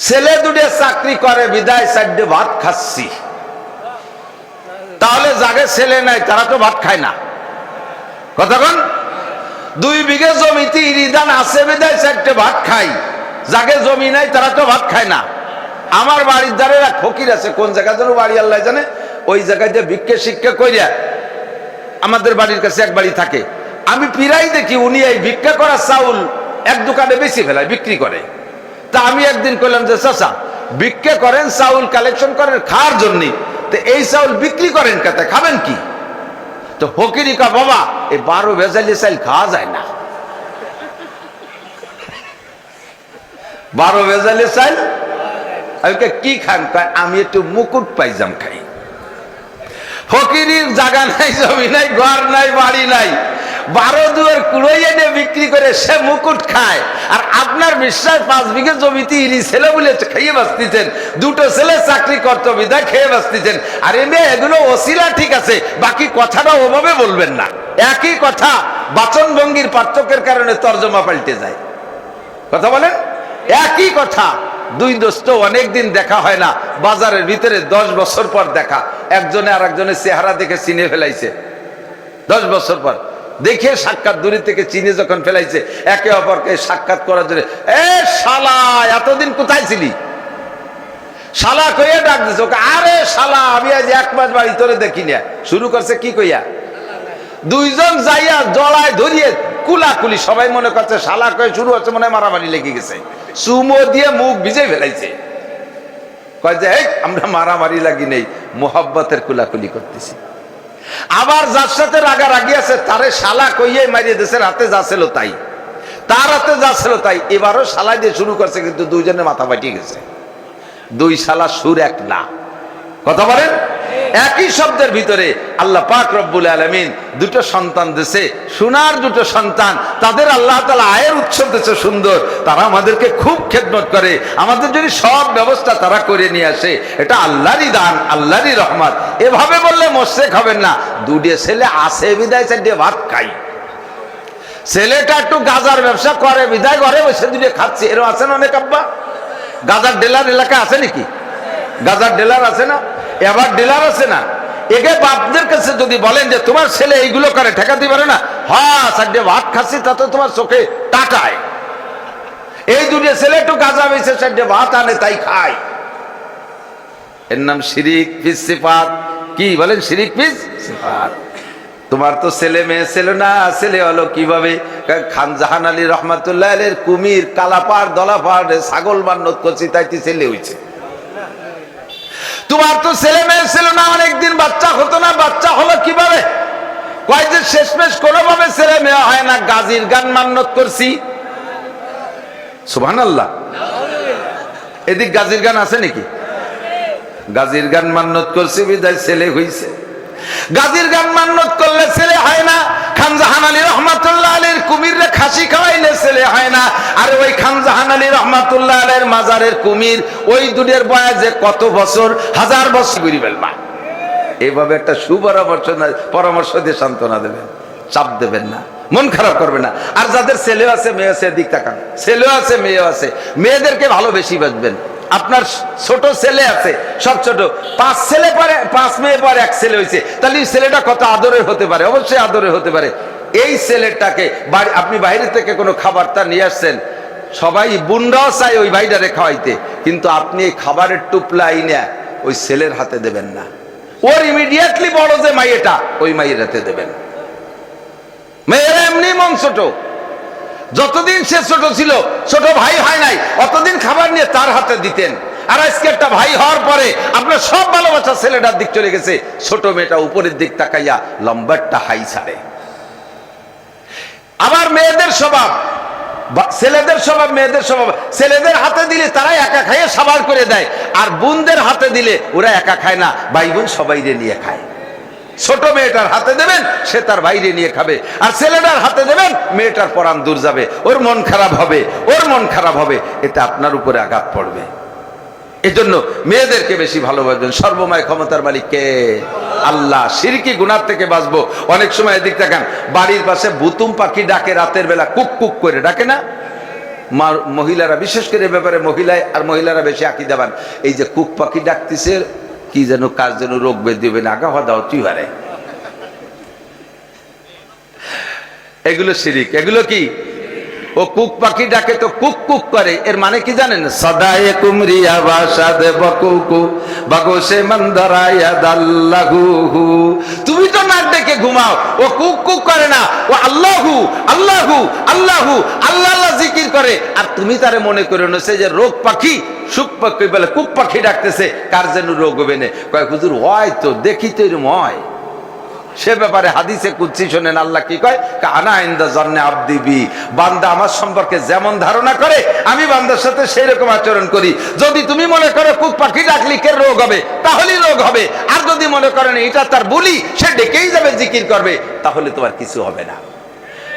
ছেলে দুটো চাকরি করে বিদায় সাইডে ভাত খাচ্ছি, তাহলে যাকে ছেলে নাই তারা তো ভাত খায় না। কতক্ষণ 2 বিঘে জমিতে ইরিদান আছে বিদায় সাইডে ভাত খাই, যাকে জমি নাই তারা তো ভাত খায় না। আমার বাড়ির ধারে এক ফকির আছে, কোন জায়গা যেন বাড়ি আল্লাহ জানে, ওই জায়গায় যে ভিক্ষে শিক্ষা কইরা আমাদের বাড়ির কাছে এক বাড়ি থাকে। আমি প্রায় দেখি উনি এই ভিক্ষা করা চাউল এক দোকানে বেশি ফেলায় বিক্রি করে। তা আমি একদিন কইলাম যে চাচা ভিক্ষা করেন, চাউল কালেকশন করেন খাওয়ার জন্য, তো এই চাউল বিক্রি করেন কাতে, খাবেন কি? তো ফকিরি কা বাবা এই 12 ভেজালি চাল খাওয়া যায় না, 12 ভেজালি চাল। আমি কি খান? আমি একটু মুকুট পাইজাম খাই। ফকিরির জায়গা নাই, জমি নাই, ঘর নাই, বাড়ি নাই, 12 দুয়ার কুড়াই এনে বিক্রি করে সে মুকুট খায়। আর আপনার বিশ্বাস 5 বিঘে জমিতে ইরি ছেলে বলে খেয়ে বাঁচতেছেন, 2টো ছেলে চাকরি করতো বিদায় খেয়ে বাঁচতেছেন। আর এমনি এগুলো ওসিলা ঠিক আছে, বাকি কথাটা ওভাবে বলবেন না। একই কথা বাচন ভঙ্গির পার্থক্যের কারণে তর্জমা পাল্টে যায়। কথা বলেন, একই কথা। 2 দোস্ত অনেকদিন দেখা হয় না, বাজারের ভিতরে 10 বছর পর দেখা, একজনে আর একজনের চেহারা দেখে চিনে ফেলাইছে। 10 বছর পর দেখে সাক্ষাৎ দূরে থেকে চিনে যখন ফেলাইছে, একে অপরকে সাক্ষাৎ করার জন্য, এ শালা এতদিন কোথায় ছিলি? শালা কইয়া ডাক দিছে ওকে, আরে শালা আমি আজ 1 মাস বাড়ি তোরে দেখি না। শুরু করছে কি কইয়া, 2 জন যাইয়া জড়ায় ধরিয়ে কুলাকুলি, সবাই মনে করছে শালা কয়ে শুরু হচ্ছে, মনে হয় মারামারি লেগে গেছে। চুমো দিয়ে মুখ ভিজে ফেলাইছে, কয় যে আমরা মারামারি লাগি নেই, মোহাব্বতের কুলাকুলি করতেছি। আবার যার সাথে রাগারাগি আছে তারে শালা কইয়ে মারিয়ে দিয়েছে, রাতে যা ছিল তাই, তার হাতে যা ছিল তাই। এবারও শালা দিয়ে শুরু করছে, কিন্তু 2 জনের মাথা ফাটিয়ে গেছে। 2 শালা সুর এক না। কথা বলেন, একই শব্দের ভিতরে আল্লাহ পাক রব্বুল আলামিন 2টো সন্তান দিয়েছে, সোনার 2টো সন্তান। তাদের আল্লাহ তাআলা আয়ের উৎস দিয়েছে সুন্দর, তারা আমাদেরকে খুব খেদমত করে, আমাদের জন্য সব ব্যবস্থা তারা করে নিয়ে আসে। এটা আল্লাহরই দান, আল্লাহরই রহমত। এভাবে বললে মোশেক হবেন না। 2টো ছেলে আছে বিদায় চারটে ভাত খাই। ছেলেটা একটু গাজার ব্যবসা করে বিদায় ঘরে বসে 2টো খাচ্ছে, এরকম আছে না অনেক আব্বা? গাজার ডিলার এলাকা আছে নাকি? গাজার ডিলার আছে না? এবার ডিলার আছে না? একে বাপদের কাছে যদি বলেন যে তোমার ছেলে এইগুলো করে, ঠেকাতে পারে না? হ্যাঁ, চারটে ভাত খাচ্ছি তাতে তোমার চোখে টাটায়। এই 2টো ছেলে একটু গাজা বেছে চারটে ভাত আনে তাই খায়। এর নাম শিরিক ফিস সিফাত। কি বলেন? শিরিক ফিস সিফাত। তোমার তো ছেলে মেয়ে ছিল না, ছেলে হলো কিভাবে? খান জাহান আলী রহমাতুল্লাহ আলাইহির কুমির কালাপাড় দলাপাড় ছাগল মান্নত করছি তাইতে ছেলে হইছে। তোমার তো ছেলে মেয়ে ছিল না, অনেকদিন বাচ্চা হতো না, বাচ্চা হলো কিভাবে? কয় যে শেষমেশ কোনোভাবে ছেলে মেয়ে হয় না, গাজীর গান মান্নত করছি। সুবহানাল্লাহ। এদিক গাজীর গান আছে নাকি? গাজীর গান মান্নত করছি বিদায় ছেলে হইছে। গাজীর গান মান্নত করলে ছেলে হয় না। খান জাহান আলী রহমাতুল্লাহ আলাইহির কুমিরে খাসি খাওয়াইলে ছেলে হয় না। আর ওই খান জাহান আলী রহমাতুল্লাহ আলাইহির মাজারের কুমির, ওই 2টোর বয়স যে কত বছর, 1000 বছর ঘুরি ফেলবা। এইভাবে একটা পরামর্শ দিয়ে সান্ত্বনা দেবেন, চাপ দেবেন না, মন খারাপ করবে না। আর যাদের ছেলে আছে মেয়ে আছে, দিক তাকান, ছেলে আছে মেয়ে আছে, মেয়েদেরকে ভালো বেশি বাঁচবেন। আপনার ছোট ছেলে আছে, সব ছোট, 5 ছেলে পরে 5 মেয়ে পরে 1 ছেলে হয়েছে, তাহলে এই ছেলেটা কত আদরের হতে পারে? অবশ্যই আদরের হতে পারে। এই ছেলেটাকে আপনি বাইরে থেকে কোনো খাবারটা নিয়ে আসছেন, সবাই বুনরাও চাই ওই ভাইটারে খাওয়াইতে, কিন্তু আপনি এই খাবারের টুপলা আইনা ওই ছেলের হাতে দেবেন না। ওর ইমিডিয়েটলি বড় যে মাইয়েটা, ওই মাইয়ের হাতে দেবেন। মেয়েরা এমনি মন ছোট, যতদিন সে ছোট ছিল, ছোট ভাই হয় নাই, অতদিন খাবার নিয়ে তার হাতে দিতেন। আর আজকে একটা ভাই হওয়ার পরে আপনার সব ভালোবাসা ছেলেটার দিক চলে গেছে, ছোট মেয়েটা উপরের দিক তাকাইয়া লম্বারটা হাই ছাড়ে। আবার মেয়েদের স্বভাব, ছেলেদের স্বভাব মেয়েদের স্বভাব। ছেলেদের হাতে দিলে তারা একা খাইয়ে সাবার করে দেয়, আর বোনদের হাতে দিলে ওরা একা খায় না, ভাই বোন সবাই নিয়ে খায়। ছোট মেয়েটার হাতে দেবেন, সে তার বাইরে নিয়ে খাবে। আর ছেলেটার হাতে দেবেন, মেয়েটার পরাণ দূর যাবে, ওর মন খারাপ হবে, ওর মন খারাপ হবে, এতে আপনার উপরে আঘাত পড়বে। এজন্য মেয়েদেরকে বেশি ভালোবাসবেন। সর্বময় ক্ষমতার মালিক কে? আল্লাহ। শিরকি গুনাহ থেকে বাঁচবো। অনেক সময় এদিক তাকান, বাড়ির পাশে বুতুম পাখি ডাকে রাতের বেলা, কুক কুক করে ডাকে না? মহিলারা, বিশেষ করে এ ব্যাপারে মহিলারা বেশি আকীদাবান। এই যে কুক পাখি ডাকতেছে, কি যেন কাজ যেন রোগ বেঁধে দেবে না, আগা দাও তুই হারে, এগুলো শিরিক। এগুলো কি? ও কুক পাখি ডাকে তো কুক কুক করে, এর মানে কি জানেন? সদায়ে কুমরিয়া বাসাদ বকুকু বাগোসে মন্দরায়া দাল্লাহু। তুমি তো নাক ডেকে ঘুমাও, ও কুক কুক করে না, ও আল্লাহু আল্লাহু আল্লাহু আল্লাহ আল্লাহ জিকির করে। আর তুমি তারে মনে করে নেছে যে রোগ পাখি, সুখ পাখি বলে কুক পাখি ডাকতেছে, কার যেন রোগ হবে না। কয় হুজুর হয় তো, দেখি তো এরকম হয়। সে ব্যাপারে হাদিসে কুদসি শোনেন, আল্লাহ কি কয়? আনা ইনদা জান্নে আবদি বি, বান্দা আমার সম্পর্কে যেমন ধারণা করে আমি বান্দার সাথে সেই রকম আচরণ করি। যদি তুমি মনে করো কুক পাখি ডাকলি কে রোগ হবে, তাহলেই রোগ হবে। আর যদি মনে করেন এটা তার বলি, সে ডেকেই যাবে, জিকির করবে, তাহলে তোমার কিছু হবে না।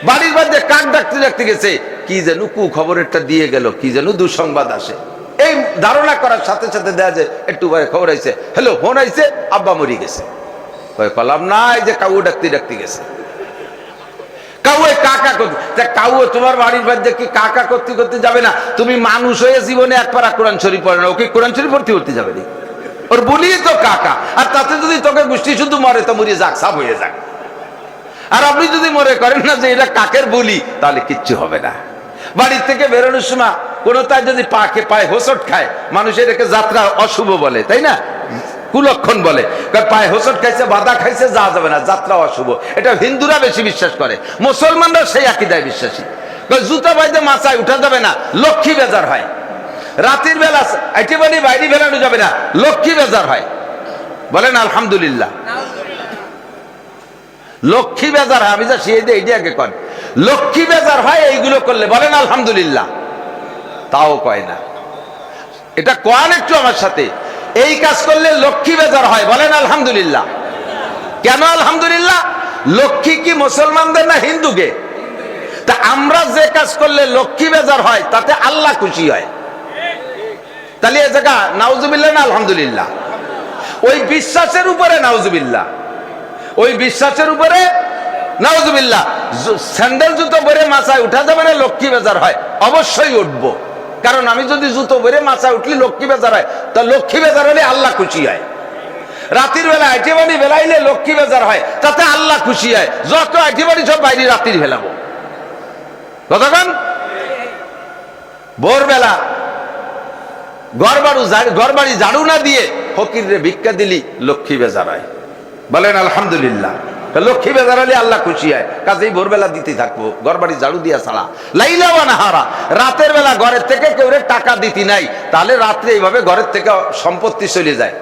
বাড়ির মধ্যে কাক ডাকতে ডাকতে গেছে, কি যেন কু খবরেরটা দিয়ে গেল, কি যেন দুঃসংবাদ আসে। এই ধারণা করার সাথে সাথে দেয়া যায় একটু পরে খবর আইছে, হ্যালো ফোন আইছে, আব্বা মরি গেছে। কলাম নাই যে কাউ ডাকতে ডাকতে গেছে, কাউয়ে কাকা করতে, কাউয়ে তোমার বাড়ির মধ্যে কি কাকা করতে করতে যাবে না? তুমি মানুষ হয়ে জীবনে একবার কোরআন শরীফ পড়ে না, ওকে কোরআন শরীফ ভর্তি করতে যাবে না? ওর বলি তো কাকা। আর তাতে যদি তোকে গোষ্ঠী শুধু মরে তো মরিয়ে যাক, সাফ হয়ে যাক। আর আপনি যদি মনে করেন না যে এটা কাকের বলি, তাহলে কিচ্ছু হবে না। বাড়ির থেকে বেরোনোর সময় কোনো তাই যদি পায়ে হোঁচট খায়, মানুষ এটাকে যাত্রা অশুভ বলে, তাই না? কুলক্ষণ বলে, পায়ে হোঁচট খাইছে, বাধা খাইছে, যা যাবে না, যাত্রা অশুভ। এটা হিন্দুরা বেশি বিশ্বাস করে, মুসলমানরা সেই আকীদায় বিশ্বাসী। জুতা বাইতে মাচায় উঠা যাবে না, লক্ষ্মী বেজার হয়। রাতের বেলা একেবারে বাইরে বেলানো যাবে না, লক্ষ্মী বেজার হয়। বলেন আলহামদুলিল্লাহ। লক্ষ্মী বেজার হয়, আমি যা শিয়ে দিই এইটা আগে কন, লক্ষ্মী বেজার হয় এইগুলো করলে, বলেন আলহামদুলিল্লাহ। তাও কয় না, এটা কোন একটু আমার সাথে, এই কাজ করলে লক্ষ্মী বেজার হয়, বলেন আলহামদুলিল্লাহ। কেন আলহামদুলিল্লাহ? লক্ষ্মী কি মুসলমানদের না হিন্দুকে? তা আমরা যে কাজ করলে লক্ষ্মী বেজার হয়, তাতে আল্লাহ খুশি হয়। তাহলে এ জায়গা নাউজুবিল্লাহ না আলহামদুলিল্লাহ? ওই বিশ্বাসের উপরে নাউজুবিল্লাহ, ওই বিশ্বাসের উপরে নাউজুবিল্লাহ। স্যান্ডেল জুতো পরে মাথায় উঠা যাবে না, লক্ষ্মী বেজার হয়। অবশ্যই উঠবো, কারণ আমি যদি জুতো পরে মাথায় উঠলি লক্ষ্মী বেজার হয়, তা লক্ষ্মী বেজার হলে আল্লাহ খুশি হয়। রাতের বেলা আইটিবাড়ি বেলাইলে লক্ষ্মী বেজার হয়, তাতে আল্লাহ খুশি হয়। যত আইটিবাড়ি সব বাইরে রাত্রির বেলাবো, কতক্ষণ? ভোরবেলা ঘর বাড়ি ঝাড়ু না দিয়ে ফকিরে ভিক্ষা দিলি, লক্ষ্মী বেজার হয়, বলেন আলহামদুলিল্লাহ। লক্ষ্মী বেজার হলে আল্লাহ খুশি হয়, কাজেই ভোরবেলা দিতে থাকবো, ঘর বাড়ি ঝাড়ু দিয়া ছাড়া। লাইলা ওয়া নাহারা, রাতের বেলা ঘরের থেকে কেউ টাকা দিতে নাই, তাহলে রাত্রে এইভাবে ঘরের থেকে সম্পত্তি চলে যায়।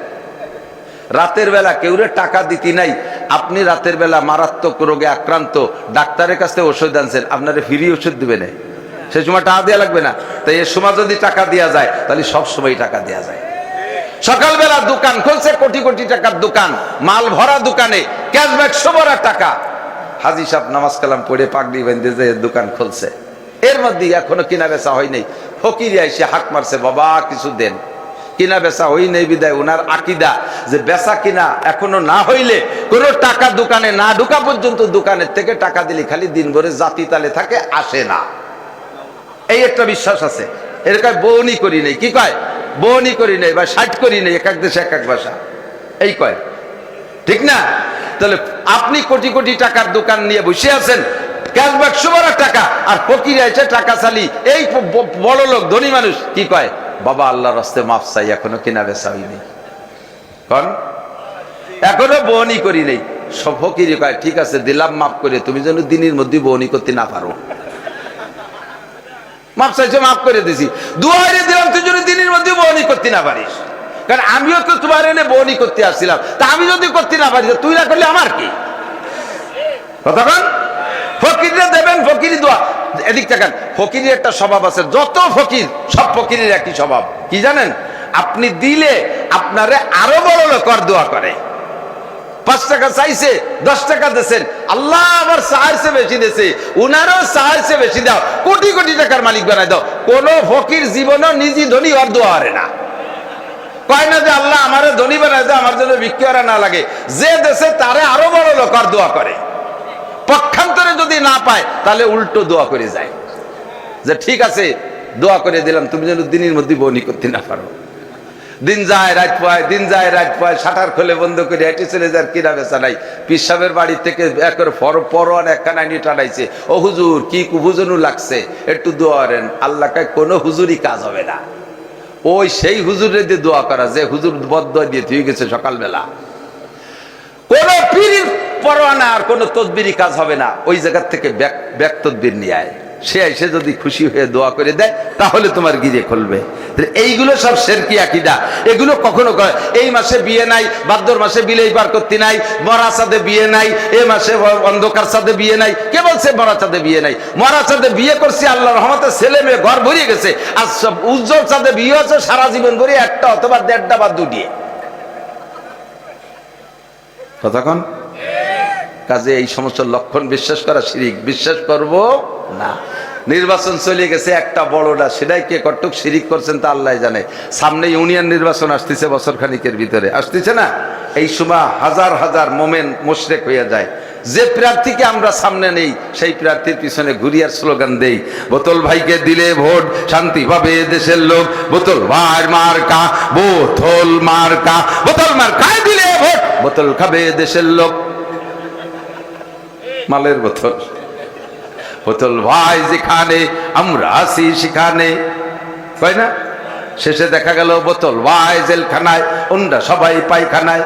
রাতের বেলা কেউ টাকা দিতে নাই, আপনি রাতের বেলা মারাত্মক রোগে আক্রান্ত, ডাক্তারের কাছে ওষুধ আনছেন, আপনারা ফ্রি ওষুধ দিবে না, সেই সময় টাকা দেওয়া লাগবে না। তাই এর সময় যদি টাকা দেওয়া যায়, তাহলে সব সময় টাকা দেওয়া যায়। সকালবেলা দোকান খুলছে, কোটি কোটি টাকার দোকান, মাল ভরা দোকানে ক্যাশব্যাক ভরা টাকা। হাজি সাহেব নামাজ কালাম পড়ে পাগড়ি বেঁধে যে দোকান খুলছে, এর মধ্যে এখনো কিনা বেচা হয় নাই। ফকির এসে হাক মারছে, বাবা কিছু দেন। কিনা বেচা হই নেই বিদায় ওনার আকীদা যে বেচা কিনা এখনো না হইলে কোনো টাকা দোকানে না ঢোকা পর্যন্ত দোকানের থেকে টাকা দিলে খালি দিন ভরে জাতি তালে থাকে, আসে না। এই একটা বিশ্বাস আছে। এর কয় বউনি করি নেই, কি কয়? বউনি করি নেই বা 60 করি নেই, এক এক দেশে এক এক ভাষা এই কয়, ঠিক না? তাহলে আপনি কোটি কোটি টাকার দোকান নিয়ে বসে আছেন, ক্যাশব্যাক ভরা টাকা, আর ফকির এসে টাকা চালি, এই বড় লোক ধনী মানুষ কি কয়? বাবা আল্লাহর রাস্তায় মাফ চাই, এখনো কিনা বেচা হয়নি, কন এখনো বউনি করি নেই। সব ফকিরি কয় ঠিক আছে দিলাম মাফ করে, তুমি যেন দিনের মধ্যে বউনি করতে না পারো। মাফ চাইছে, মাফ করে দিছি, দুয়ারে দিলাম তুই যদি দিনের মধ্যে বউনি করতে না পারিস। কারণ আমিও তো তোমার এনে বউনি করতে আসছিলাম, তা আমি যদি করতে না পারি, তুই না করলে আমার কি? কতক্ষণ ফকিরে দেবেন, ফকিরি দোয়া। এদিক থাকেন, ফকিরের একটা স্বভাব আছে, যত ফকির সব ফকিরের একই স্বভাব, কি জানেন? আপনি দিলে আপনারে আরো বড় লোকর দোয়া করে। 5 টাকা চাইছে, 10 টাকা দিয়েছেন, আল্লাহ আমার চাইছে বেশি দিয়েছে, উনারও চাইছে বেশি দাও, কোটি কোটি টাকার মালিক বানাই দাও। কোন ফকির জীবনও নিজে ধনী হওয়ার দোয়া হারে না, কয় না যে আল্লাহ আমারে ধনী বানাই দাও, আমার জন্য বিক্রি করা না লাগে। যে দেশে তারে আরো বড় লোকর দোয়া করে, পক্ষান্তরে যদি না পায় তাহলে উল্টো দোয়া করে যায় যে ঠিক আছে দোয়া করে দিলাম তুমি যেন দিনের মধ্যে বনি করতে না পারো। দিন যায় রাত পায়, দিন যায় রাত পায়, শাটার খোলে বন্ধ করে হেঁটে চলে যার কিনা বেচা নাই। পীর সাহেবের বাড়ি থেকে একের পরোয়ান একখানা নিয়ে টানাইছে, ও হুজুর কি কুভুজনু লাগছে, একটু দোয়া করেন। আল্লাহ কয় কোনো হুজুরই কাজ হবে না। ওই সেই হুজুরের দিয়ে দোয়া করা যে হুজুর বদদোয়া দিয়ে থুয়ে গেছে সকালবেলা। কোন পীর পরোয়ানা আর কোন তদবিরি কাজ হবে না। ওই জায়গার থেকে ব্যাক তদবির নিয়ে আয়, সে এসে যদি খুশি হয়ে দোয়া করে দেয় তাহলে তোমার গিরে খুলবে। এইগুলো সব শিরকি আকীদা। এগুলো কখনো এই মাসে বিয়ে নাই, ভাদ্র মাসে বিলেই পার করতে নাই, মরা চাঁদে বিয়ে নাই, এ মাসে অন্ধকার চাঁদে বিয়ে নাই। কে বলছে মরা চাঁদে বিয়ে নাই? মরা চাঁদে বিয়ে করছি, আল্লাহর রহমতে ছেলে মেয়ে ঘর ভরিয়ে গেছে। আর সব উজ্জ্বল চাঁদে বিয়ে আছে সারা জীবন ভরে একটা অথবা দেড়টা বা দুটিয়ে। কতক্ষণ কাজে এই সমস্ত লক্ষণ বিশ্বাস করা শিরিক, বিশ্বাস করব না। নির্বাচন চলে গেছে একটা বড়টা, সেটাই কে কটুক শিরিক করছেন তা আল্লাহ জানে। সামনে ইউনিয়ন নির্বাচন আসতেছে বছর খানিকের ভিতরে, আসতেছে না? এই সময় হাজার হাজার মোমেন মুশরিক হয়ে যায়। যে প্রার্থীকে আমরা সামনে নেই সেই প্রার্থীর পিছনে ঘুরিয়ার স্লোগান দেই, বোতল ভাইকে দিলে ভোট শান্তি পাবে দেশের লোক, বোতল ভাই মার্কা, বোতল মার্কা, বোতল মার্কায় দিলে ভোট, বোতল খাবে দেশের লোক। মালের বোতল, বোতল ভাই যেখানে আমরা আছি সেখানে, তাই না? শেষে দেখা গেল বোতল ভাই জেলখানায়, অন্যরা সবাই পায়খানায়।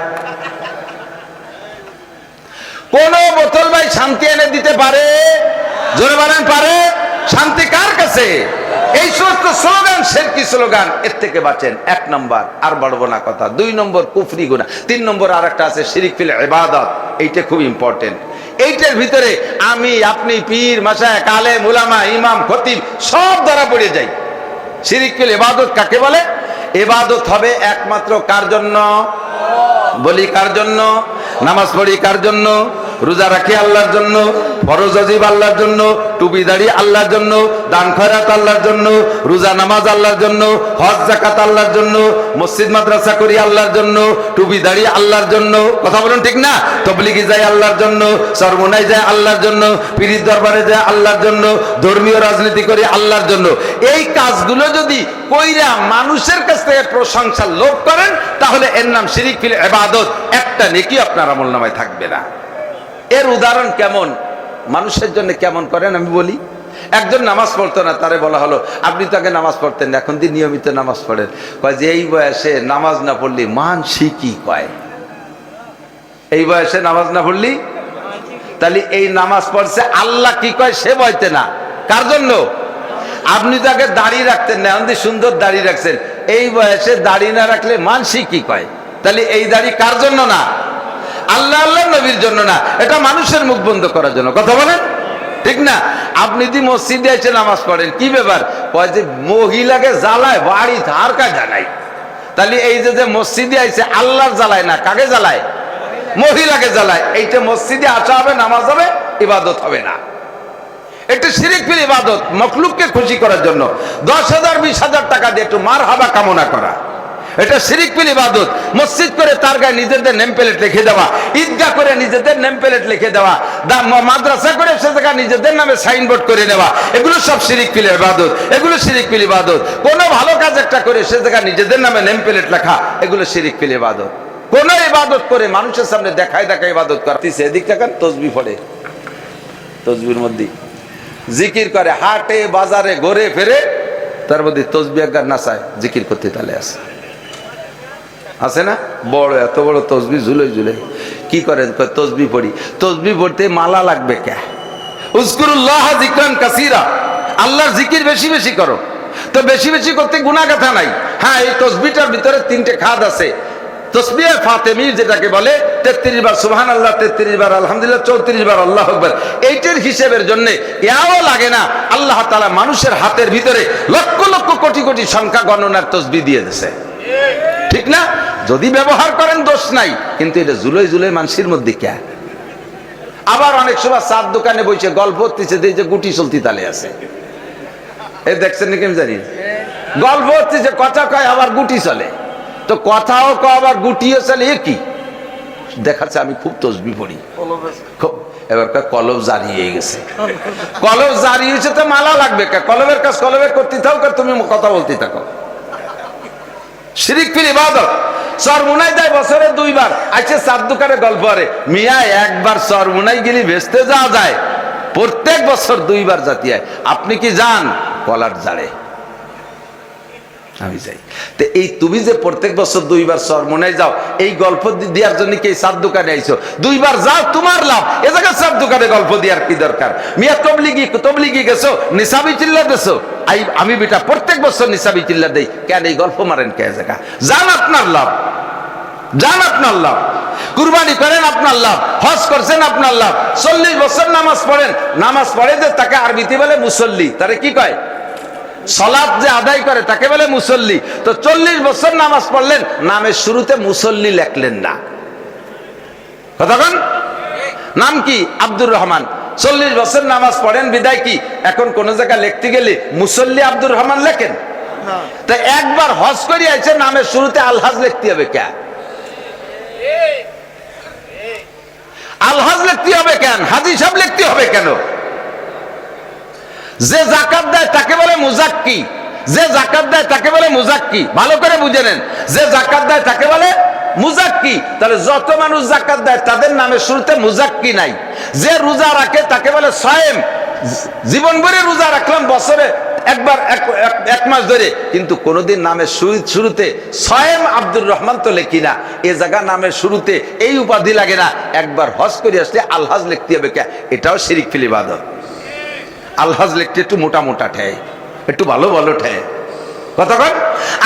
কোন বোতল ভাই শান্তি এনে দিতে পারে? জোরে বলেন পারে? শান্তি কার কাছে? এই সমস্ত স্লোগান শিরকি স্লোগান, এর থেকে বাঁচেন। 1 নম্বর, আর বাড়বো না কথা। 2 নম্বর কুফরি গুনাহ। 3 নম্বর আর একটা আছে শিরিক ফিল ইবাদত। এইটা খুব ইম্পর্টেন্ট। এইটার ভিতরে আমি আপনি পীর মাশায়েখ আলেম উলামা ইমাম খতিব সব ধরা পড়ে যাই। শিরিক ফিল ইবাদত কাকে বলে? ইবাদত হবে একমাত্র কার জন্য? বলি কার জন্য? নামাজ পড়ি কার জন্য? রোজা রাখি আল্লাহর জন্য, ফরজ ওয়াজিব আল্লাহর জন্য, টুপি দাড়ি আল্লাহর জন্য, দান খয়রাত আল্লাহর জন্য, রোজা নামাজ আল্লাহর জন্য, হজ যাকাত আল্লাহর জন্য, মসজিদ মাদ্রাসা করি আল্লাহর জন্য, টুপি দাড়ি আল্লাহর জন্য। কথা বলুন ঠিক না? তবলিগি যায় আল্লাহর জন্য, সরমনাই যায় আল্লাহর জন্য, পীরের দরবারে যায় আল্লাহর জন্য, ধর্মীয় রাজনীতি করি আল্লাহর জন্য। এই কাজগুলো যদি কইরা মানুষের কাছ থেকে প্রশংসা লোভ করেন তাহলে এর নাম শিরিক ফিল ইবাদত। একটা নেকি আপনার আমলনামায় থাকবে না। এর উদাহরণ কেমন, মানুষের জন্য কেমন করেন আমি বলি। একজন নামাজ পড়তো না, তারে বলা হলো আপনি তো আগে নামাজ পড়তেন, এখন দিন নিয়মিত নামাজ পড়েন। কয় যে এই বয়সে নামাজ না পড়লি মানসি কি কয়? এই বয়সে নামাজ না পড়লি, তাহলে এই নামাজ পড়ছে আল্লাহ কি কয় সে বলতে না। কার জন্য? আপনি তো আগে দাড়ি রাখতেন না, এখন সুন্দর দাড়ি রাখছেন। এই বয়সে দাড়ি না রাখলে মানসি কি কয়? তাহলে এই দাড়ি কার জন্য না? আল্লাহ আল্লাহ নবীর জন্য না, এটা মানুষের মুখ বন্ধ করার জন্য। কথা বলেন ঠিক না? আপনি যদি মসজিদে এসে নামাজ পড়েন, কি ব্যাপার? কয় যে মহিলাকে জ্বালায় বাড়ি ধার কাজ জানাই। তাহলে এই যে মসজিদে আইছে আল্লাহর জ্বালায় না, কাকে জ্বালায়? মহিলাকে জ্বালায়। এইটা মসজিদে আসা হবে, নামাজ হবে, ইবাদত হবে না। এটা শিরিক ফিল ইবাদত, মখলুককে খুশি করার জন্য 10,000 20,000 টাকা দিয়ে একটু মারহাবা কামনা করা, এটা শিরিক ফিল ইবাদত। মসজিদ করে তার গায়ে নিজেদের নেম প্লেট লিখে দেওয়া, ঈদগাহ করে নিজেদের নেম প্লেট লিখে দেওয়া, মাদ্রাসা করে সে জায়গায় নিজেদের নামে সাইনবোর্ড করে নেওয়া, এগুলো সব শিরিক ফিল ইবাদত। এগুলো শিরিক ফিল ইবাদত। কোন ভালো কাজ একটা করে সে জায়গায় নিজেদের নামে নেম প্লেট লেখা, এগুলো শিরিক ফিল ইবাদত। কোন ইবাদত করে মানুষের সামনে দেখায় দেখায় ইবাদত করতেছে। এদিক দেখেন তসবিহ পড়ে, তসবির মধ্যে জিকির করে, হাটে বাজারে ঘুরে ফেরে, তার মধ্যে তসবিহ গান নাচায়, জিকির করতে তালে আছে। আছে না? বড় এত বড় তসবি ঝুলে ঝুলে কি করেন? তসবি পড়ি। তসবি পড়তে মালা লাগবে কে? উযকুরুল্লাহ যিকরান কাসীরা, আল্লাহর জিকির বেশি বেশি করো। তো বেশি বেশি করতে গুনাহ কথা নাই। হ্যাঁ, এই তসবিটার ভিতরে 3টে খাদ আছে। তসবিহ ফাতেমি যেটাকে বলে, 33 বার সুবহানাল্লাহ, 33 বার আলহামদুলিল্লাহ, 34 বার আল্লাহু আকবার। এইটার হিসেবের জন্য ইয়াও লাগে না। আল্লাহ তাআলা মানুষের হাতের ভিতরে লক্ষ লক্ষ কোটি কোটি সংখ্যা গণনার তসবিহ দিয়ে দিয়েছে, ঠিক না? যদি ব্যবহার করেন দোষ নাই, কিন্তু এটা জুলাই জুলাই মানুষের মধ্যে কে? আবার অনেক সময় চার দোকানে বসে গল্প হচ্ছে, যে গুটি চলতি তালে আছে। এই দেখছেন নাকি আমি জানি, গল্প হচ্ছে যে কথা কয় আবার গুটি চলে, তো কথাও কয় আবার গুটিও চলে। এ কি দেখাচ্ছে? আমি খুব তসবিহ পড়ি, খুব এবার কলব জারি হয়ে গেছে। কলব জারি হয়েছে তো মালা লাগবে, কলবের কাজ কলবে করতে থাকো, তুমি কথা বলতে থাকো। শিরিক ফিল ইবাদত। চরমুনাই দেয় বছরে 2 বার। আচ্ছা চার দোকানে গল্প করে মিয়া একবার চরমুনাই গেলি ভেস্তে যাওয়া যায়, প্রত্যেক বছর 2 বার জাতি হয়। আপনি কি যান? কলার জাড়ে আমি যাই। তো এই তুমি যে প্রত্যেক বছর 2 বার চরমুনাই যাও, এই গল্প দেওয়ার জন্য কি চার দোকানে আইছো? 2 বার যাও তোমার লাভ, এ জায়গায় চার দোকানে গল্প দেওয়ার কি দরকার? মিয়া তবলিগি গেছো, নিসাবি চিল্লা দেছো, আমি বেটা প্রত্যেক বছর নিসাবি চিল্লা দেই, কেন এই গল্প মারেন কে জায়গা? যান আপনার লাভ, যান আপনার লাভ। কুরবানি করেন আপনার লাভ, হজ করছেন আপনার লাভ। 40 বছর নামাজ পড়েন, নামাজ পড়ে যে তাকে আরবিতে বলে মুসল্লি, তারে কি কয়? সালাত যে আদায় করে তাকে বলে মুসল্লি। তো 40 বছর নামাজ পড়লেন, নামের শুরুতে মুসল্লি লেখলেন না, কতক্ষণ? নাম কি? আব্দুর রহমান। 40 বছর নামাজ পড়েন, বিদায় কি এখন কোন জায়গায় লিখতে গেলে মুসল্লি আব্দুর রহমান লেখেন? তা একবার হজ করে আছে, নামের শুরুতে আলহাজ লিখতে হবে কেন? আলহাজ লিখতে হবে কেন? হাজী সাহেব লিখতে হবে কেন? যে যাকাত দেয় তাকে বলে মুজাক্কি, যে যাকাত দেয় তাকে বলে মুজাক্কি। ভালো করে বুঝে নেন, যে যাকাত দেয় তাকে বলে মুজাক্কি। তাহলে যত মানুষ যাকাত দেয় তাদের নামের শুরুতে মুজাক্কি নাই। যে রোজা রাখে তাকে বলে সায়েম, জীবন ভরে রোজা রাখলাম, বছরে একবার এক মাস ধরে, কিন্তু কোনোদিন নামের শুরুতে সায়েম আব্দুর রহমান তো লেখি না। এ জায়গা নামের শুরুতে এই উপাধি লাগে না। একবার হজ করে আসলে আলহাজ লিখতে হবে কে? এটাও শিরিক ফিল ইবাদত। আলহাজ লিখতে একটু মোটা মোটা ঠেয়, একটু ভালো ভালো ঠেয়, কতক্ষণ?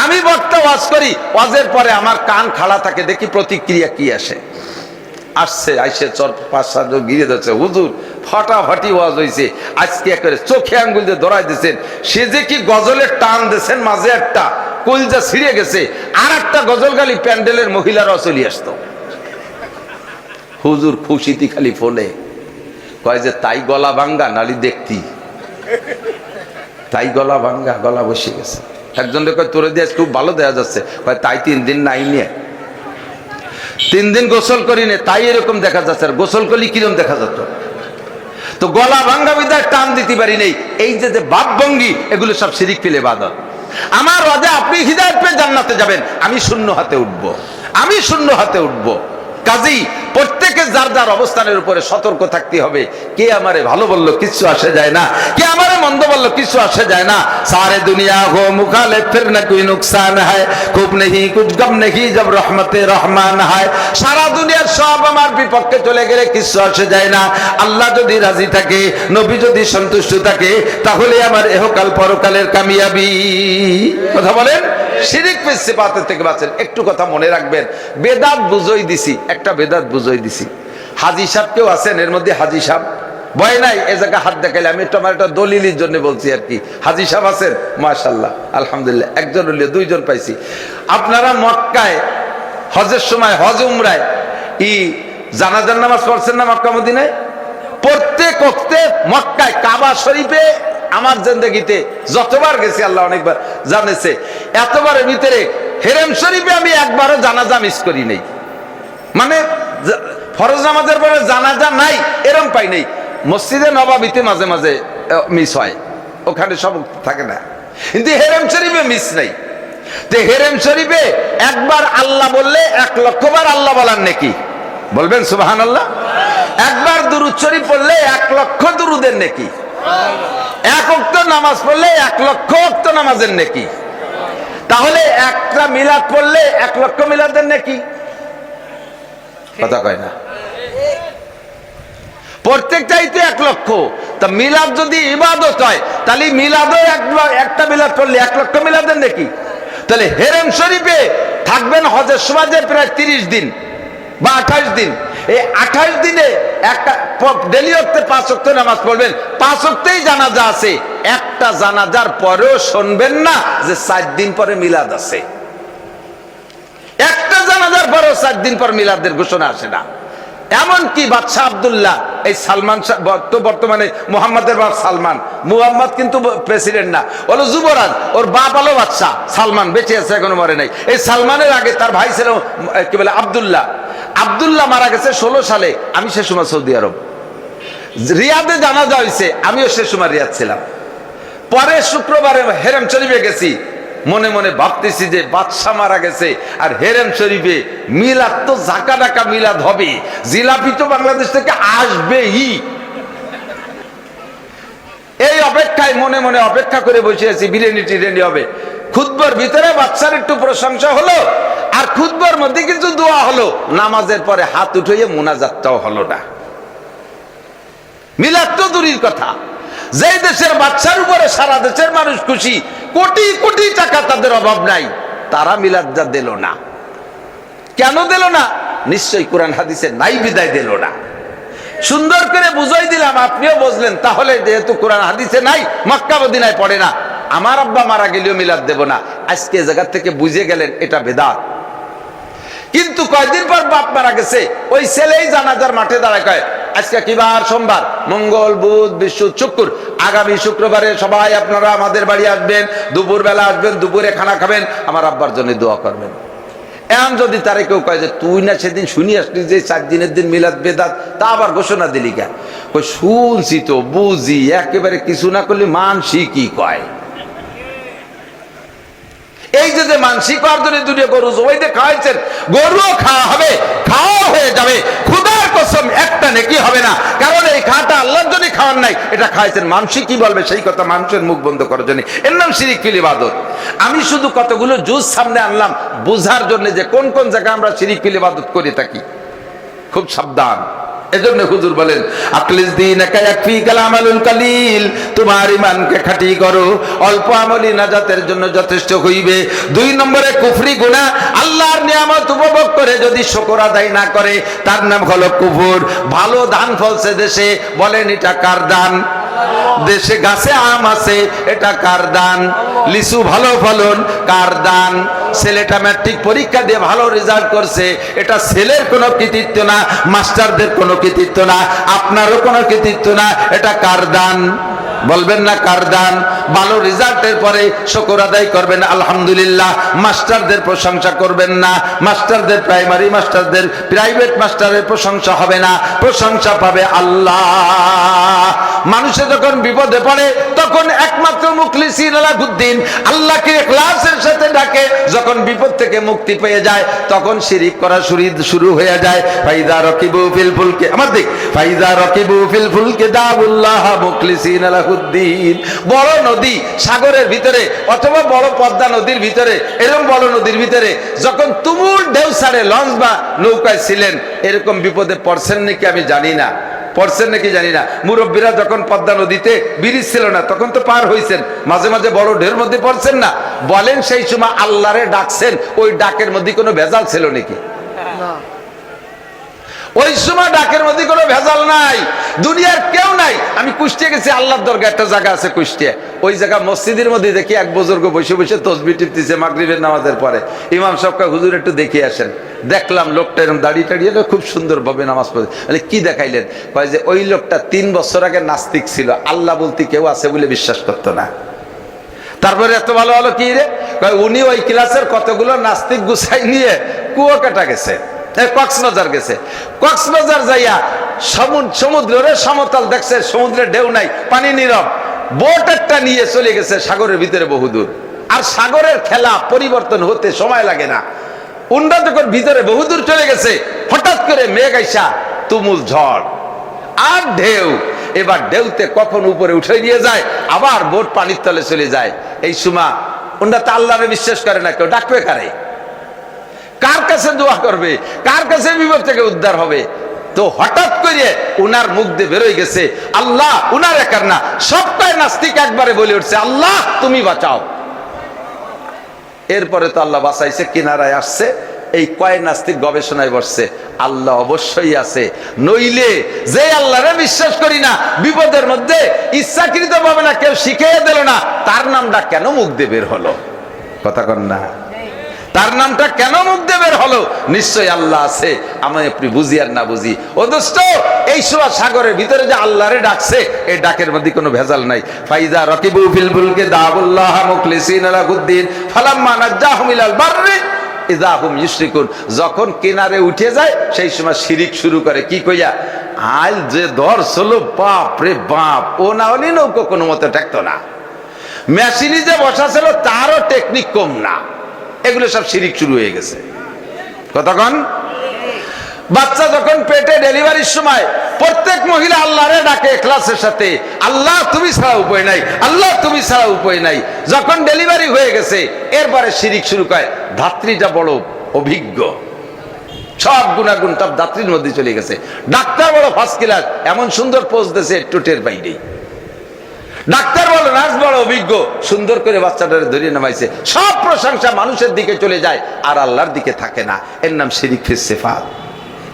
আমি বক্তা ওয়াজ করি, ওয়াজের পরে আমার কান খাড়া থাকে, দেখি প্রতিক্রিয়া কি আসে। আসছে আইসে 4-5 জন গিরে যাচ্ছে, হুজুর ফাটাফাটি ওয়াজ হয়েছে, আজকে করে চোখে আঙ্গুল দিয়ে ধরাই দিয়েছেন। সে যে কি গজলের টান দিয়েছেন, মাঝে একটা কলজা ছিঁড়ে গেছে, আর একটা গজল গালি প্যান্ডেলের মহিলারাও চলে আসতো। হুজুর খুশিতি খালি ফোনে কয় যে তাই গলা ভাঙ্গা, নালি দেখতি তাই গলা ভাঙ্গা, গলা বসে গেছে। একজন কয় তোরে দিয়ে খুব ভালো দেয়া যাচ্ছে, কয় তাই 3 দিন নাই নিয়ে 3 দিন গোসল করি নে, তাই এরকম দেখা যাচ্ছে। আর গোসল করলে কিরকম দেখা যেত? তো গলা ভাঙ্গা বিদায় টান দিতে পারি নেই। এই যে যে ভাবভঙ্গি, এগুলো সব শিরিক ফিল ইবাদত। আমার ওয়াদে আপনি হিদায়াত পেয়ে জান্নাতে যাবেন, আমি শূন্য হাতে উঠবো, আমি শূন্য হাতে উঠবো। কাজেই প্রত্যেকে যার যার অবস্থানের উপরে সতর্ক থাকতে হবে। কে আমারে ভালো বললো কিছু আসে যায় না, কে আমারে মন্দ বললো কিছু আসে যায় না। সারে দুনিয়া হো মুখালিফ ফির না কোই নুকসান হয়, খুব নেহি কুছ গম নেহি জব রহমতে রহমান হয়। সারা দুনিয়ার সব আমার বিপক্ষে চলে গেলে কিছু আসে যায় না। আল্লাহ যদি রাজি থাকে, নবী যদি সন্তুষ্ট থাকে, তাহলে আমার ইহকাল পরকালের কামিয়াবি। কথা বলেন। শিরিক সিফাতের থেকে বাঁচেন। একটু কথা মনে রাখবেন, বেদাত বুঝই দিছি, একটা বেদাত বুঝই দিছি। হাজী সাহেব কেউ আছেন এর মধ্যে? হাজী সাহেব ভয় নাই, এ জায়গা হাত দেখাইলে আমি তোমার একটা দলিলের জন্য বলছি আর কি। হাজী সাহেব আছেন? মাশাআল্লাহ, আলহামদুলিল্লাহ, একজন হলে 2 জন পাইছি। আপনারা মক্কায় হজের সময়, হজ উমরায় জানাজার নামাজ পড়ছেন না মক্কা মদিনায়? প্রত্যেক ওয়াক্তে মক্কায় কাবা শরীফে আমার জিন্দেগিতে যতবার গেছি, আল্লাহ অনেকবার জানেছে, এতবারের ভিতরে হেরেম শরীফে আমি একবারও জানাজা মিস করি নাই। মানে ফরজ নামাজের পরে জানাজা নাই এরম পাই নাই। মসজিদে নবাবিতে মাঝে মাঝে মিস হয়, ওখানে সব থাকে না, কিন্তু হেরেম শরীফে মিস নাই। তো হেরেম শরীফে একবার আল্লাহ বললে 1 লক্ষ বার আল্লাহ বলার নেকি, বলবেন সুবহানাল্লাহ। একবার দুরূদ শরীফ পড়লে 1 লক্ষ দুরুদের নেকি। 1 ওয়াক্ত নামাজ পড়লে 1 লক্ষ ওয়াক্ত নামাজের নেকি। তাহলে একটা মিলাদ পড়লে 1 লক্ষ মিলাদের নেকি। কথা কয় না? প্রত্যেকটাই তো 1 লক্ষ। তা মিলাদ যদি ইবাদত হয়, তাহলে মিলাদও একটা মিলাদ পড়লে 1 লক্ষ মিলাদের নেকি। তাহলে হেরেম শরীফে থাকবেন হজের সময় প্রায় 30 দিন বা 28 দিন। এই 28 দিনে একটা ডেলি ওয়াক্তে 5 ওয়াক্ত নামাজ পড়বেন, 5 ওয়াক্তেই জানাজা আছে। একটা জানাজার পরেও শুনবেন না যে 4 দিন পরে মিলাদ আছে। একটা জানাজার পরেও 4 দিন পর মিলাদের ঘোষণা আসে না। এমনকি বাদশাহ আব্দুল্লাহ, এই সালমান তো বর্তমানে মুহাম্মাদের বাপ সালমান, মুহাম্মদ কিন্তু প্রেসিডেন্ট না, হলো যুবরাজ, ওর বাপ হলো বাদশাহ সালমান, বেঁচে আছে, এখনো মরে নাই। এই সালমানের আগে তার ভাই ছিল কি বলে আব্দুল্লাহ। আব্দুল্লাহ মারা গেছে 16 সালে, আমি সে সময় সৌদি আরব। রিয়াদে জানাজা হয়েছে, আমিও সে সময় রিয়াদ ছিলাম। পরে শুক্রবারে হেরেম শরীফে গেছি, মনে মনে ভাবতেছি যে বাদশা মারা গেছে আর হেরেম শরীফে মিলাদ তো ঝাঁকা ডাকা মিলাদ হবে, জিলাপি তো বাংলাদেশ থেকে আসবেই। এই অপেক্ষায় মনে মনে অপেক্ষা করে বসে আছি, বিরিয়ানি টিরিয়ানি হবে। খুতবার ভিতরে বাচ্চার একটু প্রশংসা হলো, আর খুতবার মধ্যে কিছু দোয়া হলো, নামাজের পরে হাত উঠিয়ে মোনাজাতটাও হলো না। মিলাদ তো দূরের কথা, যে দেশের বাচ্চার উপরে সারা দেশের মানুষ খুশি, কোটি কোটি টাকা তাদের অভাব নাই, তারা মিলাদটা দিল না। কেন দিল না? নিশ্চয়ই কোরআন হাদিসে নাই বিদায় দিল না। সুন্দর করে বুঝাই দিলাম, আপনিও বুঝলেন। তাহলে যেহেতু কোরআন হাদিসে নাই, মক্কা মদিনায় পড়ে না, আমার আব্বা মারা গেলেও মিলাদ দেব না, আজকে জায়গা থেকে বুঝে গেলেন এটা বেদাত। কিন্তু কয়েকদিন পর বাপ মারা গেছে, ওই ছেলেই জানাজার মাঠে দাঁড়ায় কয়, আজকে কি বার? সোমবার, মঙ্গল, বুধ, বৃহস্পতি, শুক্র, আগামী শুক্রবারে সবাই আপনারা আমাদের বাড়ি আসবেন, দুপুর বেলা আসবেন, দুপুরে খানা খাবেন, আমার আব্বার জন্য দোয়া করবেন। এখন যদি তারে কেউ কয় যে তুই না সেদিন শুনি আসলি যে 4 দিনের দিন মিলাদ বেদাত, তা আবার ঘোষণা দিলি কেন? কই শুনছি তো, বুঝি, একেবারে কিছু না করলে মানসি কি কয়। এই যে মানসিক অর্জনে দুটো গরু জবাইতে খাওয়াইছেন, গরুও খাওয়া হবে, খাওয়া হয়ে যাবে, খুদার কসম একটা নেকি হবে না, কারণ এই খাওয়াটা আল্লাহর জন্য খাওয়ার নাই, এটা খাওয়াইছেন। মানুষই কি বলবে সেই কথা মানুষের মুখ বন্ধ করার জন্য, এর নাম শিরিক ফিল ইবাদত। আমি শুধু কতগুলো জুজ সামনে আনলাম বোঝার জন্য যে কোন কোন জায়গায় আমরা শিরিক ফিল ইবাদত করে থাকি। খুব সাবধান। এজন্য হুজুর বলেন, আকলিস দীনাকা ইয়াকফিকাল আমালুল কালিল, তোমার ঈমানকে খাঁটি করো, অল্প আমলই নাজাতের জন্য যথেষ্ট হইবে। 2 নম্বরে কুফরি গুনাহ, আল্লাহর নিয়ামত উপভোগ করে যদি শুকর আদায় না করে, তার নাম হলো কুফর। ভালো ধান ফলছে দেশে, বলেন এটা কার দান? দেশে গাছে আম আছে, এটা কার দান? লিচু ভালো ফলন, কার দান? ছেলেটা ম্যাট্রিক পরীক্ষা দিয়ে ভালো রেজাল্ট করছে, এটা ছেলের কোনো কৃতিত্ব না, মাস্টারদের কোনো কৃতিত্ব না, আপনারও কোনো কৃতিত্ব না, এটা কার দান? বলবেন না কার দান? ভালো রেজাল্টের পরে শুকর আদায় করবেন আলহামদুলিল্লাহ, মাস্টারদের প্রশংসা করবেন না, মাস্টারদের, প্রাইমারি মাস্টারদের, প্রাইভেট মাস্টারের প্রশংসা হবে না, প্রশংসা পাবে আল্লাহ। মানুষে যখন বিপদে পড়ে তখন একমাত্র মুখলিসিন আলাহুদ্দিন আল্লাহকে ইখলাসের সাথে ডাকে, যখন বিপদ থেকে মুক্তি পেয়ে যায় তখন শিরিক করা শুরু হয়ে যায়। ফাইদা রাকিবু ফিল ফুলকে, আমার দিক, ফাইদা রাকিবু ফিল ফুলকে দাউল্লাহ মুখলিসিন আলাহুদ্দিন। বড় নদী সাগরের ভিতরে অথবা বড় পদ্মা নদীর ভিতরে, এরকম বড় নদীর ভিতরে যখন তুমুল ঢেউ ছাড়ে, লঞ্চ বা নৌকায় ছিলেন, এরকম বিপদে পড়ছেন নাকি আমি জানি না, পড়ছেন নাকি জানি না। মুরব্বীরা যখন পদ্মা নদীতে ব্রিজ ছিল না তখন তো পার হইছেন, মাঝে মাঝে বড় ঢেউর মধ্যে পড়ছেন না, বলেন সেই সময় আল্লাহরে ডাকছেন, ওই ডাকের মধ্যে কোনো ভেজাল ছিল নাকি? ওই সময় ডাকের মধ্যে কোনো ভেজাল নাই, দুনিয়ার কেউ নাই। আমি কুষ্টিয়া গেছি, আল্লাহর দরগা একটা জায়গা আছে কুষ্টিয়া, ওই জায়গা মসজিদের মধ্যে দেখি এক বুজুর্গ বসে বসে তসবিহ টিপতেছে মাগরিবের নামাজের পরে। ইমাম সাহেবকে, হুজুর একটু দেখে আসেন। দেখলাম লোকটা এরকম দাড়ি টাড়িয়ে খুব সুন্দরভাবে নামাজ পড়ে। মানে কি দেখাইলেন? কয় যে ওই লোকটা 3 বছর আগে নাস্তিক ছিল, আল্লাহ বলতে কেউ আছে বলে বিশ্বাস করতো না। তারপরে এত ভালো হলো কি রে? কয় উনি ওই ক্লাসের কতগুলো নাস্তিক গুছাই নিয়ে কুয়াকাটা গেছে, কক্সবাজার গেছে। কক্সবাজার যাইয়া সমুদ্রের সমতল দেখছে, সমুদ্রের ঢেউ নাই, পানি নীরব, বোট একটা নিয়ে চলে গেছে সাগরের ভিতরে বহুদূর। আর সাগরের খেলা পরিবর্তন হতে সময় লাগে না। উন্ডা যখন ভিতরে বহুদূর চলে গেছে, হঠাৎ করে মেঘ আইসা তুমুল ঝড় আর ঢেউ। এবার ঢেউতে কখন উপরে উঠে নিয়ে যায়, আবার বোট পানির তলে চলে যায়। এই সময় উন্ডা তো আল্লাহরে বিশ্বাস করে না, কেউ ডাকবে কারে? কার কাছে দোয়া করবে? কার কাছে বিপদ থেকে উদ্ধার হবে? তো হঠাৎ করে উনার মুখ দিয়ে বেরোয় গেছে আল্লাহ, উনার একার না, সবটাই নাস্তিক একবারে বলে উঠছে আল্লাহ তুমি বাঁচাও। এরপরে তো আল্লাহ বাঁচাইছে, কিনারায় আসছে। এই কয় নাস্তিক গবেষণায় বসছে, আল্লাহ অবশ্যই আছে, নইলে যে আল্লাহরে বিশ্বাস করি না, বিপদের মধ্যে ইচ্ছাকৃত ভাবে না, কেউ শিখিয়ে দিল না, তার নামটা কেন মুখ দিয়ে বের হলো? কথা কন না, তার নামটা কেন মুখ দিয়ে বের হলো? নিশ্চয়ই আল্লাহ আছে, আমি আপনি বুঝি আর না বুঝি। ও দোস্ত, এই সময় সাগরের ভিতরে যে আল্লাহরে ডাকছে, এই ডাকের মধ্যে কোনো ভেজাল নাই। ফাইজা রাকিবু ফিল ফুলকি দাউল্লাহ মুখলিসিনা লাহুদ্দিন ফালাম্মা নাজ্জাহুম ইলাল বাররি ইযা হুম ইউশরিকুন। যখন কিনারে উঠে যায় সেই সময় শিরিক শুরু করে, কি কইয়া? আইল যে দর ছিল বাপ রে বাপ, ও না হলে নৌকো কোনো মতে ঠেকতো না। মেশিনে যে বসা ছিল তারও টেকনিক কম না। এগুলো সব শিরিক শুরু হয়ে গেছে। কতক্ষণ বাচ্চা যখন পেটে ডেলিভারির সময় প্রত্যেক মহিলা আল্লাহরে ডাকে ইখলাসের সাথে, আল্লাহ তুমি ছাড়া উপায় নাই, আল্লাহ তুমি ছাড়া উপায় নাই। যখন ডেলিভারি হয়ে গেছে এরপরে শিরিক শুরু করে। ধাত্রীটা বড় অভিজ্ঞ, সব গুণাগুণ সব ধাত্রীর মধ্যে চলে গেছে। ডাক্তার বড় ফার্স্ট ক্লাস, এমন সুন্দর পোজ দিয়েছে একটু টের পাই নেই। ডাক্তার বলো নার্স বড় অভিজ্ঞ, সুন্দর করে বাচ্চাটারে ধরিয়ে নামাইছে। সব প্রশংসা মানুষের দিকে চলে যায় আর আল্লাহর দিকে থাকে না। এর নাম শিরিক ফিস সিফাত।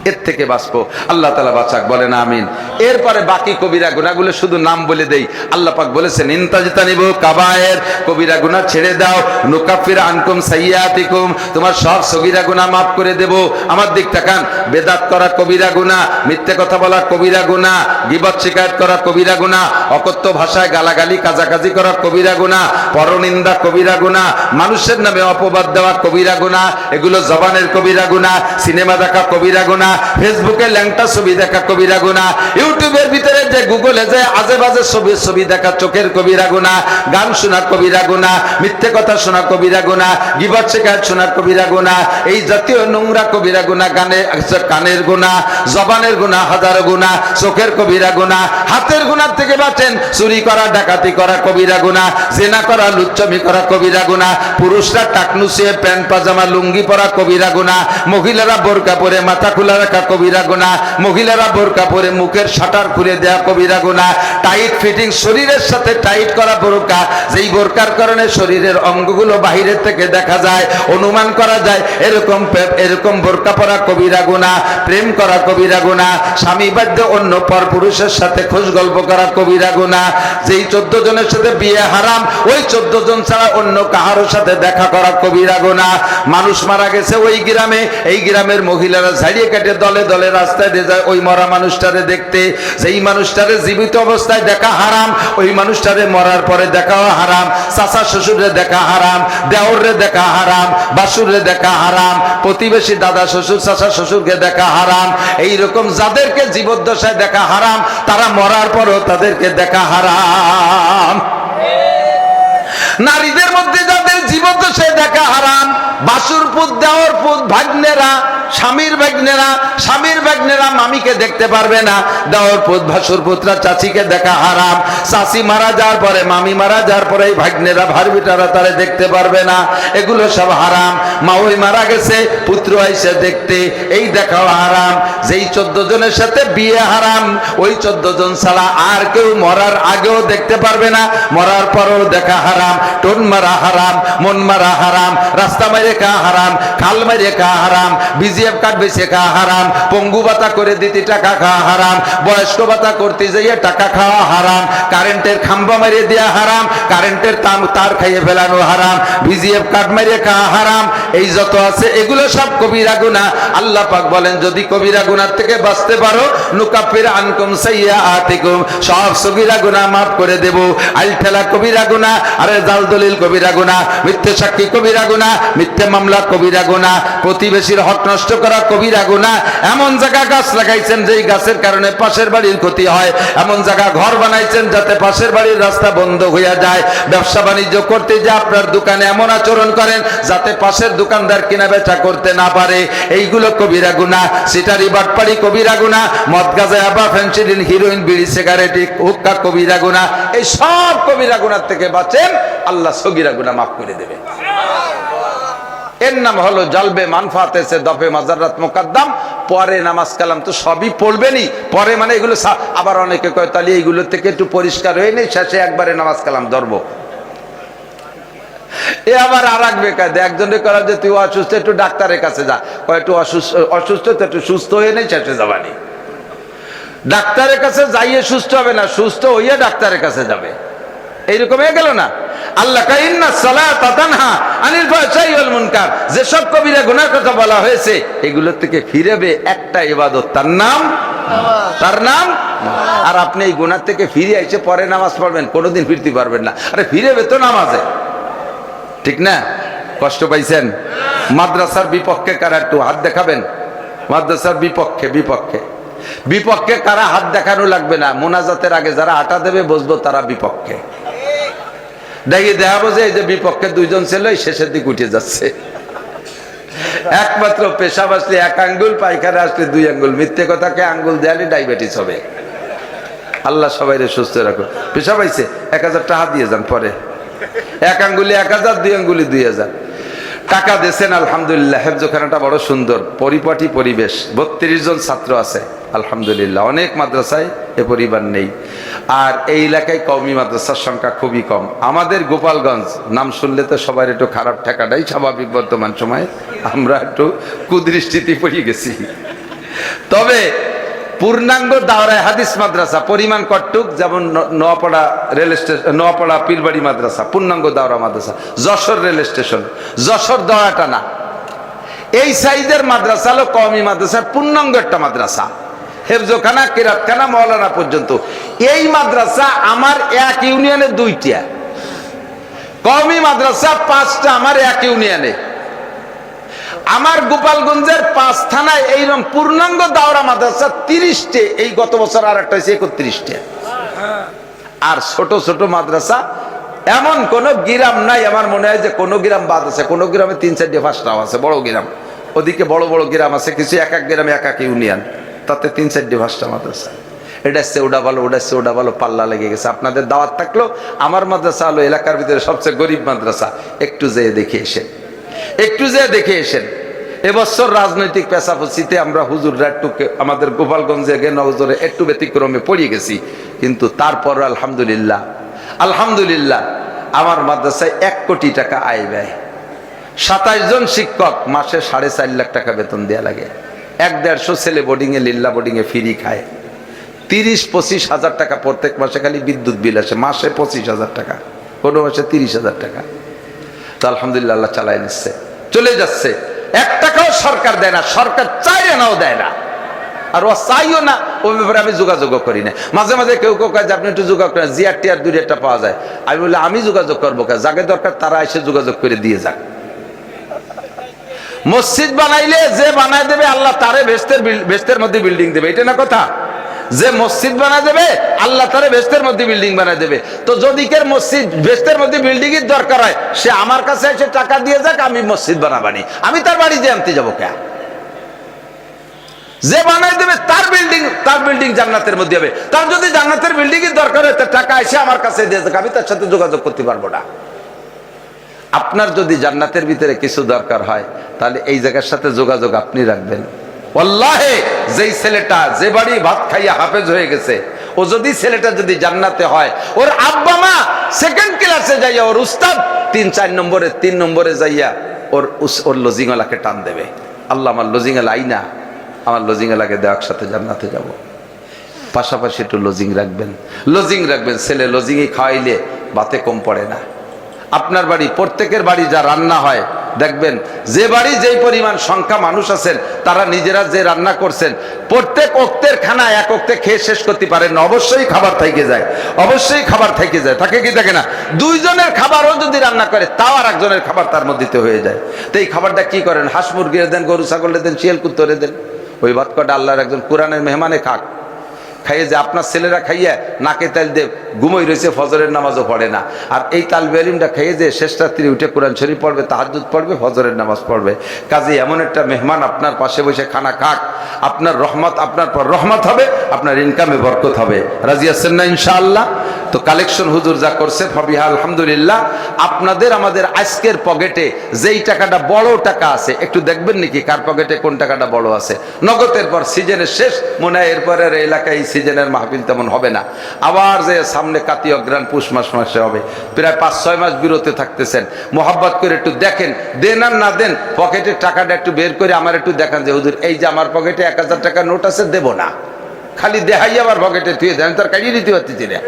এর থেকে বাঁচবো, আল্লাহ তাআলা বাঁচাক, বলেন আমিন। এরপরে বাকি কবিরা গুনাহগুলো শুধু নাম বলে দেই। আল্লাহ পাক বলেছেন ইনতাজতানিবু কাবায়ের, কবিরা গুনাহ ছেড়ে দাও, নুকাফির আনকুম সাইয়্যাতিকুম, তোমার সব সগীরা গুনাহ মাফ করে দেব। আমার দিক তাকান। বেদাত করা কবিরা গুনাহ, মিথ্যে কথা বলা কবিরা গুনাহ, গীবত শিকায়ত করা কবিরা গুনাহ, অকথ্য ভাষায় গালাগালি কাজাকাজি করা কবিরা গুনাহ, পরনিন্দা কবিরা গুনাহ, মানুষের নামে অপবাদ দেওয়া কবিরা গুনাহ, এগুলো জবানের কবিরা গুনাহ, সিনেমা দেখা কবিরা গুনাহ, ফেসবুকে ল্যাংটা ছবি দেখা কবিরা গুনাহ, ইউটিউবের ভিতরে যে গুগলে যে আজে বাজে ছবি দেখা চোখের কবিরা গুনাহ, গান শোনা কবিরা গুনাহ, মিথ্যে কথা শোনা কবিরা গুনাহ, গীবত শিকায়ত শোনা কবিরা গুনাহ, এই জাতীয় নোংরা কবিরা গুনাহ, কানের গুনাহ, জবানের গুনাহ হাজার গুনাহ, চোখের কবিরা গুনাহ, হাতের গুনাহ থেকে বাঁচেন। চুরি করা ডাকাতি করা কবিরা গুনাহ, জেনা করা লুচ্চামি করা কবিরা গুনাহ, পুরুষরা টাকনুসিয়ে প্যান্ট পাজামা লুঙ্গি পরা কবিরা গুনাহ, মহিলারা বোরকা পরে মাথা খোলা রাখা কবিরা গুনাহ, মহিলারা বোরকা পরে মুখের শাটার খুলে দেয়া কবিরা গুনাহ, টাইট ফিটিং শরীরের সাথে টাইট করা বোরকা, যেই বোরকার কারণে শরীরের অঙ্গগুলো বাহিরের থেকে দেখা যায়, অনুমান করা যায়, এরকম বোরকা পরা কবিরা গুনাহ, প্রেম করা কবিরা গুনাহ, স্বামী বাধ্য অন্য পর পুরুষের সাথে খোঁজ গল্প করা কবিরা গুনাহ, যেই 14 জনের সাথে বিয়ে হারাম, ওই 14 জন ছাড়া অন্য কাহারোর সাথে দেখা করা কবিরা গুনাহ। মানুষ মারা গেছে ওই গ্রামে, এই গ্রামের মহিলারা ঝাড়িয়ে কেটে দলে দলে রাস্তায় দিয়ে যায় ওই মরা মানুষটারে দেখতে। যেই মানুষটারে জীবিত অবস্থায় দেখা হারাম, ওই মানুষটারে মরার পরে দেখাও হারাম। চাচা শ্বশুরে দেখা হারাম, দেওরে দেখা হারাম, বাসুরে দেখা হারাম, প্রতিবেশী দাদা শ্বশুর চাচা শ্বশুরকে দেখা হারাম। এইরকম যাদেরকে জীবদ্দশায় দেখা হারাম, তারা মরার পরও তাদেরকে দেখা হারাম। নারীদের মধ্যে যাদের জীবদ্দশায় দেখা হারাম, বাসুর পুত, দেওর পুত, ভাগ্নেরা, স্বামীর ভাগ্নেরা মামিকে দেখতে পারবে না, দেওর পুত ভাসুর পুত্রা চাচিকে দেখা হারাম। চাচি মারা যাওয়ার পরে, মামি মারা যাওয়ার পরে এই ভাগ্নেরা ভারবিটারা তারে দেখতে পারবে না, এগুলো সব হারাম। মা ওই মারা গেছে, পুত্র আইসে দেখতে, এই দেখাও হারাম। যেই 14 জনের সাথে বিয়ে হারাম, ওই 14 জন ছাড়া আর কেউ মরার আগেও দেখতে পারবে না, মরার পরেও দেখা হারাম। টোন মারা হারাম, মন মারা হারাম, রাস্তা মাইরে খাওয়া হারাম, খাল মাইরে খাওয়া হারাম, বিজিএফ কার্ড বেছে খাওয়া হারাম, পঙ্গু ভাতা করে দিতে টাকা খাওয়া হারাম, বয়স্ক ভাতা করতে যাইয়ে টাকা খাওয়া হারাম, কারেন্টের খাম্বা মারিয়ে দেওয়া হারাম, কারেন্টের তার খাইয়ে ফেলানো হারাম, বিজিএফ কার্ড মারিয়ে খাওয়া হারাম। এই যত আছে এগুলো সব কবিরা গুনাহ। আল্লাহ পাক বলেন যদি কবিরা গুনাহ থেকে বাঁচতে পারো, নুকাফির আনকুম সাইয়্যাতিকুম, সব সগীরা গুনাহ মাফ করে দেব। আইল ঠেলা কবিরা গুনাহ, আরে জাল দলিল কবিরা গুনাহ, মিথ্যে সাক্ষী কবিরা গুনাহ, মিথ্যে মামলা কবিরা গুনাহ, প্রতিবেশীর হক নষ্ট করা কবিরা গুনাহ। এমন জায়গা গাছ লাগাইছেন যেই গাছের কারণে পাশের বাড়ির ক্ষতি হয়, এমন জায়গা ঘর বানাইছেন যাতে পাশের বাড়ির রাস্তা বন্ধ হইয়া যায়, ব্যবসা বাণিজ্য করতে যে আপনার দোকানে এমন আচরণ করেন যাতে পাশের দোকানদার কিনা বেচা করতে না পারে, এইগুলো কবিরা গুনাহ। সিটারি বাটপাড়ি কবিরা গুনাহ, মদ গাঁজা আবা ফেন্সিডিল হিরোইন বিড়ি সিগারেট হুক্কা কবিরা গুনাহ। এই সব কবিরা গুনাহ থেকে বাঁচেন, আল্লাহ সগীরা গুনাহ মাফ করে দেবে। এর নাম হলো জালবে মানফাতে সে দফে মাজারাত মুকদ্দম। পরে নামাজ কালাম তো সবই পড়বেনই, পরে মানে এগুলো আবার অনেকে কয় তাহলে এইগুলো থেকে একটু পরিষ্কার হয়ে নেই, শেষে একবারে নামাজ কালাম ধরবো। এ আবার আর এক বেকায়দা, একজনে করা যে তুই অসুস্থ একটু ডাক্তারের কাছে যা, কয় একটু অসুস্থ তো একটু সুস্থ হয়ে নেই, শেষে যাবানি। ডাক্তারের কাছে যাইয়ে সুস্থ হবে না, সুস্থ হইয়া ডাক্তারের কাছে যাবে, এইরকম হয়ে গেল না। আল্লাহ কাইন্না সালাতা তানহা আনিল ফাহশাই ওয়াল মুনকার, যেসব কবিরা গুনার কথা বলা হয়েছে এগুলো থেকে ফিরেবে একটা ইবাদত, তার নাম আর আপনি এই গুনার থেকে ফিরে এসে পরে নামাজ পড়বেন, কোনোদিন ফিরতে পারবেন না। আরে ফিরেবে তো নামাজে, ঠিক না? কষ্ট পাইছেন? মাদ্রাসার বিপক্ষে কারা একটু হাত দেখাবেন? মাদ্রাসার বিপক্ষে বিপক্ষে কারা হাত দেখানো লাগবে না, মোনাজাতের আগে যারা আটা দেবে বসবো তারা বিপক্ষে। দেখি দেখাবো যে এই যে বিপক্ষে দুইজন ছেলে শেষের দিকে উঠে যাচ্ছে। একমাত্র পেশাব আসলে এক আঙ্গুল, পায়খানা আসলে দুই আঙ্গুল। মিথ্যে কথাকে আঙ্গুল দেয়ালে ডায়াবেটিস হবে। আল্লাহ সবাই সুস্থ রাখো। পেশাব আইছে 1000 টাকা দিয়ে যান, পরে এক আঙ্গুলি 1000, দুই আঙ্গুলি 2000 টাকা দিয়েছেন। আলহামদুলিল্লাহ, হেফজখানাটা বড় সুন্দর, পরিপাটি পরিবেশ, 32 জন ছাত্র আছে আলহামদুলিল্লাহ। অনেক মাদ্রাসায় এ পরিবার নেই। আর এই এলাকায় কওমি মাদ্রাসার সংখ্যা খুবই কম। আমাদের গোপালগঞ্জ নাম শুনলে তো সবার একটু খারাপ ঠেকাটাই স্বাভাবিক। বর্তমান সময়ে আমরা একটু কুদৃষ্টিতে পড়ে গেছি। তবে পূর্ণাঙ্গ দাওরায়ে হাদিস মাদ্রাসা পরিমাণ কটুক, যেমন নোয়াপাড়া রেল স্টেশন, নোয়াপাড়া পীরবাড়ি মাদ্রাসা পূর্ণাঙ্গ দাওরা মাদ্রাসা, যশোর রেল স্টেশন, যশোর দয়াটানা, এই সাইজের মাদ্রাসা হলো কওমি মাদ্রাসার পূর্ণাঙ্গ একটা মাদ্রাসা। হেফজখানা, কিরাতখানা, মাওলানা পর্যন্ত। এই মাদ্রাসা আমার এক ইউনিয়নে 2টা, কওমি মাদ্রাসা 5টা আমার এক ইউনিয়নে। আমার গোপালগঞ্জের 5 থানায় এইরকম পূর্ণাঙ্গ দাওরা মাদ্রাসা 30টে। এই গত বছর আর একটা হয়েছে 31টে। আর ছোট ছোট মাদ্রাসা এমন কোন গ্রাম নাই, আমার মনে হয় যে কোন গ্রাম বাদ আছে। কোন গ্রামে 3-4টে 5টাও আছে, বড় গ্রাম। ওদিকে বড় বড় গ্রাম আছে কিছু, এক এক গ্রামে এক এক ইউনিয়ন, তাতে 3-4টে 5টা মাদ্রাসা। এটা হচ্ছে ওটা ভালো, ওটা হচ্ছে ওটা ভালো, পাল্লা লেগে গেছে। আপনাদের দাওয়াত থাকলো। আমার মাদ্রাসা হলো এলাকার ভিতরে সবচেয়ে গরিব মাদ্রাসা। একটু যেয়ে দেখে এসেন, একটু যেয়ে দেখে এসেন। এবছর রাজনৈতিক পেশাপচিতে আমরা হুজুররা একটু আমাদের গোপালগঞ্জে নজরে একটু ব্যতিক্রমে পড়ে গেছি, কিন্তু তারপর আলহামদুলিল্লাহ, আলহামদুলিল্লাহ আমার মাদ্রাসায় 1 কোটি টাকা আয় ব্যয়। 27 জন শিক্ষক, মাসে 4.5 লাখ টাকা বেতন দেওয়া লাগে। 1-150 ছেলে বোর্ডিংয়ে, লিল্লা বোর্ডিংয়ে ফ্রি খায়। 30-25 হাজার টাকা প্রত্যেক মাসে খালি বিদ্যুৎ বিল আসে, মাসে 25,000 টাকা, কোনো মাসে 30,000 টাকা। তো আলহামদুলিল্লাহ আল্লাহ চালাই নিচ্ছে, চলে যাচ্ছে। 1 টাকাও সরকার দেয় না, সরকার চাইলে নাও দেয় না, আর ও চাইও না। ওই ব্যাপারে আমি যোগাযোগ করি না। মাঝে মাঝে কেউ কেউ কাজ আপনি একটু যোগাযোগ করেন, জিআরটিআর 2-1টা পাওয়া যায়। আমি বলি আমি যোগাযোগ করবো কাজ, যাকে দরকার তারা এসে যোগাযোগ করে দিয়ে যাক। মসজিদ বানাইলে যে বানায় দেবে আল্লাহ তারে বেহেশতের মধ্যে বিল্ডিং দেবে, এটা না কথা? যে মসজিদ বানায় দেবে আল্লাহ তারে বেহেশতের মধ্যে বিল্ডিং বানায় দেবে। তো যদি কের মসজিদ বেহেশতের মধ্যে বিল্ডিং এর দরকার হয়, সে আমার কাছে এসে টাকা দিয়ে যাক, আমি মসজিদ বানাবানি, আমি তার বাড়ি যে আনতে যাবো কে? যে বানায় দেবে তার বিল্ডিং জান্নাতের মধ্যে হবে। তার যদি জান্নাতের বিল্ডিং এর দরকার হয়, তার টাকা এসে আমার কাছে দিয়ে যাক, আমি তার সাথে যোগাযোগ করতে পারবো না। আপনার যদি জান্নাতের ভিতরে কিছু দরকার হয়, তাহলে এই জায়গার সাথে যোগাযোগ আপনি রাখবেন। ওয়াল্লাহি যেই ছেলেটা যে বাড়ি ভাত খাইয়া হাফেজ হয়ে গেছে, ও যদি ছেলেটা যদি জান্নাতে হয়, ওর আব্বা মা সেকেন্ড ক্লাসে যাইয়া ওর উস্তাদ 3-4 নম্বরে 3 নম্বরে যাইয়া ওর লজিংওয়ালাকে টান দেবে। আল্লাহ আমার লজিংওয়ালা আইনা, আমার লজিংওয়ালাকে দেওয়ার সাথে জান্নাতে যাব। পাশাপাশি একটু লজিং রাখবেন, লজিং রাখবেন। ছেলে লজিংই খাওয়াইলে ভাতে কম পড়ে না। আপনার বাড়ি, প্রত্যেকের বাড়ি যা রান্না হয়, দেখবেন যে বাড়ি যেই পরিমাণ সংখ্যা মানুষ আছেন, তারা নিজেরা যে রান্না করছেন, প্রত্যেক ওক্তের খানা এক ওক্তে খেয়ে শেষ করতে পারেন না, অবশ্যই খাবার থেকে যায়, অবশ্যই খাবার থেকে যায়। থাকে কি থাকে না? 2 জনের খাবারও যদি রান্না করে, তাও আর একজনের খাবার তার মধ্যে হয়ে যায়। তো এই খাবারটা কি করেন? হাঁস মুরগিরে দেন, গরু ছাগলে দেন, শিয়াল কুত্তরে দেন। ওই ভাত কটা আল্লাহর একজন কোরআনের মেহমানে খাক, খাইয়ে যে আপনার ছেলেরা খাইয়া নাকে তেল দিয়ে ঘুমোই রয়েছে, ফজরের নামাজও পড়ে না। আর এই তালবে ইলমটা খাইয়ে যে শেষ রাত্রি উঠে কোরআন শরীফ পড়বে, তাহাজ্জুদ পড়বে, ফজরের নামাজ পড়বে। কাজে এমন একটা মেহমান আপনার পাশে বসে খানা খাক, আপনার রহমত, আপনার পর রহমত হবে, আপনার ইনকামে বরকত হবে। রাজি আছেন না ইনশাআল্লাহ? তো কালেকশন হুজুর যা করছে ফাবিহা আলহামদুলিল্লাহ। আপনাদের আমাদের আজকের পকেটে যেই টাকাটা বড় টাকা আছে, একটু দেখবেন নাকি কার পকেটে কোন টাকাটা বড় আছে। নগদের পর সিজনের শেষ, মনে হয় এরপরে এলাকায় সিজনের মাহফিল তেমন হবে না। আবার যে সামনে কাতি অগ্রাণ পুষ মাসে হবে, প্রায় 5-6 মাস বিরতি থাকতেছেন। মোহাব্বত করে একটু দেখেন, দেন আর না দেন, পকেটের টাকাটা একটু বের করে আমার একটু দেখান যে হুজুর এই যে আমার পকেটে 1000 টাকার নোট আছে, দেবো না, খালি দেখাই আবার পকেটে তুই দেন, তার কাটিয়ে দিতে পারতেছি না।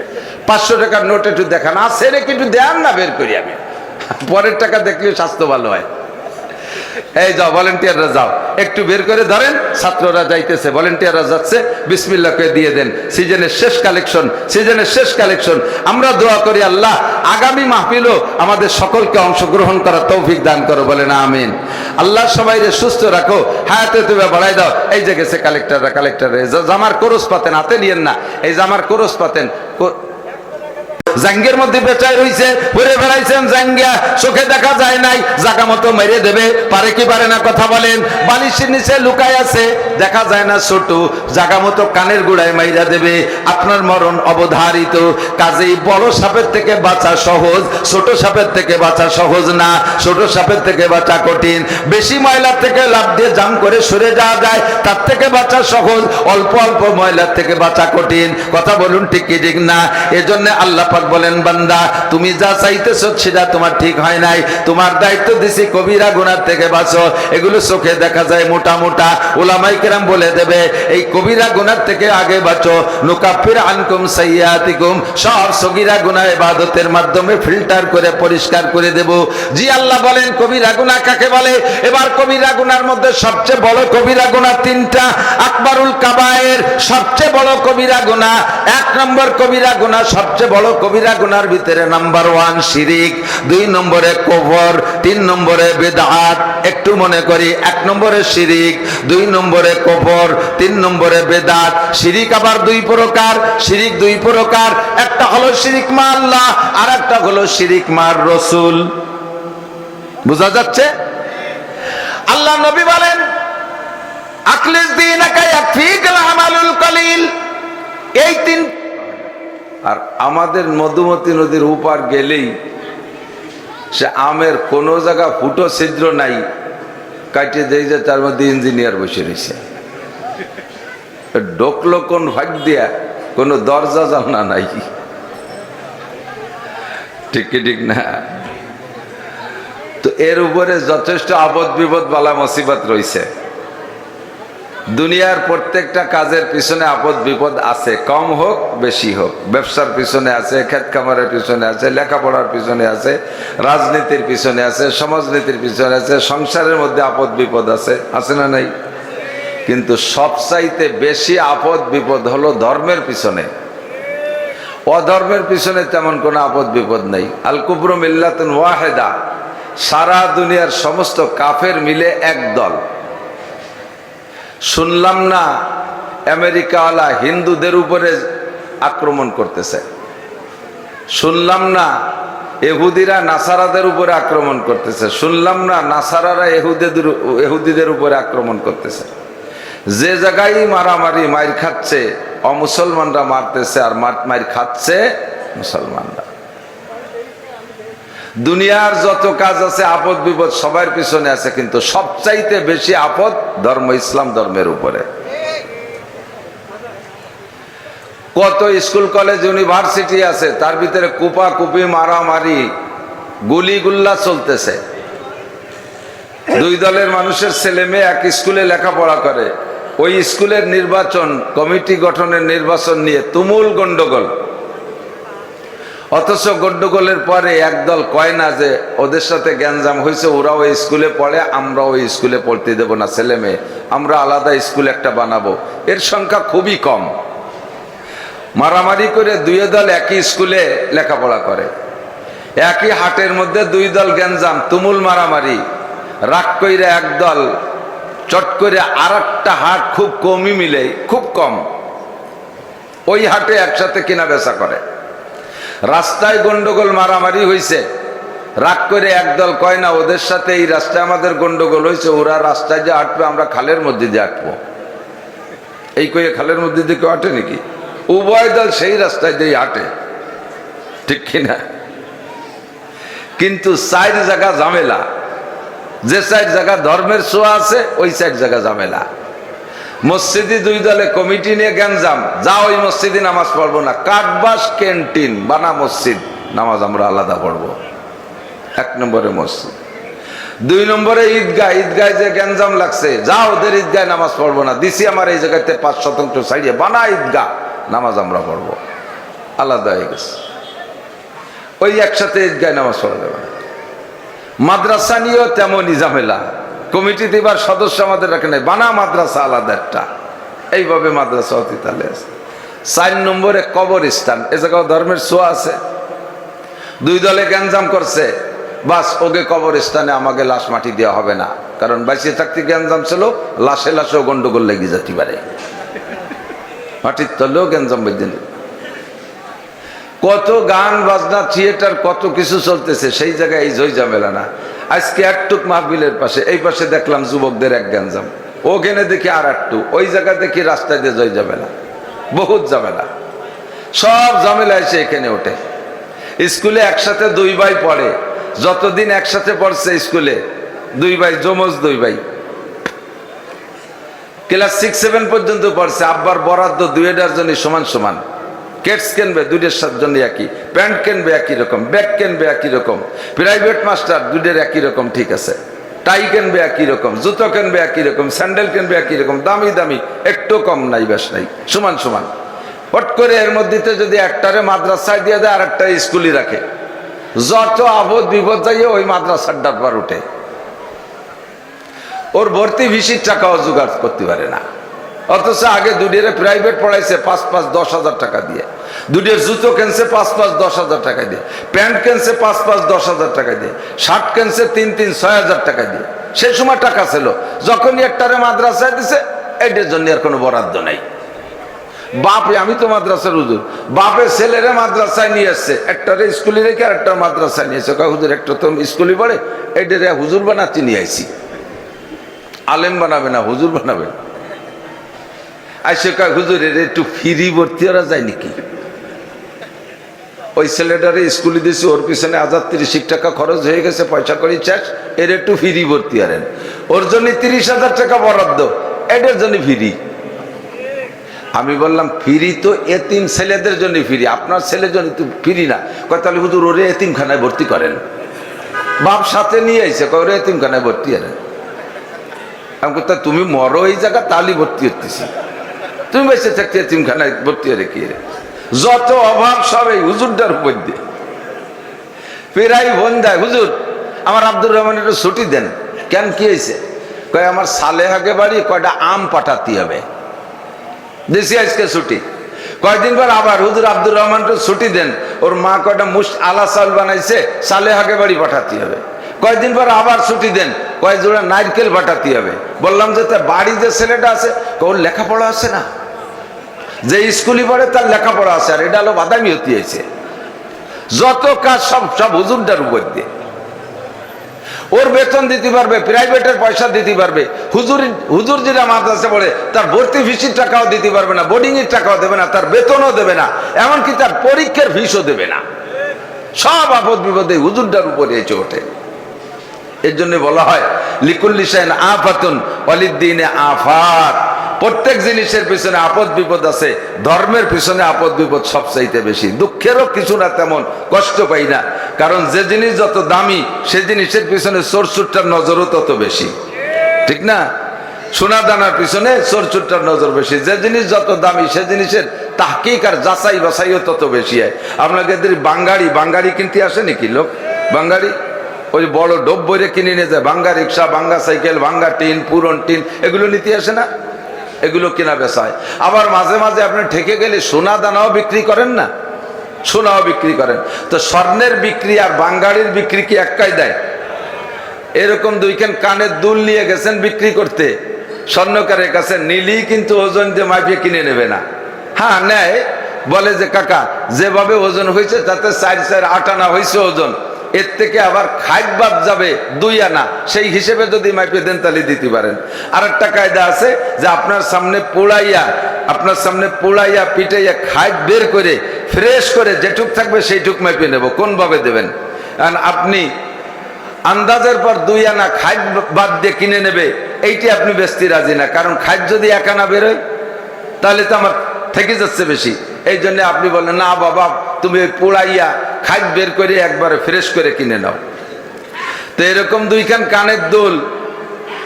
500 টাকার নোট একটু দেখান, আছে রে কিন্তু দেন না, বের করি আমি, পরের টাকা দেখলে স্বাস্থ্য ভালো হয়। এই যাও ভলেন্টিয়াররা যাও, একটু বের করে ধরেন, ছাত্ররা যাইতেছে, ভলেন্টিয়াররা যাচ্ছে, বিসমিল্লাহ করে দিয়ে দেন। সিজনের শেষ কালেকশন, সিজনের শেষ কালেকশন। আমরা দোয়া করি আল্লাহ আগামী মাহফিলও আমাদের সকলকে অংশগ্রহণ করার তৌফিক দান করো, বলেন আমিন। আল্লাহ সবাই সুস্থ রাখো, হায়াতে তুমি বাড়াই দাও। এই যে গেছে কালেক্টররা জামার কোরস পাতেন, হাতে নিয়েন না, এই জামার কোরস পাতেন জাঙ্গের মধ্যে বেচাই রইছে, ঘুরে বেড়াইছেন জাঙ্গিয়া, চোখে দেখা যায় নাই, জাগা মতো মেরে দেবে, পারে কি পারে না কথা বলেন। বালিশের নিচে লুকায় আছে, দেখা যায় না ছোট, জাগা মতো কানের গোড়ায় মাইরা দেবে, আপনার মরণ অবধারিত। কাজেই বড় সাপের থেকে বাঁচা সহজ, ছোট সাপের থেকে বাঁচা সহজ না, ছোট সাপের থেকে বাঁচা কঠিন। বেশি ময়লার থেকে লাফ দিয়ে জাম করে সরে যাওয়া যায়, তার থেকে বাঁচা সহজ, অল্প অল্প ময়লার থেকে বাঁচা কঠিন। কথা বলুন ঠিক কি ঠিক না? এজন্য আল্লাহ পাক বলেন, বান্দা তুমি যা চাইতেছো সেটা তোমার ঠিক হয় নাই, তোমার দায়িত্ব দিছি কবিরা গুনাহ থেকে বাঁচো। এগুলো চোখে দেখা যায় মোটা মোটা, উলামায়ে কেরাম বলে দেবে এই কবিরা গুনাহ থেকে আগে বাঁচো। নুকাফির আনকুম সাইয়্যাতিকুম, সব সগীরা গুনাহ ইবাদতের মাধ্যমে ফিল্টার করে পরিষ্কার করে দেব। জি আল্লাহ বলেন কবিরা গুনাহ কাকে বলে? এবার কবিরা গুনার মধ্যে সবচেয়ে বড় কবিরা গুনাহ তিনটা। আকবারুল কাবায়ের সবচেয়ে বড় কবিরা গুনাহ, এক নম্বর কবিরা গুনাহ, সবচেয়ে বড় কবিরা গুনার ভিতরে নাম্বার 1 শিরিক, 2 নম্বরে কুফর, 3 নম্বরে বিদআত। একটু মনে করি, 1 নম্বরে শিরিক, 2 নম্বরে কুফর, 3 নম্বরে বিদআত। শিরিক আবার 2 প্রকার, শিরিক 2 প্রকার, একটা হলো শিরিক মা আল্লাহ, আর একটা হলো শিরিক মা রাসূল। বুঝা যাচ্ছে? আল্লাহ নবী বলেন আখলিস দীনাকা ইয়াকফিকাল আমালুল কলিল। এই 3। আর আমাদের মধুমতি নদীর উপার গেলেই সে আমের কোনো জায়গা ফুটো ছিদ্র নাই, কাটে দেয় যে তার মধ্যে ইঞ্জিনিয়ার বসে রয়েছে। ঢোকলো কোন ভাগ দিয়া, কোনো দরজা জানলা নাই। ঠিক কি ঠিক না? তো এর উপরে যথেষ্ট আপদ বিপদ বালা মুসিবত রয়েছে। দুনিয়ার প্রত্যেকটা কাজের পিছনে আপদ বিপদ আছে, কম হোক বেশি হোক। ব্যবসার পিছনে আছে, ক্ষেত খামারের পিছনে আছে, লেখাপড়ার পিছনে আছে, রাজনীতির পিছনে আছে, সমাজনীতির পিছনে আছে, সংসারের মধ্যে আপদ বিপদ আছে, আছে না নাই? কিন্তু সবচাইতে বেশি আপদ বিপদ হলো ধর্মের পিছনে। অধর্মের পিছনে তেমন কোনো আপদ বিপদ নেই। আল কুফরু মিল্লাতুন ওয়াহিদা, সারা দুনিয়ার সমস্ত কাফের মিলে এক দল। শুনলাম না আমেরিকাওয়ালা হিন্দুদের উপরে আক্রমণ করতেছে, শুনলাম না ইহুদিরা নাসারাদের উপরে আক্রমণ করতেছে, শুনলাম না নাসারারা ইহুদিদের উপরে আক্রমণ করতেছে। যে জায়গায় মারামারি মাইর খাচ্ছে অমুসলমানরা মারতেছে, আর মাইর খাচ্ছে মুসলমানরা। দুনিয়ার যত কাজ আছে আপদ বিপদ সবার পিছনে আছে, কিন্তু সবচাইতে বেশি আপদ ধর্ম ইসলাম ধর্মের উপরে। কত স্কুল কলেজ ইউনিভার্সিটি আছে, তার ভিতরে কুপাকুপি মারামারি গুলিগুল্লা চলতেছে। 2 দলের মানুষের ছেলে মেয়ে এক স্কুলে লেখাপড়া করে, ওই স্কুলের নির্বাচন কমিটি গঠনের নির্বাচন নিয়ে তুমুল গন্ডগোল। অথচ গন্ডগোলের পরে একদল কয় না যে ওদের সাথে গ্যাঞ্জাম হয়েছে, ওরা ওই স্কুলে পড়ে, আমরা ওই স্কুলে পড়তে দেব না ছেলে মেয়ে, আমরা আলাদা স্কুল একটা বানাবো। এর সংখ্যা খুবই কম। মারামারি করে 2 দল একই স্কুলে লেখাপড়া করে, একই হাটের মধ্যে 2 দল গ্যাঞ্জাম, তুমুল মারামারি। রাগ কইরা একদল চট করে আর একটা হাট খুব কমই মিলে, খুব কম, ওই হাটে একসাথে কেনা বেচা করে। রাস্তায় গন্ডগোল মারামারি হয়েছে, রাগ করে একদল কয় না ওদের সাথে এই রাস্তায় আমাদের গন্ডগোল হয়েছে, ওরা রাস্তায় যে হাঁটবে আমরা খালের মধ্যে দিয়ে হাঁটবো। এই কয়ে খালের মধ্যে দিয়ে কেউ হাঁটে নাকি? উভয় দল সেই রাস্তায় দিয়ে হাঁটে, ঠিক কিনা? কিন্তু 4 জায়গা ঝামেলা। যে 4 জায়গা ধর্মের ছোঁয়া আছে, ওই 4 জায়গা ঝামেলা। মসজিদে 2 দলে কমিটি নিয়ে গ্যাঞ্জাম, যা ওই মসজিদে নামাজ পড়বো না, কাঠবাস ক্যান্টিন বানা মসজিদ, নামাজ আমরা আলাদা পড়বো। 1 নম্বরে মসজিদ। 2 নম্বরে ঈদগাহ, ঈদগায় যে গ্যাঞ্জাম লাগছে, যা ওদের ঈদগায় নামাজ পড়বো না, দিছি আমার এই জায়গাতে 5% ছাড়িয়ে বানা ঈদগাহ, নামাজ আমরা পড়বো। আলাদা হয়ে গেছে, ওই একসাথে ঈদগায় নামাজ পড়া যাবে না। মাদ্রাসা নিয়েও তেমনই ঝামেলা, কমিটিতে এবার সদস্য আমাদের রাখে নাই, বানা মাদ্রাসা আলাদা একটা, এইভাবে মাদ্রাসা অতীতালে আছে। 4 নম্বরে কবরস্থান, এ জায়গাও ধর্মের ছোঁয়া আছে। 2 দলে গ্যাঞ্জাম করছে, বাস ওকে কবরস্থানে আমাকে লাশ মাটি দেওয়া হবে না, কারণ বাঁচিয়ে থাকতে গ্যাঞ্জাম ছিল, লাশে লাশেও গন্ডগোল লেগে যেতে পারে, মাটির তলেও গ্যাঞ্জাম বেঁধে। কত গান বাজনা থিয়েটার কত কিছু চলতেছে, সেই জায়গায় এই জয় ঝামেলা না। আজকে একটুক মাহফিলের পাশে, এই পাশে দেখলাম যুবকদের এক গ্যাঞ্জাম, ওখানে দেখি আর একটু, ওই জায়গায় দেখি রাস্তায় দিয়ে জয় ঝামেলা, বহুত ঝামেলা, সব ঝামেলা এসে এখানে ওঠে। স্কুলে একসাথে দুই ভাই পড়ে, যতদিন একসাথে পড়ছে স্কুলে, দুই ভাই যমজ, দুই ভাই ক্লাস 6-7 পর্যন্ত পড়ছে। আব্বার বরাদ্দ দুইটার জন্য সমান সমান, কেটস কিনবে দুইটার জন্য একই, প্যান্ট কিনবে একই রকম, ব্যাগ কিনবে একই রকম, প্রাইভেট মাস্টার দুইটার একই রকম, ঠিক আছে, টাই কিনবে একই রকম, জুতো কিনবে একই রকম, স্যান্ডেল কিনবে একই রকম, দামি দামি, একটু কম নাই বেশ নাই, সমান সমান। হট করে এর মধ্যে যদি একটারে মাদ্রাসায় দিয়ে দেয় আর একটা স্কুলে রাখে, যত আপদ বিপদ যাইয়ে ওই মাদ্রাসার ডাব্বার উঠে, ওর ভর্তি ভিসির টাকাও জোগাড় করতে পারে না। অথচ আগে দুটিরে প্রাইভেট পড়াইছে 5-10 হাজার টাকা দিয়ে, দুটির জুতো কিনছে 5-10 হাজার টাকা দিয়ে, প্যান্ট কিনছে 5-10 হাজার টাকা দিয়ে, শার্ট কিনছে 3-6 হাজার টাকা দিয়ে। সেই সময় টাকা ছিল, যখনই একটারে মাদ্রাসায় দিছে এটার জন্য আর কোনো বরাদ্দ নাই। বাপে, আমি তো মাদ্রাসার হুজুর, বাপে ছেলেরা মাদ্রাসায় নিয়ে আসছে, একটারে স্কুলে রেখে আর একটা মাদ্রাসায় নিয়ে আসছে, হুজুর একটা তো স্কুলে পড়ে, এইটারে হুজুর বানাতে নিয়ে আইছি, আলেম বানাবে না, হুজুর বানাবে। আইসে কয় হুজুর এর একটু ফ্রি ভর্তি করা যায় নাকি? ওই ছেলেটারে স্কুলে দিয়েছে, ওর পিছনে 1030 টাকা খরচ হয়ে গেছে, পয়সা করি শেষ, এর একটু ফ্রি ভর্তি করেন, ওর জন্য 30,000 টাকা বরাদ্দ, এটার জন্য ফ্রি। আমি বললাম ফ্রি তো এতিম ছেলেদের জন্য ফ্রি, আপনার ছেলের জন্য তো ফ্রি না। কয় তাহলে হুজুর ওরে এতিমখানায় ভর্তি করেন। বাপ সাথে নিয়ে আইছে, কয় ওরে এতিমখানায় ভর্তি করেন। আমি তা তুমি মরো এই জায়গা, তাহলে ভর্তি হতেছি, তুমি বেঁচে থাকতে এতিমখানায় ভর্তি হয়ে কি? যত অভাব সব এই হুজুরটার উপর দিয়ে। ফেরাই বোন দেয়, হুজুর আমার আব্দুর রহমানের একটু ছুটি দেন। কেন, কি হয়েছে? কয় আমার সালেহাকে বাড়ি কয়টা আম পাঠাতে হবে, দেশি আজকে ছুটি। কয়েকদিন পর আবার হুজুর আব্দুর রহমান একটু ছুটি দেন, ওর মা কয়টা আলা চাউল বানাইছে, সালেহাকে বাড়ি পাঠাতে হবে। কয়েকদিন পর আবার ছুটি দেন, কয়েক জোড়া নারকেল পাঠাতে হবে। বললাম যে তার বাড়ি যে ছেলেটা আছে, ওর লেখাপড়া আছে না, যে স্কুলে পড়ে তার লেখাপড়া আছে, আর এটা হলো বাদামি হতে হয়েছে। যত কাজ সব সব হুজুরটার উপর দিয়ে। ওর বেতন দিতে পারবে, প্রাইভেটের পয়সা দিতে পারবে, হুজুর যেটা মাদ্রাসা পড়ে তার ভর্তি ফিসির টাকাও দিতে পারবে না, বোর্ডিং এর টাকাও দেবে না, তার বেতনও দেবে না, এমনকি তার পরীক্ষার ফিসও দেবে না। সব আপদ বিপদে হুজুরটার উপরে এসে ওঠে। এর জন্য বলা হয় লিকুল্লি শাইইন আফাতুন ওয়ালিদ্দিনে আফাত, প্রত্যেক জিনিসের পিছনে আপদ বিপদ আছে, ধর্মের পিছনে আপদ বিপদ সবচাইতে বেশি। দুঃখেরও কিছু না তেমন, কষ্ট পাই না, কারণ যে জিনিস যত দামি সে জিনিসের পিছনে চোরচুরটার নজরও তত বেশি, ঠিক না? সোনা দানার পিছনে চোরচুরটার নজর বেশি। যে জিনিস যত দামি সে জিনিসের তাহকিক আর যাচাই বাছাইও তত বেশি হয়। আপনাকে বাঙ্গারি কিনতে আসে নাকি লোক? বাঙ্গারি ওই বড় ডোব বইরে কিনে নিয়ে যায়, ভাঙ্গা রিক্সা, ভাঙ্গা সাইকেল, ভাঙ্গা টিন, পুরন টিন, এগুলো নিতে আসে না? এগুলো কেনা বেচা হয়। আবার মাঝে মাঝে আপনি ঠেকে গেলে সোনা দানাও বিক্রি করেন না, সোনাও বিক্রি করেন। তো স্বর্ণের বিক্রি আর বাঙ্গারির বিক্রি কি এক কায়দায়? এরকম দুইখান কানের দুল নিয়ে গেছেন বিক্রি করতে স্বর্ণকারের কাছে, নিলেই কিন্তু ওজন দিয়ে মাপিয়ে কিনে নেবে না। হ্যাঁ নেয়, বলে যে কাকা যেভাবে ওজন হয়েছে তাতে 4-8 আনা হয়েছে ওজন, এর থেকে আবার খাইট বাদ যাবে 2 আনা, সেই হিসেবে যদি মাইপে দেন তাহলে দিতে পারেন। আর একটা কায়দা আছে যে আপনার সামনে পোড়াইয়া পিটাইয়া খাইট বের করে ফ্রেশ করে যেটুক থাকবে সেইটুক মাইপে নেব, কোনভাবে দেবেন? কারণ আপনি আন্দাজের পর 2 আনা খাইট বাদ দিয়ে কিনে নেবে, এইটি আপনি বেচতে রাজি না, কারণ খাইট যদি 1 আনা বেরোয় তাহলে তো আমার থেকে যাচ্ছে বেশি। এই জন্য আপনি বলেন না বাবা তুমি পোড়াইয়া খাইট বের করে একবারে ফ্রেশ করে কিনে নাও। তো এরকম দুইখান কানের দুল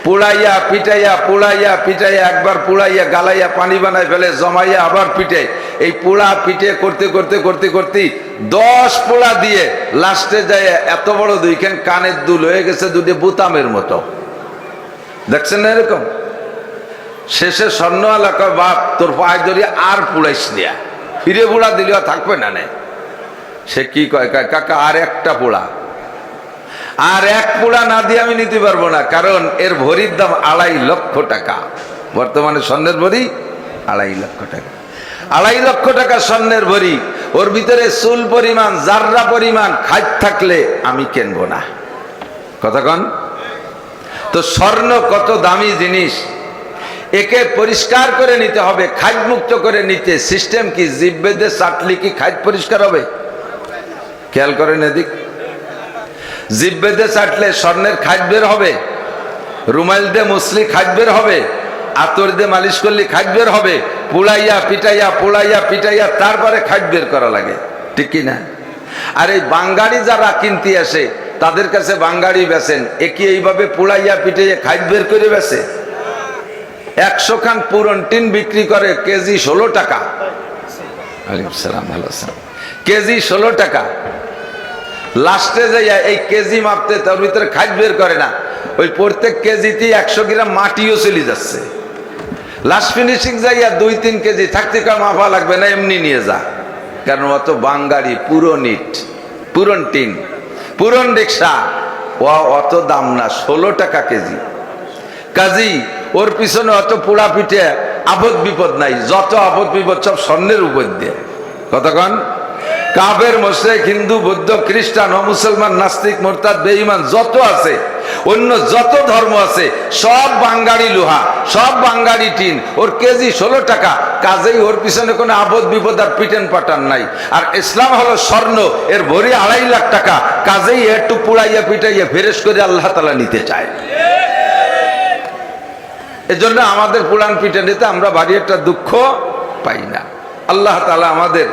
পোড়াইয়া পিটাইয়া একবার পোড়াইয়া গালাইয়া পানি বানায় ফেলে, জমাইয়া আবার পিটে, এই পোড়া পিটে করতে 10 পোড়া দিয়ে লাস্টে যায় এত বড় দুইখান কানের দুল হয়ে গেছে দুটি বোতামের মতো। দেখছেন না এরকম? শেষে স্বর্ণওয়ালা কয় বাপ তোর পায়ে ধরে আর পুড়াইস নিয়া, ফিরে পোড়া দিলেও থাকবে না। সে কি কয়, কাকা আর একটা পোড়া, আর এক পুড়া না দিয়ে আমি নিতে পারবো না, কারণ এর ভরির দাম 2.5 লক্ষ টাকা। বর্তমানে স্বর্ণের ভরি 2.5 লক্ষ টাকা। 2.5 লক্ষ টাকা স্বর্ণের ভরি, ওর ভিতরে চুল পরিমাণ, জাররা পরিমাণ খাদ থাকলে আমি কিনবো না। কথা কন তো, স্বর্ণ কত দামি জিনিস, একে পরিষ্কার করে নিতে হবে, খাদ মুক্ত করে নিতে। সিস্টেম কি? জিভ বেঁধে চাটলে কি খাদ পরিষ্কার হবে? খেয়াল করেন এদিক, জিভ বেঁধে চাটলে স্বর্ণের খাদ বের হবে? রুমাইল দিয়ে মুসলি খাদ বের হবে? আতর দিয়ে মালিশ করলে খাদ বের হবে? পোড়াইয়া পিটাইয়া তারপরে খাদ বের করা লাগে, ঠিক কি না? আর এই বাঙ্গাড়ি যারা কিনতে আসে তাদের কাছে বাঙ্গাড়ি বেচেন, একে এইভাবে পোড়াইয়া পিটাইয়া খাদ বের করে বেচে? 100 খান পুরন টিন বিক্রি করে কেজি 16 টাকা। ওয়ালাইকুম সালাম, ভালো আছেন? কেজি 16 টাকা। লাস্টে যাইয়া এই কেজি মাপতে তার ভিতরে খাদ বের করে না, ওই প্রত্যেক কেজিতে 100 গ্রাম মাটিও চলে যাচ্ছে। লাস্ট ফিনিশিং যাইয়া 2-3 কেজি থাকতে মাপা লাগবে না, এমনি নিয়ে যা। কারণ অত বাঙ্গাড়ি পুরন ইট, পুরন টিন, পুরন রিক্সা, ও অত দাম না, 16 টাকা কেজি। কাজী ওর পিছনে অত পোড়া পিঠে আপদ বিপদ নাই, যত আপদ বিপদ সব স্বর্ণের উপর দিয়ে। কতক্ষণ কাফের, মুশরিক, হিন্দু, বৌদ্ধ, খ্রিস্টান, মুসলমান, নাস্তিক, মুরতাদ, বেঈমান যত আছে, অন্য যত ধর্ম আছে, সব বাঙ্গাড়ি লোহা, সব বাঙ্গাড়ি টিন, ওর কেজি 16 টাকা। কাজেই ওর পিছনে কোনো আপদ বিপদ আর পিটেন পাটান নাই। আর ইসলাম হলো স্বর্ণ, এর ভরি 2.5 লাখ টাকা। কাজেই একটু পুড়াইয়া পিটাইয়া ফেরেশ করে আল্লাহ তাআলা নিতে চায়। এজন্য আমাদের পুরাণ পিটানিতে আমরা ভারী একটা দুঃখ পাই না। আল্লাহ তাআলা আমাদের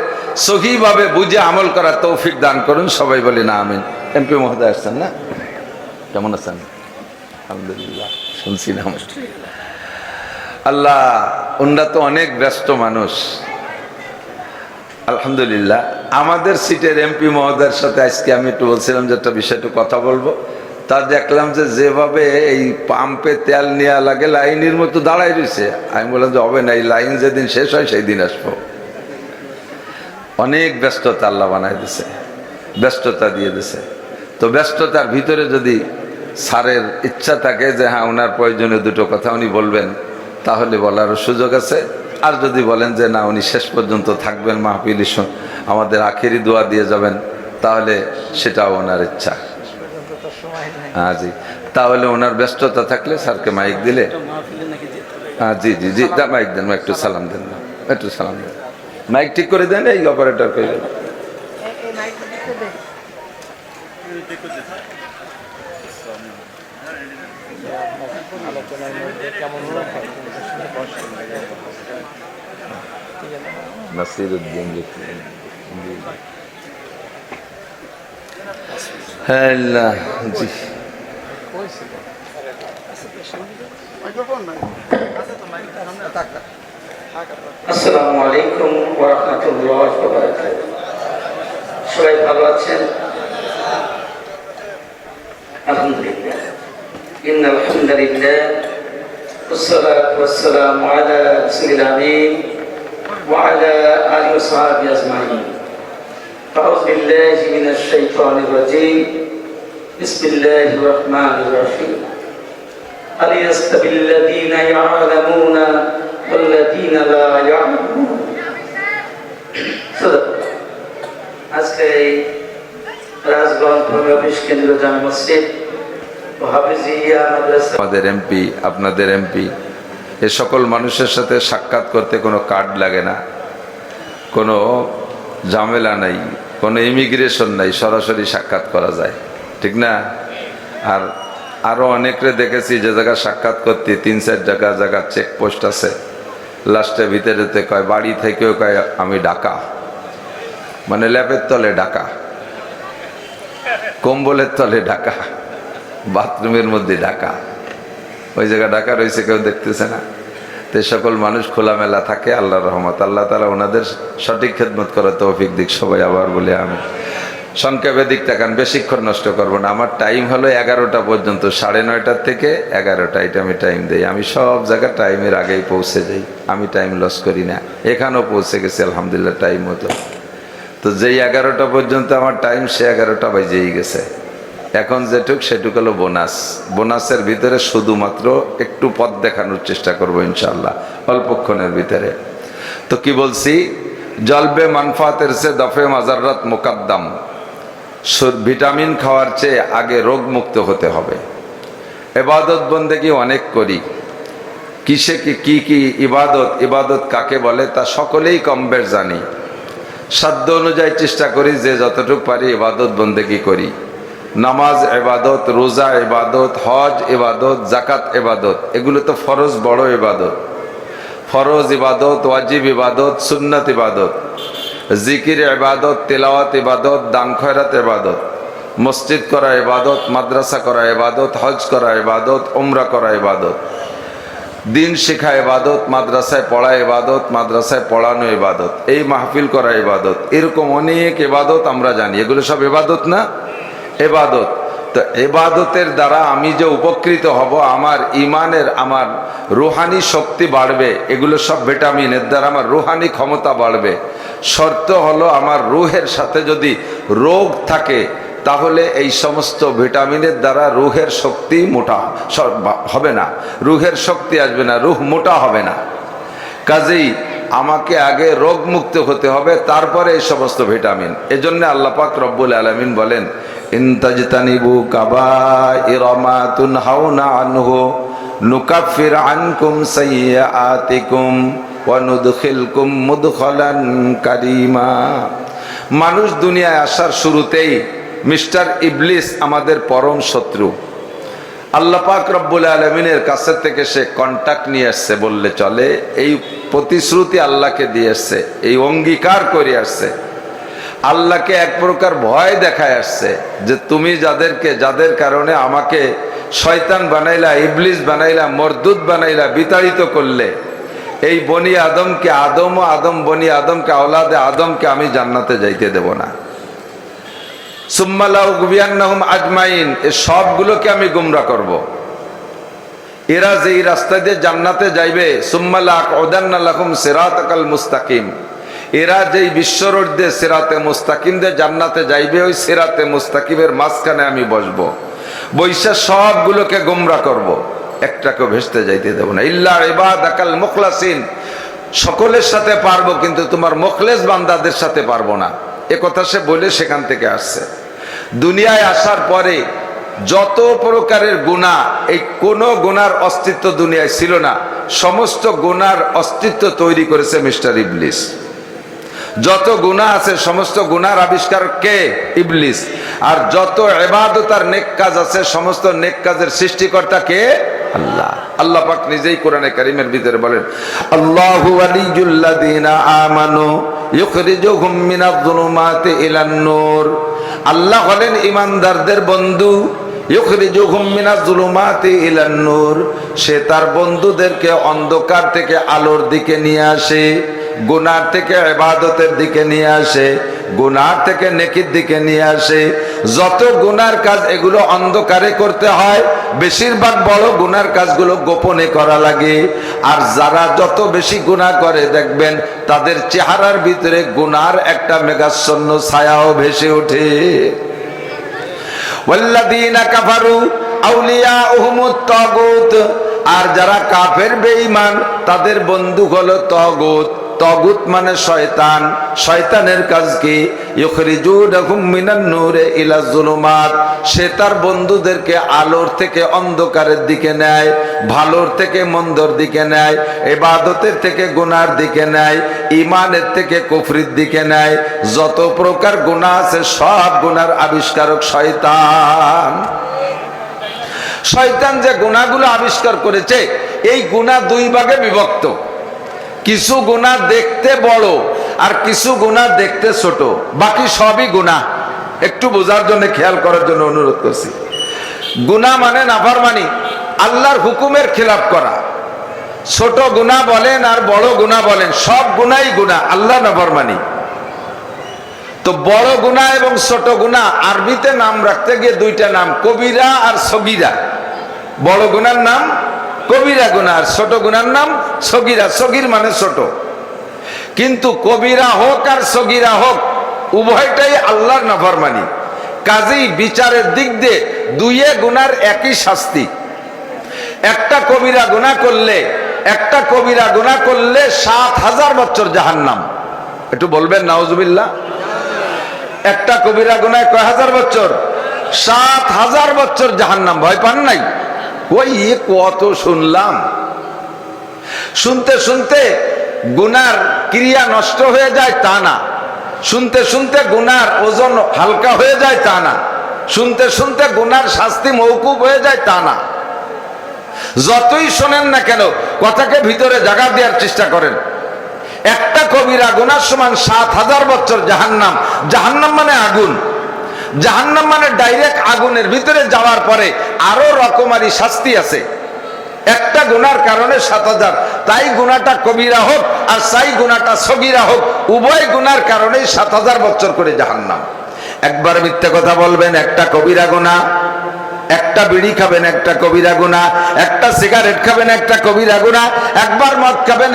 সহিভাবে বুঝে আমল করার তৌফিক দান করুন, সবাই বলি না আমিন। এমপি মহোদয় আসছেন না? কেমন আছেন? আলহামদুলিল্লাহ, শুনছি না। আল্লাহ, ওনারা তো অনেক ব্যস্ত মানুষ। আলহামদুলিল্লাহ, আমাদের সিটের এমপি মহোদয়ের সাথে আজকে আমি একটু বলছিলাম যে একটা বিষয় একটু কথা বলবো। তা দেখলাম যে যেভাবে এই পাম্পে তেল নেওয়া লাগে লাইনের মতো দাঁড়াই রয়েছে। আমি বললাম যে হবে না, এই লাইন যেদিন শেষ হয় সেই দিন আসবো। অনেক ব্যস্ততা আল্লাহ বানাই দিছে, ব্যস্ততা দিয়ে দিছে। তো ব্যস্ততার ভিতরে যদি স্যারের ইচ্ছা থাকে যে হ্যাঁ ওনার প্রয়োজনীয় দুটো কথা উনি বলবেন, তাহলে বলারও সুযোগ আছে। আর যদি বলেন যে না উনি শেষ পর্যন্ত থাকবেন, মাহফিল আমাদের আখেরি দোয়া দিয়ে যাবেন, তাহলে সেটাও ওনার ইচ্ছা। হ্যাঁ জি, তাহলে ওনার ব্যস্ততা থাকলে স্যারকে মাইক দিলে, হ্যাঁ জি জি জি, মাইক দেন, একটু সালাম দেন না, একটু সালাম দেন, মাইক ঠিক করে দেন। এই অপারেটর কে নাসিরউদ্দিন জি। হ্যাঁ জি, আসসালামু আলাইকুম ওয়া রাহমাতুল্লাহি ওয়া বারাকাতুহু। সবাই ভালো আছেন? আলহামদুলিল্লাহ, ইন্নাল হামদুলিল্লাহ ওয়াসসালাতু ওয়াসসালামু আলা রাসূলিল আমিন ওয়া আলা আলিহি ওয়া সাহবিহি আজমাইন। আউযু বিল্লাহি মিনাশ শাইতানির রাজীম। বিসমিল্লাহির রাহমানির রাহিম। আল ইয়াস্তাবিল্লাযীনা ইয়া'লামুনা والذين لا يعلمون। আজকে এই রাজগঞ্জ ভূমি অফিস কেন্দ্র জামে মসজিদ ও হাফিজিয়া মাদ্রাসা, আমাদের এমপি, আপনাদের এমপি, এ সকল মানুষের সাথে সাক্ষাৎ করতে কোনো কার্ড লাগে না, কোনো ঝামেলা নাই, কোনো ইমিগ্রেশন নাই, সরাসরি সাক্ষাৎ করা যায়, ঠিক না? আর আরো অনেকরে দেখেছি যে জায়গা সাক্ষাৎ করতে 3-4 জায়গা চেকপোস্ট আছে, লাস্টে ভিতরেতে কয় বাড়ি থেকেও কয় আমি ঢাকা, মানে ল্যাপের তলে ঢাকা, কম্বলের তলে ঢাকা, বাথরুমের মধ্যে ঢাকা, ওই জায়গা ঢাকা রয়েছে, কেউ দেখতেছে না। তো সকল মানুষ খোলামেলা থাকে, আল্লাহর রহমত। আল্লাহ তাআলা ওনাদের সঠিক খেদমত করার তৌফিক দিক, সবাই আবার বলে আমি। সংক্ষেপে দিক তাকান, বেশিক্ষণ নষ্ট করবো না। আমার টাইম হলো 11টা পর্যন্ত, 9:30 থেকে 11টা, এটা আমি টাইম দেই। আমি সব জায়গায় টাইমের আগেই পৌঁছে যাই, আমি টাইম লস করি না। এখানেও পৌঁছে গেছি আলহামদুলিল্লাহ টাইম মতো। তো যেই 11টা পর্যন্ত আমার টাইম, সে 11টা বাজেই গেছে। এখন যেটুক সেটুক হলো বোনাস। বোনাসের ভিতরে শুধুমাত্র একটু পথ দেখানোর চেষ্টা করবো ইনশাআল্লাহ অল্পক্ষণের ভিতরে। তো কি বলছি, জলবে মানফাতের সে দফে মাজাররাত মুকাদ্দাম। ভিটামিন খাওয়ার চেয়ে আগে রোগ মুক্ত হতে হবে। ইবাদত বন্দেগী অনেক করি, কিসে কি কি ইবাদত, ইবাদত কাকে বলে তা সকলেই কম বেশ জানি। সাধ্য অনুযায়ী চেষ্টা করি যে যতটুকু পারি ইবাদত বন্দেগী করি। নামাজ ইবাদত, রোজা ইবাদত, হজ ইবাদত, জাকাত ইবাদত, এগুলো তো ফরজ বড় ইবাদত। ফরজ ইবাদত, ওয়াজিব ইবাদত, সুন্নাত ইবাদত, জিকির ইবাদত, তেলাওয়াত ইবাদত, দান খয়রাত ইবাদত, মসজিদ করা ইবাদত, মাদ্রাসা করা ইবাদত, হজ করা ইবাদত, উমরা করা ইবাদত, দিন শেখা ইবাদত, মাদ্রাসায় পড়া ইবাদত, মাদ্রাসায় পড়ানো ইবাদত, এই মাহফিল করা ইবাদত, এরকম অনেক ইবাদত আমরা জানি। এগুলো সব ইবাদত না? ইবাদত। তো ইবাদতের দ্বারা আমি যে উপকৃত হব, আমার ইমানের, আমার রুহানি শক্তি বাড়বে, এগুলো সব ভিটামিনের দ্বারা আমার রুহানি ক্ষমতা বাড়বে। শর্ত হলো আমার রুহের সাথে যদি রোগ থাকে তাহলে এই সমস্ত ভিটামিনের দ্বারা রুহের শক্তি মোটা হবে না, রুহের শক্তি আসবে না, রুহ মোটা হবে না। কাজেই আমাকে আগে রোগ মুক্ত হতে হবে, তারপরে এই সমস্ত ভিটামিন। এজন্য আল্লাহ পাক রব্বুল আলামিন বলেন, ইনতাজতানিবু কাবাইরা মা তুনহাউনা আনহু নুকাফির আনকুম সাইয়্যাতিকুম ওয়া নুদখিলকুম মুদখালান কারীমা। মানুষ দুনিয়ায় আসার শুরুতেই মিস্টার ইবলিস আমাদের পরম শত্রু। আল্লাহ পাক রব্বুল আলামিনের কাছে থেকে সে কন্টাক্ট নিয়ে আসছে বললে চলে, এই প্রতিশ্রুতি আল্লাহকে দিয়ে আসছে, এই অঙ্গীকার করে আসছে, আল্লাহকে এক প্রকার ভয় দেখায় আসছে যে তুমি যাদের কারণে আমাকে শয়তান বানাইলা, ইবলিস বানাইলা, মরদুদ বানাইলা, বিতাড়িত করলে, এই বনি আদমকে, আদম বনি আদমকে, আওলাদে আদমকে আমি জান্নাতে যাইতে দেব না। সুম্মা লাউগবিয়ান্নাহুম আজমাইন, এই সবগুলোকে আমি গুমরা করব। এরা যেই রাস্তা দিয়ে জান্নাতে যাইবে, সুম্মা লাকউদান্না লাহুম সিরাতাকাল মুস্তাকিম, এরা যেই বিশ্বরোড দিয়ে সিরাতে মুস্তাকিম দিয়ে জান্নাতে যাইবে, ওই সিরাতে মুস্তাকিমের মাঝখানে আমি বসবো, বৈশা সবগুলোকে গুমরা করব, একটাকে ভেস্তে যাইতে দেব না। ইল্লা ইবাদাকাল মুখলাসিন, সকলের সাথে পারবো কিন্তু তোমার মুখলেস বান্দাদের সাথে পারবো না। এ কথা সে বলে সেখান থেকে আসছে। দুনিয়ায় আসার পরে যত প্রকারের গুনাহ, এই কোন গুনার অস্তিত্ব দুনিয়ায় ছিল না, সমস্ত গুনার অস্তিত্ব তৈরি করেছে মিস্টার ইবলিস। যত গুনাহ আছে সমস্ত গুনার আবিষ্কার কে? ইবলিস। আর যত ইবাদত আর নেক কাজ আছে সমস্ত নেক কাজের সৃষ্টিকর্তা কে? আল্লাহ। আল্লাহ পাক নিজেই কোরআনে কারীমের ভিতরে বলেন, আল্লাহু ওয়ালিয়ুল্লাযিনা আমানু ইউখরিজুহুম মিনাজ-যুলুমাতি ইলান-নূর। আল্লাহ হলেন ঈমানদারদের বন্ধু। ইউখরিজুহুম মিনাজ-যুলুমাতি ইলান-নূর, সে তার বন্ধুদেরকে অন্ধকার থেকে আলোর দিকে নিয়ে আসে, গুনাহ থেকে ইবাদতের দিকে নিয়ে আসে, গুনাহ থেকে নেকির দিকে নিয়ে আসে। যত গুনার কাজ এগুলো অন্ধকারে করতে হয়, বেশিরভাগ বড় গুনার কাজগুলো গোপনে করা লাগে। আর যারা যত বেশি গুনাহ করে দেখবেন তাদের চেহারার ভিতরে গুনার একটা মেঘাচ্ছন্ন ছায়াও ভেসে ওঠে। ওয়াল্লাযীনা কাফারু আউলিয়াউহুমুত তাগুত, আর যারা কাফের বেঈমান তাদের বন্ধু হলো তাগুত। তাগুত মানে শয়তান। শয়তানের কাজ কি? ইউখরিজুনাহুম মিনান নূরে ইলা যুলুমাত, সে তার বন্ধুদেরকে আলোর থেকে অন্ধকারের দিকে নেয়, ভালোর থেকে মন্দর দিকে নেয়, ইবাদতের থেকে গুনার দিকে নেয়, ঈমানের থেকে কুফরির দিকে নেয়। যত প্রকার গুনাহ আছে সব গুনার আবিষ্কারক শয়তান। শয়তান যে গুনাহগুলো আবিষ্কার করেছে, এই গুনাহ দুই ভাগে বিভক্ত। কিছু গুনাহ দেখতে বড় আর কিছু গুনাহ দেখতে ছোট, বাকি সবই গুনাহ। একটু বোঝার জন্য, খেয়াল করার জন্য অনুরোধ করছি। গুনাহ মানে নাফরমানি, আল্লাহর হুকুমের খেলাফ করা। ছোট গুনাহ বলেন আর বড় গুনাহ বলেন, সব গুনাহই গুনাহ, আল্লাহ নাফরমানি। তো বড় গুনাহ এবং ছোট গুনাহ আরবিতে নাম রাখতে গিয়ে দুইটা নাম, কবিরা আর সগীরা। বড় গুনার নাম কবিরা গুনাহ, আর ছোট গুনার নাম সগীরা। সগীর মানে ছোট। কিন্তু কবিরা হোক আর সগীরা হোক, উভয়টাই আল্লাহর নাফরমানি। কাজেই বিচারের দিক দিয়ে দুইয়ে গুনার একই শাস্তি। একটা কবিরা গুনাহ করলে 7,000 বছর জাহান্নাম। একটু বলবেন নাউজুবিল্লাহ। একটা কবিরা গুনাহ কয় হাজার বছর? 7,000 বছর জাহান্নাম। ভয় পান নাই? ওই কত শুনলাম। শুনতে শুনতে গুনার ক্রিয়া নষ্ট হয়ে যায় তা না, শুনতে শুনতে গুনার ওজন হালকা হয়ে যায় তা না, শুনতে শুনতে গুনার শাস্তি মওকুফ হয়ে যায় তা না। যতই শোনেন না কেন কথাকে ভিতরে জায়গা দেওয়ার চেষ্টা করেন। একটা কবিরা গুনার সমান 7,000 বছর জাহান্নাম। জাহান্নাম মানে আগুন, জাহান্নাম মানে ডাইরেক্ট আগুনের ভিতরে যাওয়ার পরে আরো রকমারি শাস্তি আছে। একটা গুনার কারণে 7,000, তাই গুনাটা কবিরা হোক আর তাই গুনাটা সগীরা হোক, উভয় গুনার কারণেই 7,000 বছর করে জাহান্নাম। একবার মিথ্যা কথা বলবেন একটা কবিরা গুনাহ, একটা বিড়ি খাবেন একটা কবিরা গুনাহ, একটা সিগারেট খাবেন একটা কবিরা গুনাহ, একবার মদ খাবেন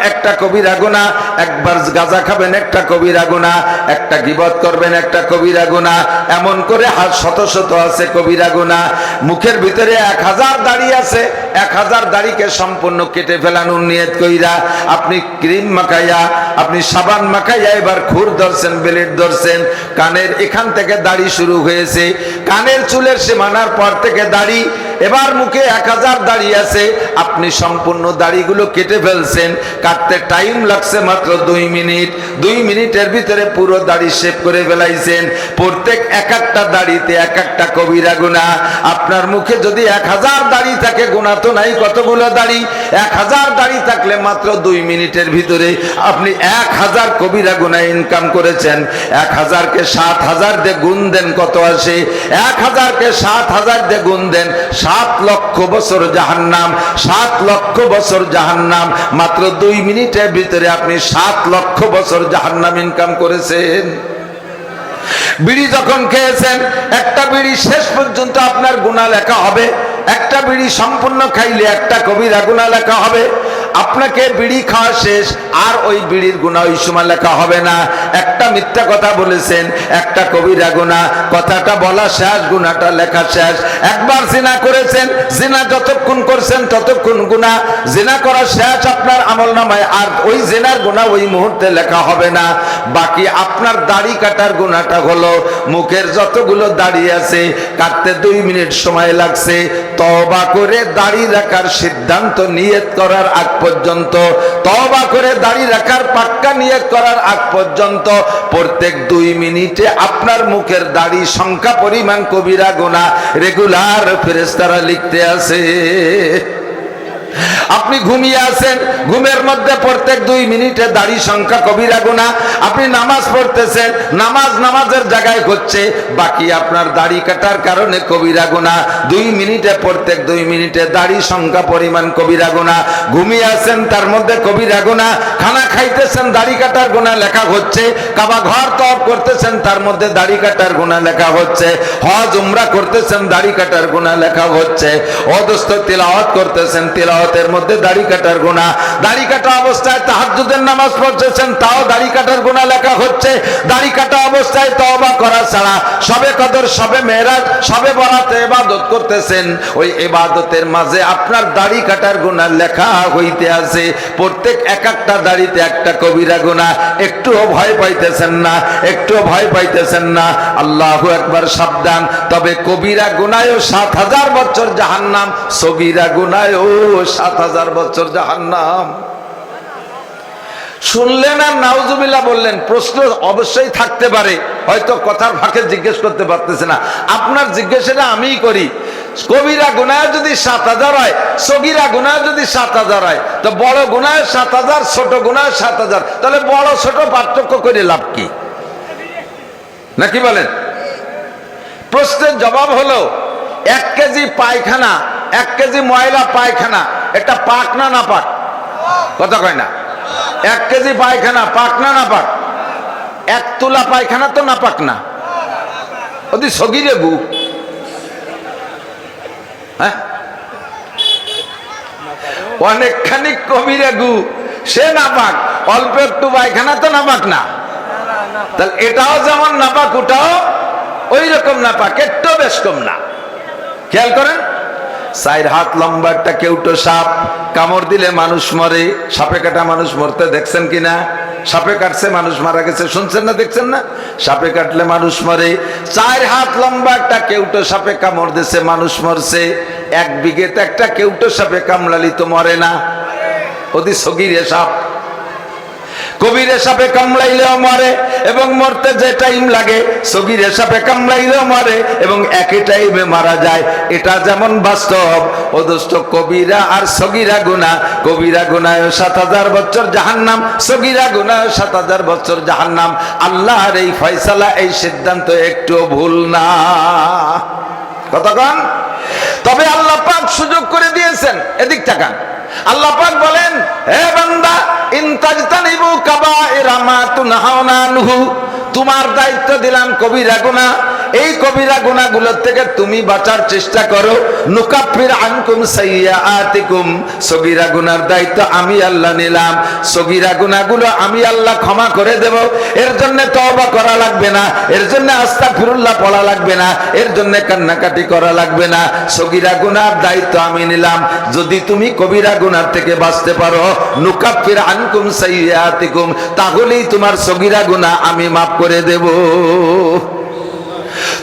একটা কবিরা গুনাহ, একবার গাঁজা খাবেন একটা কবিরা গুনাহ, একটা গীবত করবেন একটা কবিরা গুনাহ, এমন করে শত শত আছে কবিরা গুনাহ। মুখের ভিতরে 1,000 দাড়ি আছে, 1,000 দাড়িকে সম্পূর্ণ কেটে ফেলানোর নিয়ত কইরা আপনি ক্রিম মাখাইয়া, আপনি সাবান মাখাইয়া এবার খুর ধরছেন, বেলেট ধরছেন, কানের এখান থেকে দাড়ি শুরু হয়েছে, কানের চুলের সীমানার পর থেকে দাড়ি, এবার মুখে 1,000 দাড়ি আছে, আপনি সম্পূর্ণ দাড়িগুলো কেটে ফেলছেন। কাটতে টাইম লাগছে মাত্র 2 মিনিট, 2 মিনিটের ভিতরে পুরো দাড়ি শেভ করে ফেলাইছেন। প্রত্যেক একটা দাড়িতে একটা কবিরা গুনাহ। আপনার মুখে যদি 1,000 দাড়ি থাকে, গুনাহ তো নাই কতগুলো দাড়ি, 1,000 দাড়ি থাকলে মাত্র 2 মিনিটের ভিতরে আপনি 1,000 কবিরা গুনাহ ইনকাম করেছেন। 1,000 কে 7,000 দিয়ে গুণ দেন, কত আসে? 1,000 কে 7,000 দিয়ে গুণ দেন, 7 লক্ষ বছর জাহান্নাম। 7 লক্ষ বছর জাহান্নাম। মাত্র 2 মিনিটের ভিতরে আপনি 7 লক্ষ বছর জাহান্নাম ইনকাম করেছেন। বিড়ি যখন খেয়েছেন, একটা বিড়ি শেষ পর্যন্ত আপনার গুনাহ লেখা হবে। একটা বিড়ি সম্পূর্ণ খাইলে একটা কবিরা গুনাহ লেখা হবে। আপনাকে বিড়ি খাওয়া শেষ, আর ওই বিড়ির গুনাহ ওই সময় লেখা হবে না। একটা মিথ্যা কথা বলেছেন, একটা কবিরা গুনাহ, কথাটা বলা শেষ, গুনাহটা লেখা শেষ। একবার জিনা করেছেন, জিনা যতক্ষণ করছেন ততক্ষণ গুনাহ, জিনা করা শেষ আপনার আমলনামায়, আর ওই জিনার গুনাহ ওই মুহূর্তে লেখা হবে না। বাকি আপনার দাড়ি কাটার গুনাহটা হলো, মুখের যতগুলো দাড়ি আছে কাটতে 2 মিনিট সময় লাগছে, তওবা করে দাড়ি রাখার সিদ্ধান্ত নিয়ত করার আগ পর্যন্ত, তওবা করে দাড়ি রাখার পাক্কা নিয়ত করার আগ পর্যন্ত প্রত্যেক 2 মিনিটে আপনার মুখের দাড়ি সংখ্যা পরিমাণ কবিরা গুনাহ রেগুলার ফেরেশতারা লিখতে আছে। আপনি ঘুমিয়ে আছেন, ঘুমের মধ্যে প্রত্যেক 2 মিনিটে দাড়ি সংখ্যা কবিরা গুনাহ। আপনি নামাজ পড়তেছেন, নামাজের জায়গায় হচ্ছে, বাকি আপনার দাড়ি কাটার কারণে কবিরা গুনাহ। 2 মিনিটে প্রত্যেক 2 মিনিটে দাড়ি সংখ্যা পরিমাণ কবিরা গুনাহ। ঘুমিয়ে আছেন, তার মধ্যে কবিরা গুনাহ। খানা খাইতেছেন, দাড়ি কাটার গুনাহ লেখা হচ্ছে। কাবা ঘর তওয়াফ করতেছেন, তার মধ্যে দাড়ি কাটার গুনাহ লেখা হচ্ছে। হজ উমরা করতেছেন, দাড়ি কাটার গুনাহ লেখা হচ্ছে। অদস্ত তিলাওয়াত করতেছেন, তিলাওয়াতের মধ্যে দাড়ি কাটার গুনাহ। দাড়ি কাটা অবস্থায় তাহাজ্জুদের নামাজ পড়তেছেন, তাও দাড়ি কাটার গুনাহ লেখা হচ্ছে। দাড়ি কাটা অবস্থায় তওবা করা ছাড়া শবে কদর, শবে মেরাজ, শবে বরাতে ইবাদত করতেছেন, ওই ইবাদতের মাঝে আপনার দাড়ি কাটার গুনাহ লেখা হইতে আছে। প্রত্যেক একটা দাড়িতে একটা কবিরা গুনাহ। একটুও ভয় পাইতেছেন না, একটুও ভয় পাইতেছেন না। আল্লাহু আকবার, সাবধান। তবে কবিরা গুনাহও 7,000 বছর জাহান্নাম, সগীরা গুনাহও 7,000 বছর জাহান্নাম। শুনলেন আর নাউজুবিল্লাহ বললেন। প্রশ্ন অবশ্যই থাকতে পারে, হয়তো কথার ফাঁকে জিজ্ঞেস করতে পারতেছে না। আপনার জিজ্ঞাসাটা আমিই করি। কবিরা গুনাহ যদি 7,000 হয়, সগীরা গুনাহ যদি 7,000 হয়, তো বড় গুনাহ 7,000, ছোট গুনাহ 7,000, তাহলে বড় ছোট পার্থক্য করে লাভ কি? নাকি বলেন? প্রশ্নের জবাব হলো, 1 কেজি পায়খানা, 1 কেজি ময়লা পায়খানা, এটা পাক না না পাক? কথা কয় না। 1 কেজি পায়খানা পাক না না পাক? 1 তুলা পায়খানা তো না পাক না, ওদি সগীরে গু। হ্যাঁ, অনেকখানি কবিরে গু, সে না পাক। অল্প একটু পায়খানা তো না পাক না? তাহলে এটাও যেমন না পাক, ওটাও ওই রকম না পাক, একটু বেশ কম না। খেয়াল করেন, 4 হাত লম্বা একটা কেউটো সাপ, কামড় দিলে মানুষ মরে। সাপে কাটা মানুষ মরতে দেখছেন কিনা? সাপে কাটছে মানুষ মারা গেছে, শুনছেন না দেখছেন না? সাপে কাটলে মানুষ মরে। 4 হাত লম্বা একটা কেউটো সাপে কামড় দিছে, মানুষ মরছে। 1 বিঘেতে একটা কেউটো সাপে কামড়ালি তো মরে না, অতি সগীরে সাপ। কবিরে সাপে কামড়াইলেও মরে এবং মরতে যে টাইম লাগে, সগীরে সাপে কামড়াইলেও মরে এবং একই টাইমে মারা যায়। এটা যেমন বাস্তব, ও দোস্ত, কবিরা আর সগীরা গুনাহ, কবিরা গুনাহ 7000 বছর জাহান্নাম, সগীরা গুনাহ 7000 বছর জাহান্নাম। আল্লাহর এই ফয়সালা, এই সিদ্ধান্ত একটু ভুল না। কতক্ষণ? তবে আল্লাহ পাক সুযোগ করে দিয়েছেন। এদিক তাকান, আল্লাহ পাক বলেন, হে বান্দা, ইন তাজতানিবু কাবাইরা মা তুনহাউনা আনহু, তোমার দায়িত্ব দিলাম কবিরা গুনাহ। এই কবিরা গুনাহগুলোর থেকে তুমি বাঁচার চেষ্টা করো। নুকাফির আনকুম সাইয়্যাতিকুম, সগীরা গুনার দায়িত্ব আমি আল্লাহ নিলাম। সগীরা গুনাহগুলো আমি আল্লাহ ক্ষমা করে দেব। এর জন্য তওবা করা লাগবে না, এর জন্য আস্তাগফিরুল্লাহ পড়া লাগবে না, এর জন্য কান্নাকাটি করা লাগবে না। সগীরা গুনার দায়িত্ব আমি নিলাম। যদি তুমি কবিরা গুনার থেকে বাঁচতে পারো, নুকাফির আনকুম সাইয়্যাতিকুম, তাহলেই তোমার সগীরা গুনাহ আমি মাফ করে দেব।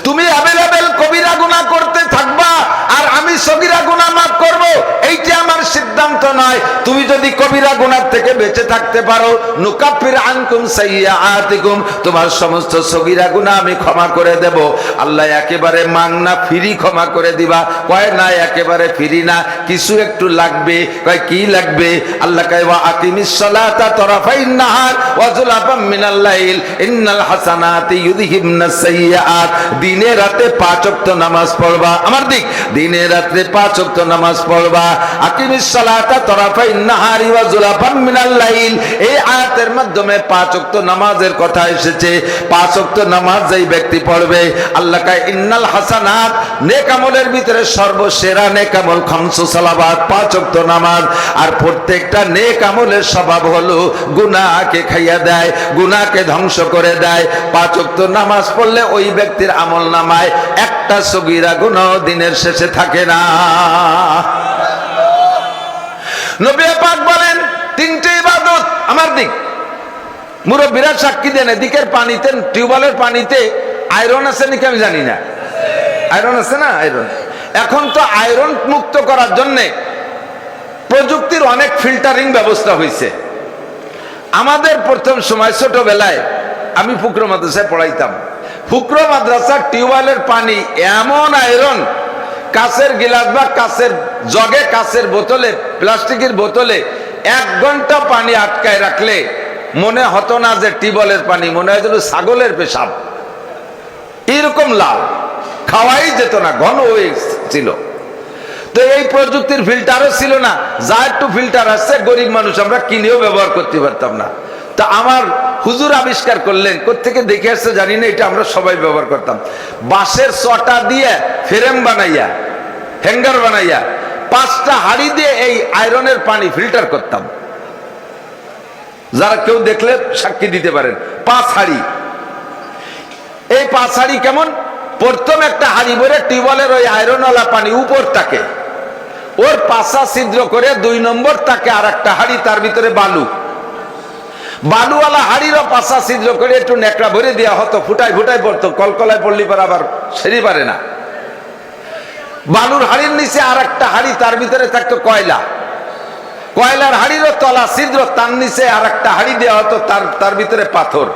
তুমি অ্যাভেলেবেল কবিরা গুনাহ করতে থাকবা আর আমি সগীরা গুনাহ মাফ করব, এইটা আমার সিদ্ধান্ত নয়। তুমি যদি কবিরা গুনাহ থেকে বেঁচে থাকতে পারো, নুকাফির আনকুম সাইয়্যাতিকুম, তোমার সমস্ত সগীরা গুনাহ আমি ক্ষমা করে দেব। আল্লাহ একেবারে মাংনা ফ্রি ক্ষমা করে দিবা? কয় না, একেবারে ফ্রি না, কিছু একটু লাগবে। কয় কি লাগবে? আল্লাহ কয়, ওয়া আকিমিস সালাতা তরাফাইন নাহার ওয়া যুলাফাম মিনাল লাইল ইন্নাল হাসানাতি ইউযহিবনাস সাইয়্যাত। দিনে রাতে 5 ওয়াক্ত নামাজ পড়বা। আমার দিক, দিনে রাতে 5 ওয়াক্ত নামাজ পড়বা। আকিমিস সালাতা তরাফাইন নাহারি ওয়া যুলাফাম মিনাল লাইল, এই আয়াতের মাধ্যমে 5 ওয়াক্ত নামাজের কথা এসেছে। 5 ওয়াক্ত নামাজ যেই ব্যক্তি পড়বে, আল্লাহ কয় ইন্নাল হাসানাত, নেক আমলের ভিতরে সর্বসেরা নেক আমল খামসু সালাওয়াত, 5 ওয়াক্ত নামাজ। আর প্রত্যেকটা নেক আমলের স্বভাব হলো গুনাহকে খাইয়া দেয়, গুনাহকে ধ্বংস করে দেয়। 5 ওয়াক্ত নামাজ পড়লে ওই ব্যক্তির আমল নামায় একটা সগীরা গুনাহ দিনের শেষে থাকে না। নবী পাক বলেন, 3টে ইবাদত। আমার দিক, মুরব্বীরা সাক্ষী দেন, এদিকের পানিতে, টিউবওয়েলের পানিতে আয়রন আছে নাকি আমি জানি না। আয়রন আছে না? আয়রন। এখন তো আয়রন মুক্ত করার জন্য প্রযুক্তির অনেক ফিল্টারিং ব্যবস্থা হয়েছে। আমাদের প্রথম সময় ছোটবেলায় আমি ফুকরো মাদ্রাসায় পড়াইতাম। ফুকরো মাদ্রাসার টিউবওয়েলের পানি এমন আয়রন, কাচের গিলাস বা কাচের জগে, কাচের বোতলে, প্লাস্টিকের বোতলে 1 ঘন্টা পানি আটকায় রাখলে মনে হতো না যে টিউবওয়েলের পানি, মনে হয় যেন ছাগলের পেশাব। এরকম লাল, খাওয়াই যেত না, ঘন হয়ে ছিল। তো এই প্রযুক্তির ফিল্টারও ছিল না। যা একটু ফিল্টার আসছে, গরিব মানুষ আমরা কিনেও ব্যবহার করতে পারতাম না। তা আমার হুজুর আবিষ্কার করলেন, কোত্থেকে দেখে আসছে জানি না, এটা আমরা সবাই ব্যবহার করতাম। বাঁশের চটা দিয়ে ফ্রেম বানাইয়া, হ্যাঙ্গার বানাইয়া 5টা হাড়ি দিয়ে এই আয়রনের পানি ফিল্টার করতাম। যারা কেউ দেখলে সাক্ষী দিতে পারেন। 5 হাড়ি। এই 5 হাড়ি কেমন? প্রথম একটা হাড়ি ভরে টিউবওয়েলের ওই আয়রনওয়ালা পানি উপর থাকে, ওর 5টা ছিদ্র করে 2 নম্বর তাকে আর একটা হাড়ি, তার ভিতরে বালু, বালুওয়ালা হাড়িরও 5টা ছিদ্র করে একটু নেকড়া ভরে দেওয়া হতো। ফুটাই ফুটাই পড়তো, কলকলায় পড়লি পর আবার সেরি পারে না। বালুর হাড়ির নিচে আর একটা হাড়ি, তার ভিতরে থাকতো কয়লা, কয়লার হাড়িরও তলা ছিদ্র, তার নিচে আর একটা হাড়ি দেওয়া হতো, তার ভিতরে পাথর।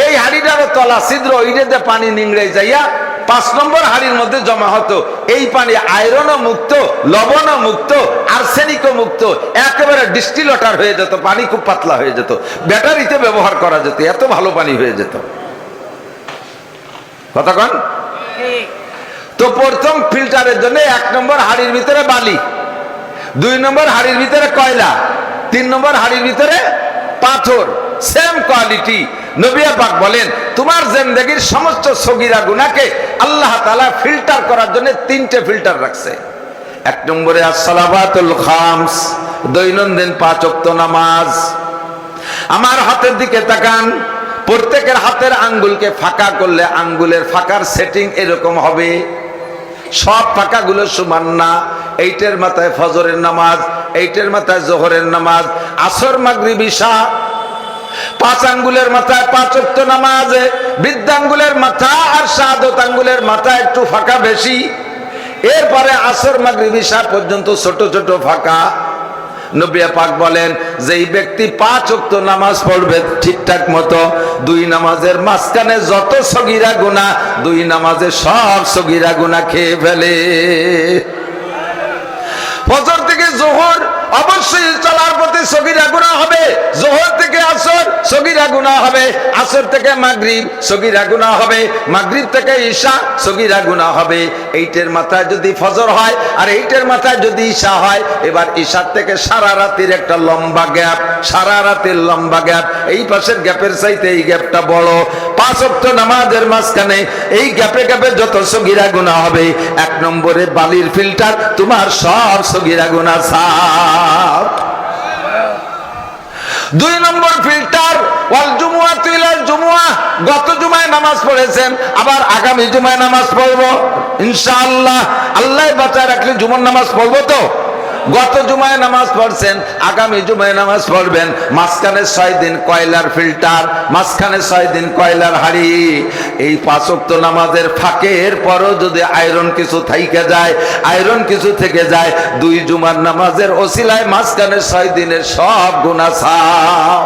এই হাড়িটারও তলা ছিদ্র, ওইটাতে পানি নিংড়ে যাইয়া 5 নম্বর হাড়ির মধ্যে জমা হতো। এই পানি আয়রনও মুক্ত, লবণও মুক্ত, আর্সেনিকও মুক্ত, একেবারে ডিস্টিল ওয়াটার হয়ে যেত। পানি খুব পাতলা হয়ে যেত, ব্যাটারিতে ব্যবহার করা যেত, এত ভালো পানি হয়ে যেত। কতক্ষণ? তো প্রথম ফিল্টারের জন্য 1 নম্বর হাড়ির ভিতরে বালি, 2 নম্বর হাড়ির ভিতরে কয়লা, 3 নম্বর হাড়ির ভিতরে পাথর, সেম কোয়ালিটি। নবী পাক বলেন, তোমার জিন্দেগীর সমস্ত সগীরা গুনাহকে আল্লাহ তাআলা ফিল্টার করার জন্য 3টে ফিল্টার রাখছে। 1 নম্বরে as-সালাওয়াতুল খামস, দৈনন্দিন 5 ওয়াক্ত নামাজ। আমার হাতের দিকে তাকান, প্রত্যেকের হাতের আঙ্গুলকে ফাঁকা করলে আঙ্গুলের ফাঁকার সেটিং এরকম হবে, সব ফাঁকাগুলো সমান না। এইটার মাথায় ফজরের নামাজ, এইটার মাথায় জোহরের নামাজ, আসর মাগরিব ইশা। 5 আঙ্গুলের মাথায় 5 ওয়াক্ত নামাজ, বৃদ্ধাঙ্গুলের মাথা আর শাহাদত আঙ্গুলের মাথা একটু ফাঁকা বেশি। এরপরে আসর মাগরিব ইশা পর্যন্ত ছোট ছোট ফাঁকা। নবী পাক বলেন যে এই ব্যক্তি 5 ওয়াক্ত নামাজ পড়বে ঠিকঠাক মতো, 2 নামাজের মাঝখানে যত সগীরা গুনাহ 2 নামাজে সব সগীরা গুনাহ খেয়ে ফেলে। ফজর থেকে জোহর অবশ্যই চলার পথে সগীরা গুনাহ হবে, জোহর থেকে আসর সগীরা গুনাহ হবে, আসর থেকে মাগরিব সগীরা গুনাহ হবে, মাগরিব থেকে ঈশা সগীরা গুনাহ হবে। এইটার মাথায় যদি ফজর হয় আর এইটার মাথায় যদি ঈশা হয়, এবার ঈশার থেকে সারা রাতের একটা লম্বা গ্যাপ, সারা রাতের লম্বা গ্যাপ, এই পাশের গ্যাপের চাইতে এই গ্যাপটা বড়। 5 ওয়াক্ত নামাজের মাঝখানে এই গ্যাপে গ্যাপে যত সগীরা গুনাহ হবে, 1 নম্বরে বালির ফিল্টার, তোমার সব সগীরা গুনাহ সাফ। 2 নম্বর ফিল্টার ওয়াল জুমুআতু ইলাল জুমুআহ, গত জুমায় নামাজ পড়েছেন, আবার আগামী জুমায় নামাজ পড়বো ইনশাআল্লাহ। আল্লাহ বাঁচায় রাখলে জুমার নামাজ পড়বো তো। গত জুমায় নামাজ পড়ছেন, আগামী জুমায় নামাজ পড়বেন, মাঝখানে 6 দিন কয়লার ফিল্টার, মাঝখানে 6 দিন কয়লার হাড়ি। এই 5 ওয়াক্ত নামাজের ফাঁকের পরও যদি আয়রন কিছু থেকে যায়, আয়রন কিছু থেকে যায়, 2 জুমার নামাজের ওসিলায় মাঝখানে 6 দিনের সব গুনাহ সাফ।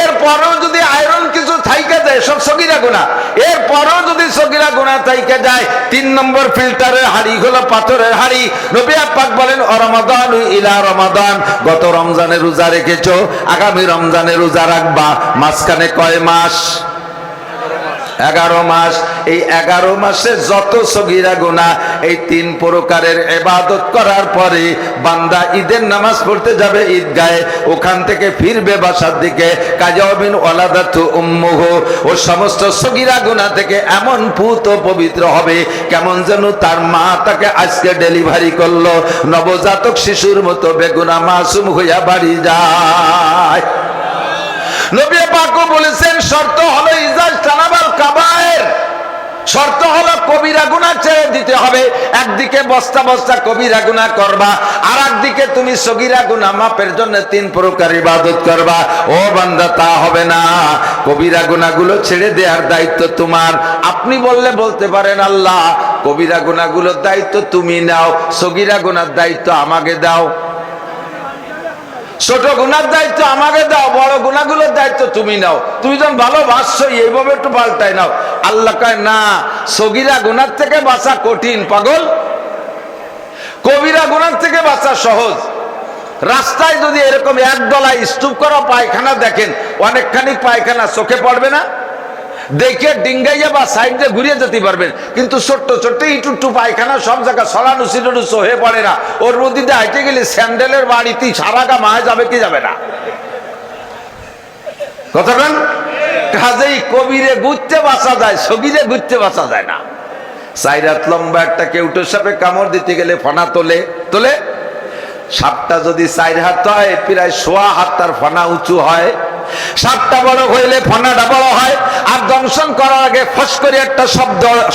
এরপরও যদি আয়রন কিছু থাইকে যায়, সব সগীরা গুনাহ, এরপরও যদি সগীরা গুনাহ থাইকে যায়, 3 নম্বর ফিল্টারের হাড়ি হলো পাথরের হাড়ি। নবী পাক বলেন রমাদান ইলা রমাদান, গত রমজানে রোজা রেখেছো, আগামী রমজানে রোজা রাখবা, মাঝখানে কয় মাস? 11 মাস। এই 11 মাসে যত সগীরা গুনাহ, এই 3 প্রকারের ইবাদত করার পরে বান্দা ঈদের নামাজ পড়তে যাবে ঈদগাহে, ওখান থেকে ফিরবে বাসার দিকে, কাজাবিন ওয়ালাদাতু উম্মুহু, ও সমস্ত সগীরা গুনাহ থেকে এমন পুত পবিত্র হবে কেমন যেন তার মা তাকে আজকে ডেলিভারি করলো, নবজাতক শিশুর মতো বেগুনাহ মাসুম হইয়া বাড়ি যায়। নবী পাকও বলেছেন শর্ত হলো ইজাজ তানাবাল কাবায়ের, শর্ত হলো কবিরা গুনাহ ছেড়ে দিতে হবে। একদিকে বস্তা বস্তা কবিরা গুনাহ করবা, আর একদিকে তুমি সগীরা গুনাহ মাপের জন্য 3 প্রকার ইবাদত করবা। ও বান্দা, তা হবে না। কবিরা গুনাহগুলো ছেড়ে দেওয়ার দায়িত্ব তোমার। আপনি বললে বলতে পারেন আল্লাহ কবিরা গুনাহগুলোর দায়িত্ব তুমি নাও, সগীরা গুনাহর দায়িত্ব আমাকে দাও। ছোট গুনার দায়িত্ব আমাকে দাও, বড় গুনাহগুলোর দায়িত্ব তুমি নাও। তুমি যখন ভালোবাসছো এইভাবে একটু পাল্টাই নাও। আল্লাহ কয় না, সগীরা গুনার থেকে বাঁচা কঠিন পাগল, কবিরা গুনার থেকে বাঁচা সহজ। রাস্তায় যদি এরকম একদলায় স্তূপ করা পায়খানা দেখেন, অনেকখানি পায়খানা চোখে পড়বে না? দেখে ডিঙ্গাইয়া বা সাইড দিয়ে ঘুরিয়ে যেতে পারবেন, কিন্তু ছোট্ট ছোট্ট ইটুটু পায়খানা সব জায়গায় ছড়ানো ছিটানো হয়ে পড়ে না। ওর মধ্যে হাইটে গেলে স্যান্ডেলের বাড়িতে সারা গা মায় যাবে কি যাবে না? কথা বলেন। কাজেই কবিরে ঘুরতে বাঁচা যায়, সগীরে ঘুরতে বাঁচা যায় না। 4 হাত লম্বা একটা কেউটো সাপে কামড় দিতে গেলে ফনা তোলে তোলে। সাপটা যদি 4 হাত হয়, প্রায় 1.25 হাত তার ফনা উঁচু হয়। সাপটা বড় হইলে ফনাটা বড় হয়, আর দংশন করার আগে ফস করে একটা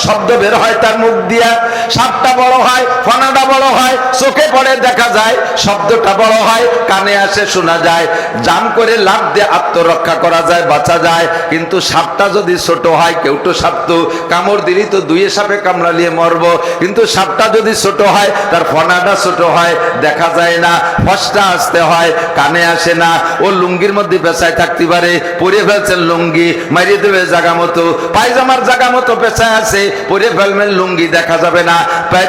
শব্দ বের হয় তার মুখ দিয়া। সাপটা বড় হয়, ফনাটা বড় হয়, চোখে পড়ে দেখা যায়, শব্দটা বড় হয়, কানে আসে শোনা যায়, জাম করে লাফ দিয়ে আত্মরক্ষা করা যায়, বাঁচা যায়। কিন্তু সাপটা যদি ছোট হয়, কেউটো সাপ তো কামড় দিলি তো 2 সাপে কামড়ালিয়ে মরবো। কিন্তু সাপটা যদি ছোট হয়, তার ফনাটা ছোট হয়, দেখা যায় না, ফসটা আসতে হয়, কানে আসে না। ও লুঙ্গির মধ্যে পেঁচায় থাকতে পারে, পরে ফেলছেন লুঙ্গি, মারিয়ে দেবে জায়গা মতো, পায়জামার জায়গা মতো পেঁচায় আছে, পরে ফেলবেন লুঙ্গি দেখা যাবে না,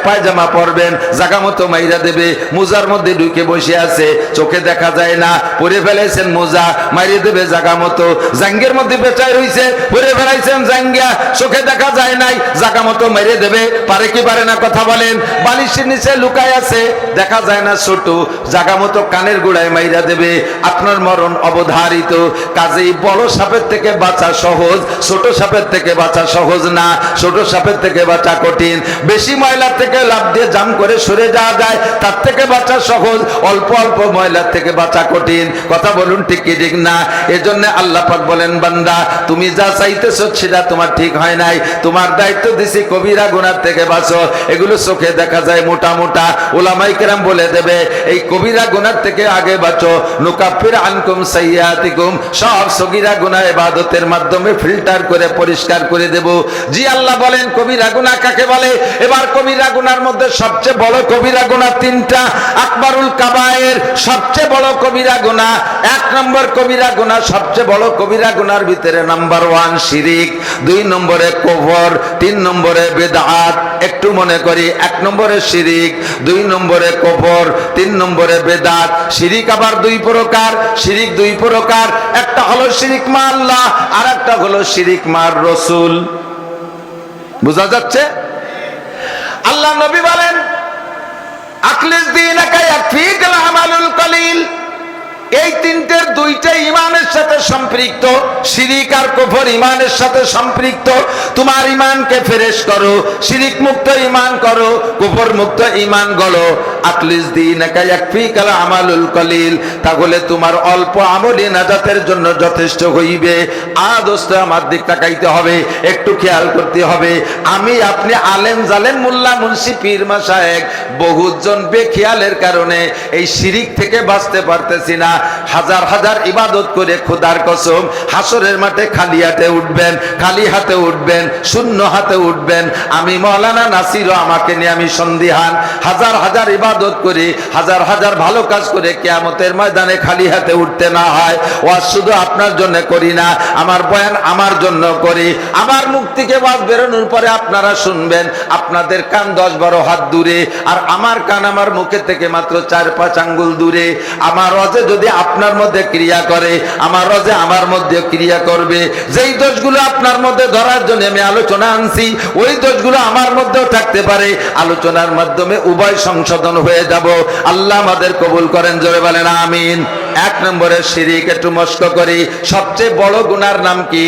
পায়জামা পরবেন জায়গা মতো মাইরা দেবে, মোজার মধ্যে ঢুকে বসে আছে, চোখে দেখা যায় না, পরে ফেলাইছেন মোজা, মারিয়ে দেবে জায়গা মতো, জাঙ্গের মধ্যে পেঁচায় রইছে, পরে ফেলাইছেন জাঙ্গিয়া, চোখে দেখা যায় নাই, জায়গা মতো মারিয়ে দেবে, পারে কি পারে না কথা বলেন। বালিশের নিচে লুকায় আছে, দেখা যায় না, ছোট জায়গা মতো কানের গোড়ায় মাইরা দেবে, আপনার মরণ অবধারিত। কাজেই বড় সাপের থেকে বাঁচা সহজ, ছোট সাপের থেকে বাঁচা সহজ না, ছোট সাপের থেকে বাঁচা কঠিন। বেশি ময়লার থেকে লাফ দিয়ে জাম করে সরে যাওয়া যায়, তার থেকে বাঁচা সহজ, অল্প অল্প ময়লার থেকে বাঁচা কঠিন। কথা বলুন ঠিক কি ঠিক না? এজন্য আল্লাহ পাক বলেন, বান্দা তুমি যা চাইতেছো সেটা তোমার ঠিক হয় নাই, তোমার দায়িত্ব দিছি কবিরা গুনাহ থেকে বাঁচো। এগুলো চোখে দেখা যায় মোটা মোটা, উলামায়ে কেরাম বলে দেবে এই কবিরা গুনাহ থেকে আগে বাঁচো। নুকাফির আনকুম সাইয়্যাতিকুম, সব সগীরা গুনাহ ইবাদতের মাধ্যমে ফিল্টার করে পরিষ্কার করে দেব। জি আল্লাহ বলেন কবিরা গুনাহ কাকে বলে? এবার কবিরা গুনার মধ্যে সবচেয়ে বড় কবিরা গুনাহ তিনটা। আকবারুল কাবায়ের সবচেয়ে বড় কবিরা গুনাহ, এক নম্বর কবিরা গুনাহ, সবচেয়ে বড় কবিরা গুনার ভিতরে নাম্বার 1 শিরিক, 2 নম্বরে কুফর, 3 নম্বরে বিদআত। একটু মনে করি, 1 নম্বরে শিরিক, 2 নম্বরে কুফর, 3 নম্বরে বিদআত। শিরিক আবার 2 প্রকার, শিরিক 2 প্রকার, একটা হলো শিরিক মা আল্লাহ, আর একটা হলো শিরিক মা রাসূল। বোঝা যাচ্ছে? আল্লাহ নবী বলেন আখলিস দীনাকা ইয়াকফিকাল আমালুল কলিল। এই তিনটের দুইটা ইমানের সাথে সম্পৃক্ত, শিরিক আর কুফর ইমানের সাথে সম্পৃক্ত। তোমার ইমানকে ফ্রেশ করো, শিরিক মুক্ত ইমান করো, কুফর মুক্ত ইমান গড়ো। আখলিস দীনাকা ইয়াকফিকাল আমালুল কলিল, তাহলে তোমার অল্প আমলই নাজাতের জন্য যথেষ্ট হইবে। দোস্ত আমার দিক তাকাইতে হবে, একটু খেয়াল করতে হবে। আমি আপনি আলেম জালেম মোল্লা মুন্সি পীর মাশায়েখ বহুজন বেখেয়ালের কারণে এই শিরিক থেকে বাঁচতে পারতেছি না। হাজার হাজার ইবাদত করে খোদার কসম হাসরের মাঠে খালি হাতে উঠবেন, খালি হাতে উঠবেন, শূন্য হাতে উঠবেন। আমি মাওলানা নাসিরও আমাকে নিয়ে আমি সন্দিহান। হাজার হাজার ইবাদত করে, হাজার হাজার ভালো কাজ করে কিয়ামতের ময়দানে খালি হাতে উঠতে না হয়। ওয়াজ শুধু আপনার জন্য করি না, আমার বয়ান আমার জন্য করি। আমার মুখ থেকে ওয়াজ বেরোনোর পরে আপনারা শুনবেন, আপনাদের কান 10-12 হাত দূরে, আর আমার কান আমার মুখের থেকে মাত্র 4-5 আঙ্গুল দূরে। আমার ওয়াজে যদি আপনার মধ্যে ক্রিয়া করে, আমার রজে আমার মধ্যে ক্রিয়া করবে। যেই দোষগুলো আপনার মধ্যে ধরার জন্য আমি আলোচনা আনছি, ওই দোষগুলো আমার মধ্যেও থাকতে পারে। আলোচনার মাধ্যমে উভয় সংশোধন হয়ে যাব। আল্লাহ আমাদের কবুল করেন, জোরে বলেন আমিন। 1 নম্বরে শিরিক, একটু মস্ক করি। সবচেয়ে বড় গুনার নাম কি?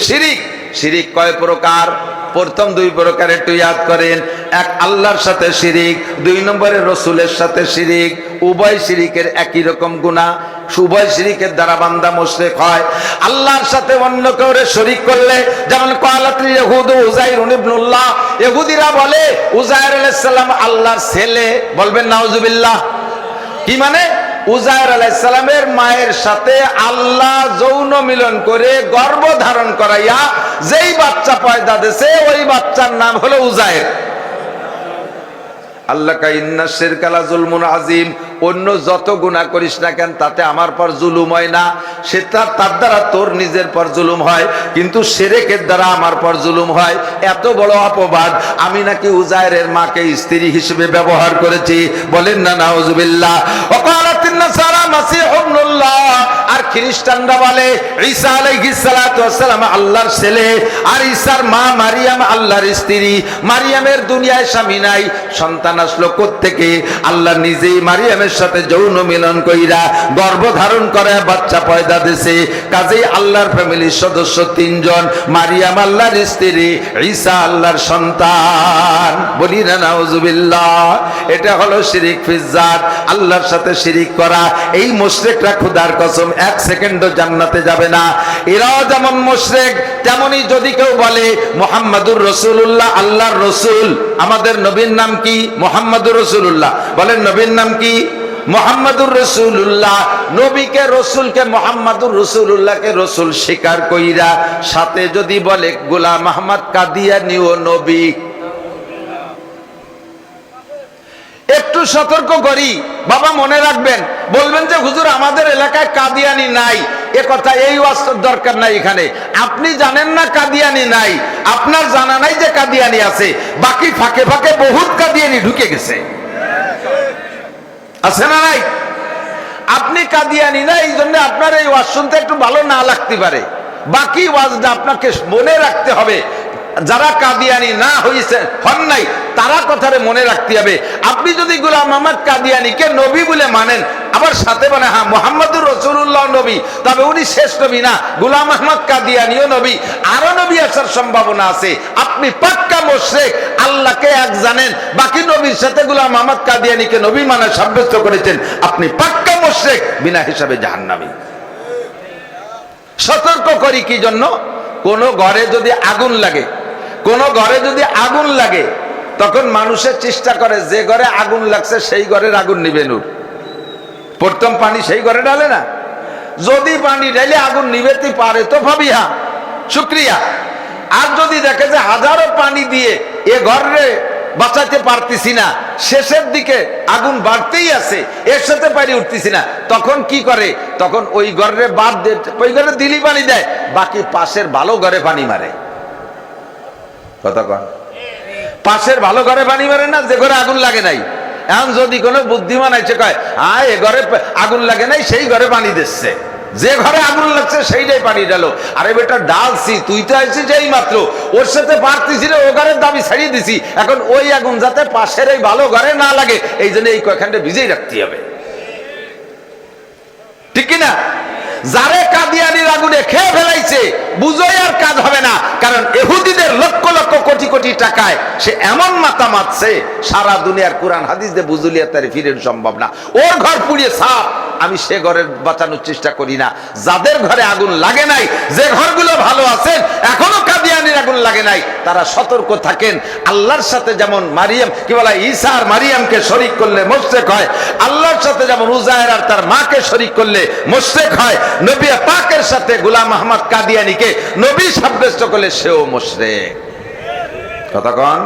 শিরিক। শিরিক কয় প্রকার? প্রথম 2 প্রকার একটু ইয়াদ করেন। 1 আল্লাহর সাথে শিরিক, 2 নম্বরে রসুলের সাথে শিরিক। উভয় শিরিকের একই রকম গুনাহ, উভয় শিরিকের দ্বারা বান্দা মুশরিক হয়। আল্লাহর সাথে অন্য কাউরে শরীক করলে, যেমন কালাতুল ইয়াহুদ উযাইর ইবনুল্লাহ, ইহুদিরা বলে উযাইর আলাইহিস সালাম আল্লাহর ছেলে। বলবেন নাউজুবিল্লাহ। কি মানে? উযাইর আলাইহিস সালামের মায়ের সাথে আল্লাহ যৌন মিলন করে গর্ভ ধারণ করাইয়া যেই বাচ্চা পয়দা দিয়েছে, ওই বাচ্চার নাম হলো উযাইর। আল্লাহ কা ইন্না শিরকা লা যুলমুন আযীম। অন্য যত গুনাহ করিস না কেন তাতে আমার পর জুলুম হয় না, সেটা তার দ্বারা তোর নিজের পর জুলুম হয়, কিন্তু শিরকের দ্বারা আমার পর জুলুম হয়। এত বড় অপবাদ। আমি নাকি উযাইরের মাকে স্ত্রী হিসেবে ব্যবহার করেছি। বলেন না নাউজুবিল্লাহ। ওয়াকালাতিন নাসারা মাসীহ ইবনুল্লাহ। আর খ্রিস্টানরা বলে ঈসা আলাইহিস সালাতু ওয়াস সালাম আল্লাহর ছেলে, আর ঈসার মা মারিয়াম আল্লাহর স্ত্রী। মারিয়ামের দুনিয়ায় স্বামী নাই, সন্তান আসলো কোত্থেকে? আল্লাহ নিজেই মারিয়ামের সাথে যৌন মিলন কইরা গর্ভ ধারণ করে বাচ্চা পয়দা দিয়েছে। কাজেই আল্লাহর ফ্যামিলির সদস্য 3 জন। মারিয়াম আল্লাহর স্ত্রী, ঈসা আল্লাহর সন্তান। বলি না নাউজুবিল্লাহ। এটা হলো শিরিক ফিজ্জাত, আল্লাহর সাথে শিরিক করা। এই মুশরিকরা খোদার কসম 1 সেকেন্ডও জান্নাতে যাবে না। এরাও যেমন মুশরিক, তেমনি যদি কেউ বলে মুহাম্মাদুর রাসূলুল্লাহ আল্লাহর রাসূল, আমাদের নবীর নাম কি? মুহাম্মাদুর রাসূলুল্লাহ। বলেন নবীর নাম কি? মুহাম্মাদুর রাসূলুল্লাহ। নবীকে রাসূলকে মুহাম্মাদুর রাসূলুল্লাহকে রাসূল স্বীকার কইরা সাথে যদি বলে গোলাম আহমদ কাদিয়ানী ও নবী, একটু সতর্ক করি বাবা, মনে রাখবেন। বলবেন যে হুজুর আমাদের এলাকায় কাদিয়ানী নাই, এ কথা এই ওয়াজের দরকার নাই। এখানে আপনি জানেন না কাদিয়ানী নাই, আপনার জানা নাই যে কাদিয়ানী আছে। বাকি ফাঁকে ফাঁকে বহুত কাদিয়ানী ঢুকে গেছে, আছে না নাই? আপনি কাদিয়ানী না, এই জন্য আপনার এই ওয়াজ শুনতে একটু ভালো না লাগতে পারে। বাকি ওয়াজটা আপনাকে মনে রাখতে হবে। যারা কাদিয়ানী না হইছে, হন নাই, তারা কথারে মনে রাখতে হবে। আপনি যদি গোলাম আহমদ কাদিয়ানীকে নবী বলে মানেন, আবার সাথে বলে হ্যাঁ মুহাম্মদুর রাসূলুল্লাহ নবী, তবে উনি শেষ নবী না, গোলাম আহমদ কাদিয়ানীও নবী, আরো নবী আসার সম্ভাবনা আছে। আপনি পাক্কা মুশরিক, আল্লাহকে এক জানেন, বাকি নবীর সাথে গোলাম আহমদ কাদিয়ানীকে নবী মানে সাব্যস্ত করেছেন, আপনি পাক্কা মুশরিক, বিনা হিসাবে জাহান্নামী। সতর্ক করি কি জন্য? কোন ঘরে যদি আগুন লাগে, কোন ঘরে যদি আগুন লাগে, তখন মানুষের চেষ্টা করে যে ঘরে আগুন লাগছে সেই ঘরের আগুন নিবে নূর। প্রথম পানি সেই ঘরে ঢালে না? যদি পানি ঢালে আগুন নিবেতে পারে তো ভাবিয়া শুকরিয়া। আর যদি দেখে যে হাজারো পানি দিয়ে এ ঘরে বাঁচাতে পারতেছি না, শেষের দিকে আগুন বাড়তেই আছে, এর সাথে পারি উঠতেছি না, তখন কি করে? তখন ওই ঘরে বাদ দিয়ে ওই ঘরে দিলি পানি দেয়, বাকি পাশের ভালো ঘরে পানি মারে। কথা কন, পাশের ভালো ঘরে পানি মারে না, যে ঘরে আগুন লাগে নাই। এখন যদি কোনো বুদ্ধিমান আছে কয় এ ঘরে আগুন লাগে নাই, সেই ঘরে পানি দিচ্ছে, যে ঘরে আগুন লাগছে সেইটাই পানি ডালো। আরে বেটা ডালছি, তুই তো আইছিস যেই মাত্র, ওর সাথে পারতিস না, ও ঘরের দাবি ছাড়িয়ে দিছি, এখন ওই আগুন যাতে পাশের এই ভালো ঘরে না লাগে, এই জন্য এই কয়েকখানটা ভিজেই রাখতে হবে, ঠিক কিনা? যারে কাদিয়ানির আগুনে খেয়ে ফেলাইছে বুঝোই আর কাজ হবে না, কারণ ইহুদিদের লক্ষ লক্ষ কোটি কোটি টাকায় সে এমন মাথা মারছে, সারা দুনিয়ার কোরআন হাদিস দিয়ে বুঝলিয়া তার ফিরেন সম্ভব না। ওর ঘর পুড়িয়ে সাপ, আমি সে ঘরের বাঁচানোর চেষ্টা করি না। যাদের ঘরে আগুন লাগে নাই, যে ঘরগুলো ভালো আছেন এখনো কাদিয়ানির আগুন লাগে নাই, তারা সতর্ক থাকেন। আল্লাহর সাথে যেমন মারিয়াম কি বলা, ঈসা আর মারিয়ামকে শরীক করলে মুশরিক হয়, আল্লাহর সাথে যেমন উজায়ের আর তার মাকে শরীক করলে মুশরিক হয়, নবী পাকের সাথে গোলাম আহমদ কাদিয়ানীকে নবী সাব্যস্ত করলে সেও মুশরিক। কথা কন,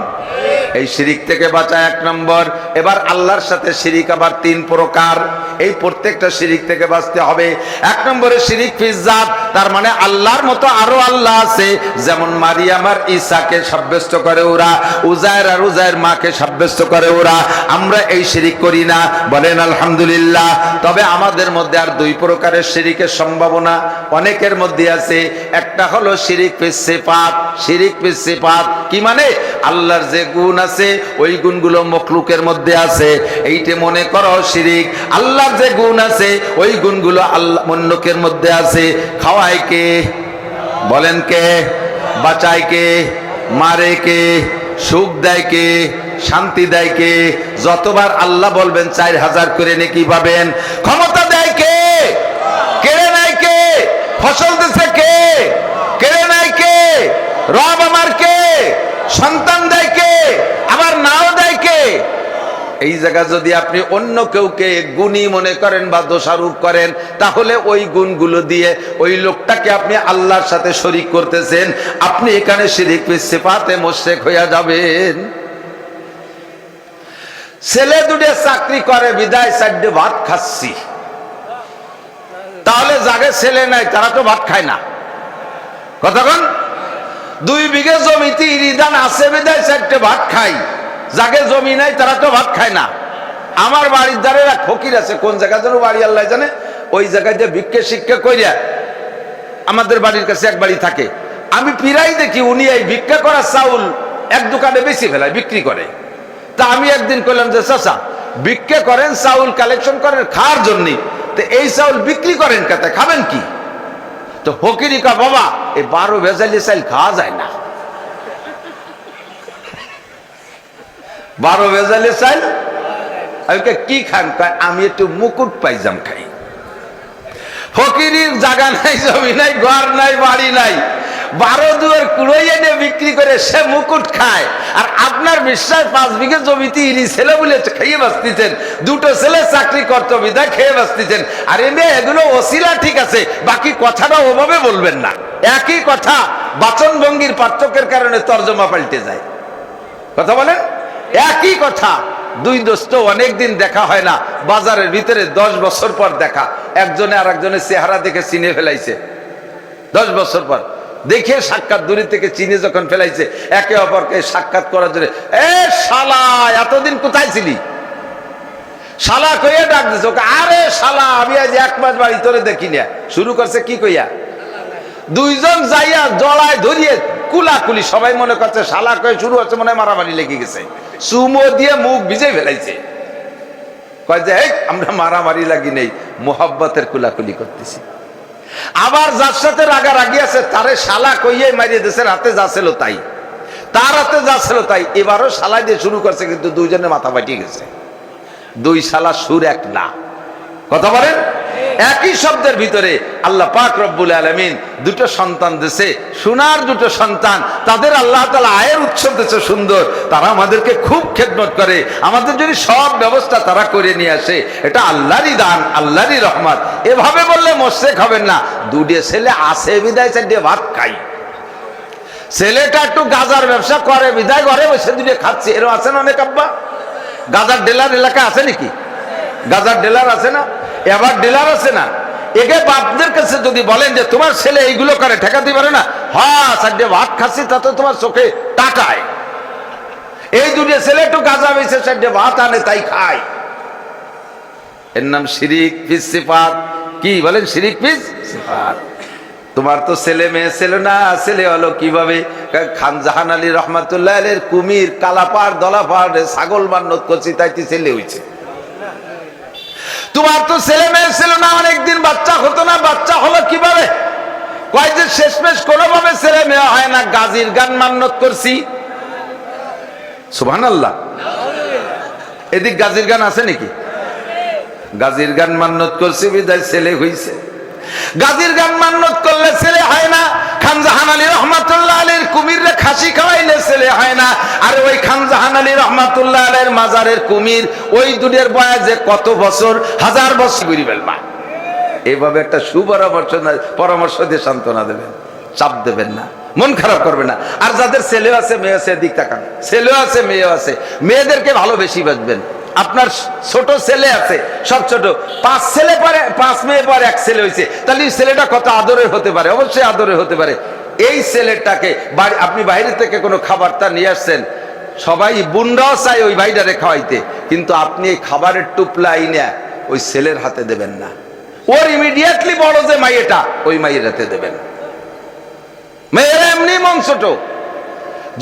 এই শিরিক থেকে বাঁচা এক নম্বর। এবার আল্লাহর সাথে শিরিক আবার তিন প্রকার, এই প্রত্যেকটা শিরিক থেকে বাঁচতে হবে। এক নম্বরে শিরিক ফিজ্জাত, তার মানে আল্লাহর মতো আরো আল্লাহ আছে, যেমন মারিয়াম আর ঈসাকে সাব্যস্ত করে ওরা, উজায়ের আর উজায়ের মাকে সাব্যস্ত করে ওরা। আমরা এই শিরিক করি না, বলেন আলহামদুলিল্লাহ। তবে আমাদের মধ্যে আর দুই প্রকারের শিরিকের সম্ভাবনা অনেকের মধ্যে আছে। একটা হলো শিরিক ফিস সিফাত। শিরিক ফিস সিফাত কি মানে? আল্লাহর যে গুণ আছে ওই গুণগুলো মখলুকের মধ্যে আছে, এইটা মনে করো শিরিক। আল্লাহর যে গুণ আছে ওই গুণগুলো আল্লাহ মন্নকের মধ্যে আছে। খাওয়ায় কে? বলেন কে? বাঁচায় কে? মারে কে? সুখ দেয় কে? শান্তি দেয় কে? যতবার আল্লাহ বলবেন 4000 করে নেকি পাবেন। ক্ষমতা দেয় কে? কেড়ে নেয় কে? ফসল দিছে কে? কেড়ে নেয় কে? রব আমার কে? সন্তান দেয় কে? আবার নাও দেয় কে? এই জায়গা যদি আপনি অন্য কেউকে গুণী মনে করেন বা দোষারোপ করেন, তাহলে ওই গুণগুলো দিয়ে ওই লোকটাকে আপনি আল্লাহর সাথে শরীক করতেছেন, আপনি এখানে শিরিক ফিস সিফাতে মুশরিক হয়ে যাবেন। ছেলে দুটো চাকরি করে বিদায় সাইডে ভাত খাচ্ছি, তাহলে যাকে ছেলে নাই তারা তো ভাত খায় না। কতক্ষণ? 2 বিঘে জমিতে ইরিদান আছে বিদায় সাইডে ভাত খাই, যাকে জমি নাই তারা তো ভাত খায় না। আমার বাড়ির ধারে এক ফকির আছে, কোন জায়গা যেন বাড়ি আল্লাহ জানে, ওই জায়গায় যে ভিক্ষে শিক্ষা করিয়া আমাদের বাড়ির কাছে এক বাড়ি থাকে, আমি প্রায় দেখি উনি এই ভিক্ষা করা চাউল এক দোকানে বেশি ফেলায় বিক্রি করে। তা আমি একদিন কইলাম যে চাচা, ভিক্ষা করেন, চাউল কালেকশন করেন খাওয়ার জন্য, তো এই চাউল বিক্রি করেন কাতে, খাবেন কি? তো ফকিরি কা বাবা, এই 12 ভেজালি চাল খাওয়া যায় না। 12 ভেজালি চাল কি খান? আমি একটু মুকুট পাইজাম খাই। ফকিরির জায়গা নাই, জমি নাই, ঘর নাই, বাড়ি নাই, 12 দুয়ার কুড়াই এনে বিক্রি করে সে মুকুট খায়। আর আপনার বিশ্বাস 5 বিঘে জমিতে ইনি ছেলে বলে খেয়ে বাঁচতেছেন, 2টো ছেলে চাকরি করতো বিদায় খেয়ে বাঁচতেছেন। আর এমনি এগুলো ওসিলা ঠিক আছে, বাকি কথাটা ওভাবে বলবেন না। একই কথা বাচন ভঙ্গির পার্থক্যের কারণে তর্জমা পাল্টে যায়। কথা বলেন, একই কথা। 2 দোস্ত অনেকদিন দেখা হয় না, বাজারের ভিতরে 10 বছর পর দেখা, একজনে আর একজনের চেহারা দেখে চিনে ফেলাইছে। 10 বছর পর দেখে সাক্ষাৎ দূরে থেকে চিনে যখন ফেলাইছে, একে অপরকে সাক্ষাৎ করার জন্য, এ শালা এতদিন কোথায় ছিলি? শালা কইয়া ডাক দিছে ওকে, আরে শালা আমি আজ 1 মাস বাড়ি তোরে দেখি না। শুরু করছে কি কইয়া, 2 জন যাইয়া জড়ায় ধরিয়ে কুলাকুলি, সবাই মনে করছে শালা কয়ে শুরু হচ্ছে, মনে হয় মারামারি লেগে গেছে। চুমো দিয়ে মুখ ভিজে ফেলাইছে। কয় যে আমরা মারামারি লাগি নেই, মোহাব্বতের কুলাকুলি করতেছি। আবার যার সাথে রাগারাগি আছে তারে শালা কইয়ে মারিয়ে দেশের হাতে যা ছিল তাই, তার হাতে যা ছিল তাই। এবারও শালা দিয়ে শুরু করছে, কিন্তু দুইজনের মাথা ফাটিয়ে গেছে। দুই শালা সুর এক না, কথা বলেন। একই শব্দের ভিতরে আল্লাহ পাক রব্বুল আলামিন দুটো সন্তান দিয়েছে, সোনার দুটো সন্তান। তাদের আল্লাহ তাআলা আয়ের উৎস দিয়েছে সুন্দর। তারা আমাদেরকে খুব খেদমত করে, আমাদের জন্য সব ব্যবস্থা তারা করে নিয়ে আসে। এটা আল্লাহরই দান, আল্লাহরই রহমত। এভাবে বললে মোশেক হবেন না। দুটো ছেলে আছে বিদায় চারটে ভাত খাই। ছেলেটা একটু গাজার ব্যবসা করে বিদায় ঘরে বসে দুটো খাচ্ছে, এরও আছে না অনেক আব্বা? গাজার ডিলার এলাকা আছে নাকি? গাজার ডিলার আছে না? এবার ডিলার আছে না? একে বাপদের কাছে যদি বলেন যে তোমার ছেলে এইগুলো করে, ঠেকাতে পারে না? হ্যাঁ, সাইডে ভাত খাচ্ছি তাতে তোমার চোখে টাকায়। এই দুটো ছেলে একটু গাজা বেছে সাইডে ভাত আনে তাই খায়। এর নাম শিরিক ফিস সিফাত। কি বলেন? শিরিক ফিস সিফাত। তোমার তো ছেলে মেয়ে ছিল না, ছেলে হলো কিভাবে? খান জাহান আলী রহমাতুল্লাহ আলাইহির কুমির কালাপাড় দলাপাড় ছাগল মান্নত করছি তাইতে ছেলে হইছে। তোমার তো ছেলে মেয়ে ছিল না, অনেকদিন বাচ্চা হতো না, বাচ্চা হলো কিভাবে? কয় যে শেষমেশ কোনোভাবে ছেলে মেয়ে হয় না, গাজীর গান মান্নত করছি। সুবহানাল্লাহ। এদিক গাজীর গান আছে নাকি? গাজীর গান মান্নত করছি বিদায় ছেলে হইছে। গাজীর গান মান্নত করলে ছেলে হয় না। খান জাহান আলী রহমাতুল্লাহ আলাইহির কুমিরে খাসি খাওয়াইলে ছেলে হয় না। আর ওই খান জাহান আলী রহমাতুল্লাহ আলাইহির মাজারের কুমির, ওই দুধের বয়স যে কত বছর, হাজার বছর ঘুরি ফেলবা। এইভাবে একটা পরামর্শ দিয়ে সান্ত্বনা দেবেন, চাপ দেবেন না, মন খারাপ করবে না। আর যাদের ছেলে আছে মেয়ে আছে, দিক তাকান, ছেলে আছে মেয়ে আছে, মেয়েদেরকে ভালো বেশি বাঁচবেন। আপনার ছোট ছেলে আছে, সব ছোট, 5 ছেলে পরে 5 মেয়ে পরে 1 ছেলে হয়েছে, তাহলে ছেলেটা কত আদরের হতে পারে? অবশ্যই আদরের হতে পারে। এই ছেলেটাকে আপনি বাইরে থেকে কোনো খাবারটা নিয়ে আসছেন, সবাই বুনরাও চায় ওই ভাইটারে খাওয়াইতে, কিন্তু আপনি এই খাবারের টুপলা আইনা ওই ছেলের হাতে দেবেন না। ওর ইমিডিয়েটলি বড় যে মাইয়েটা, ওই মাইয়ের হাতে দেবেন। মেয়েরা এমনি মন ছোট,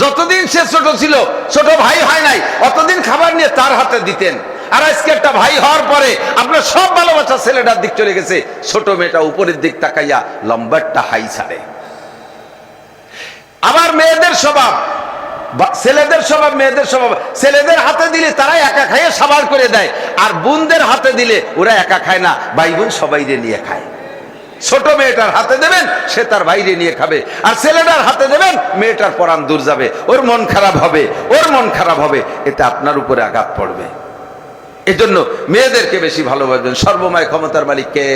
যতদিন সে ছোট ছিল, ছোট ভাই হয় নাই, অতদিন খাবার নিয়ে তার হাতে দিতেন। আর আজকে একটা ভাই হওয়ার পরে আপনার সব ভালোবাসা ছেলেটার দিক চলে গেছে, ছোট মেয়েটা উপরের দিক তাকাইয়া লম্বারটা হাই ছাড়ে। আবার মেয়েদের স্বভাব, ছেলেদের স্বভাব মেয়েদের স্বভাব। ছেলেদের হাতে দিলে তারা একা খাইয়ে সাবার করে দেয়, আর বোনদের হাতে দিলে ওরা একা খায় না, ভাই বোন সবাই নিয়ে খায়। ছোট মেয়েটার হাতে দেবেন, সে তার বাইরে নিয়ে খাবে। আর ছেলেটার হাতে দেবেন, মেয়েটার পরাণ দূর যাবে, ওর মন খারাপ হবে, ওর মন খারাপ হবে, এতে আপনার উপরে আঘাত পড়বে। এজন্য মেয়েদেরকে বেশি ভালোবাসবেন। সর্বময় ক্ষমতার মালিক কে?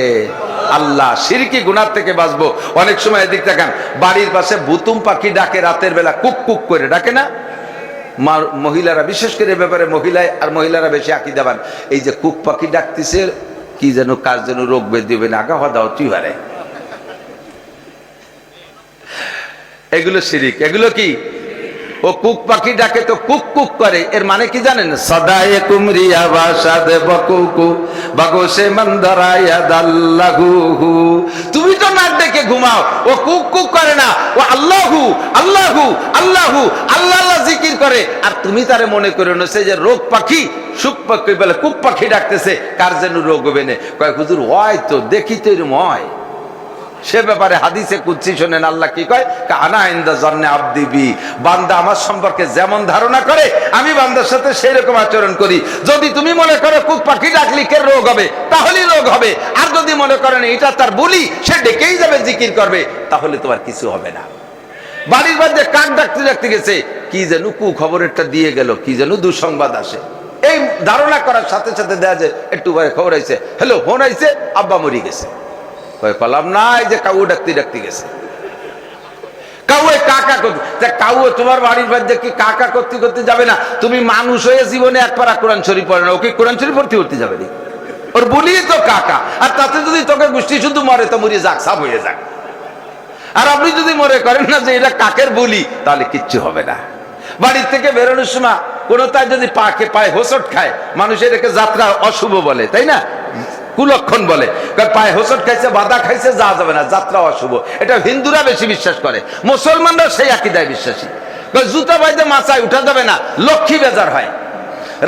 আল্লাহ। শিরকি গুনাহ থেকে বাঁচবো। অনেক সময় এদিক তাকান, বাড়ির পাশে বুতুম পাখি ডাকে রাতের বেলা, কুক কুক করে ডাকে না? মহিলারা, বিশেষ করে এ ব্যাপারে মহিলারা বেশি আকীদাবান। এই যে কুক পাখি ডাকতেছে, কি যেন কার যেন রোগ বেঁধে দেবে না, আগা হওয়া দাও তুই হারে, এগুলো শিরিক। এগুলো কি? ও কুক পাখি ডাকে তো কুক কুক করে, এর মানে কি জানেন? সদায়ে কুমরিয়া বাসাদ বকুকু বাগোসে মন্দরায়া দাল্লাহু। তুমি তো নাক ডেকে ঘুমাও, ও কুক কুক করে না, ও আল্লাহু আল্লাহু আল্লাহু আল্লাহ আল্লাহ জিকির করে। আর তুমি তারে মনে করে নেছে যে রোগ পাখি, সুখ পাখি বলে কুক পাখি ডাকতেছে, কার যেন রোগ হবে না। কয় হুজুর হয় তো, দেখি তো এরকম হয়। সে ব্যাপারে হাদিসে কুদসি শোনেন, আল্লাহ কি কয়? আনা ইনদা জন্নে আবদি বি। বান্দা আমার সম্পর্কে যেমন ধারণা করে, আমি বান্দার সাথে সেই রকম আচরণ করি। যদি তুমি মনে করো কুক পাখি ডাকলি কে রোগ হবে, তাহলেই রোগ হবে। আর যদি মনে করেন এটা তার বলি, সে ডেকেই যাবে, জিকির করবে, তাহলে তোমার কিছু হবে না। বাড়ির মধ্যে কাক ডাকতে ডাকতে গেছে, কি যেন কু খবরেরটা দিয়ে গেল, কি যেন দুঃসংবাদ আসে। এই ধারণা করার সাথে সাথে দেয়া যায় একটু খবর আইছে, হ্যালো ফোন আইছে, আব্বা মরি গেছে। কলাম নাই যে কাউ ডাকতে ডাকতে গেছে, কাউ কাকা করতে। কাউ তোমার বাড়ির মধ্যে কি কাকা করতে করতে যাবে না? তুমি মানুষ হয়ে জীবনে এক পারা কোরআন শরীফ পড়ে না, ওকে কোরআন শরীফ ভর্তি করতে যাবে না? ওর বলি তো কাকা। আর তাতে যদি তোকে গোষ্ঠী শুধু মরে, তো মরিয়ে যাক, সাপ হয়ে যাক। আর আপনি যদি মনে করেন না যে এটা কাকের বলি, তাহলে কিচ্ছু হবে না। বাড়ির থেকে বেরোনোর সময় কোনো তাই যদি পায়ে হোঁচট খায়, মানুষ এটাকে যাত্রা অশুভ বলে, তাই না? কুলক্ষণ বলে। পায়ে হোঁচট খাইছে, বাধা খাইছে, যা যাবে না, যাত্রা অশুভ। এটা হিন্দুরা বেশি বিশ্বাস করে, মুসলমানরা সেই আকীদায় বিশ্বাসী। জুতা বাইতে মাথায় উঠা যাবে না, লক্ষ্মী বেজার হয়।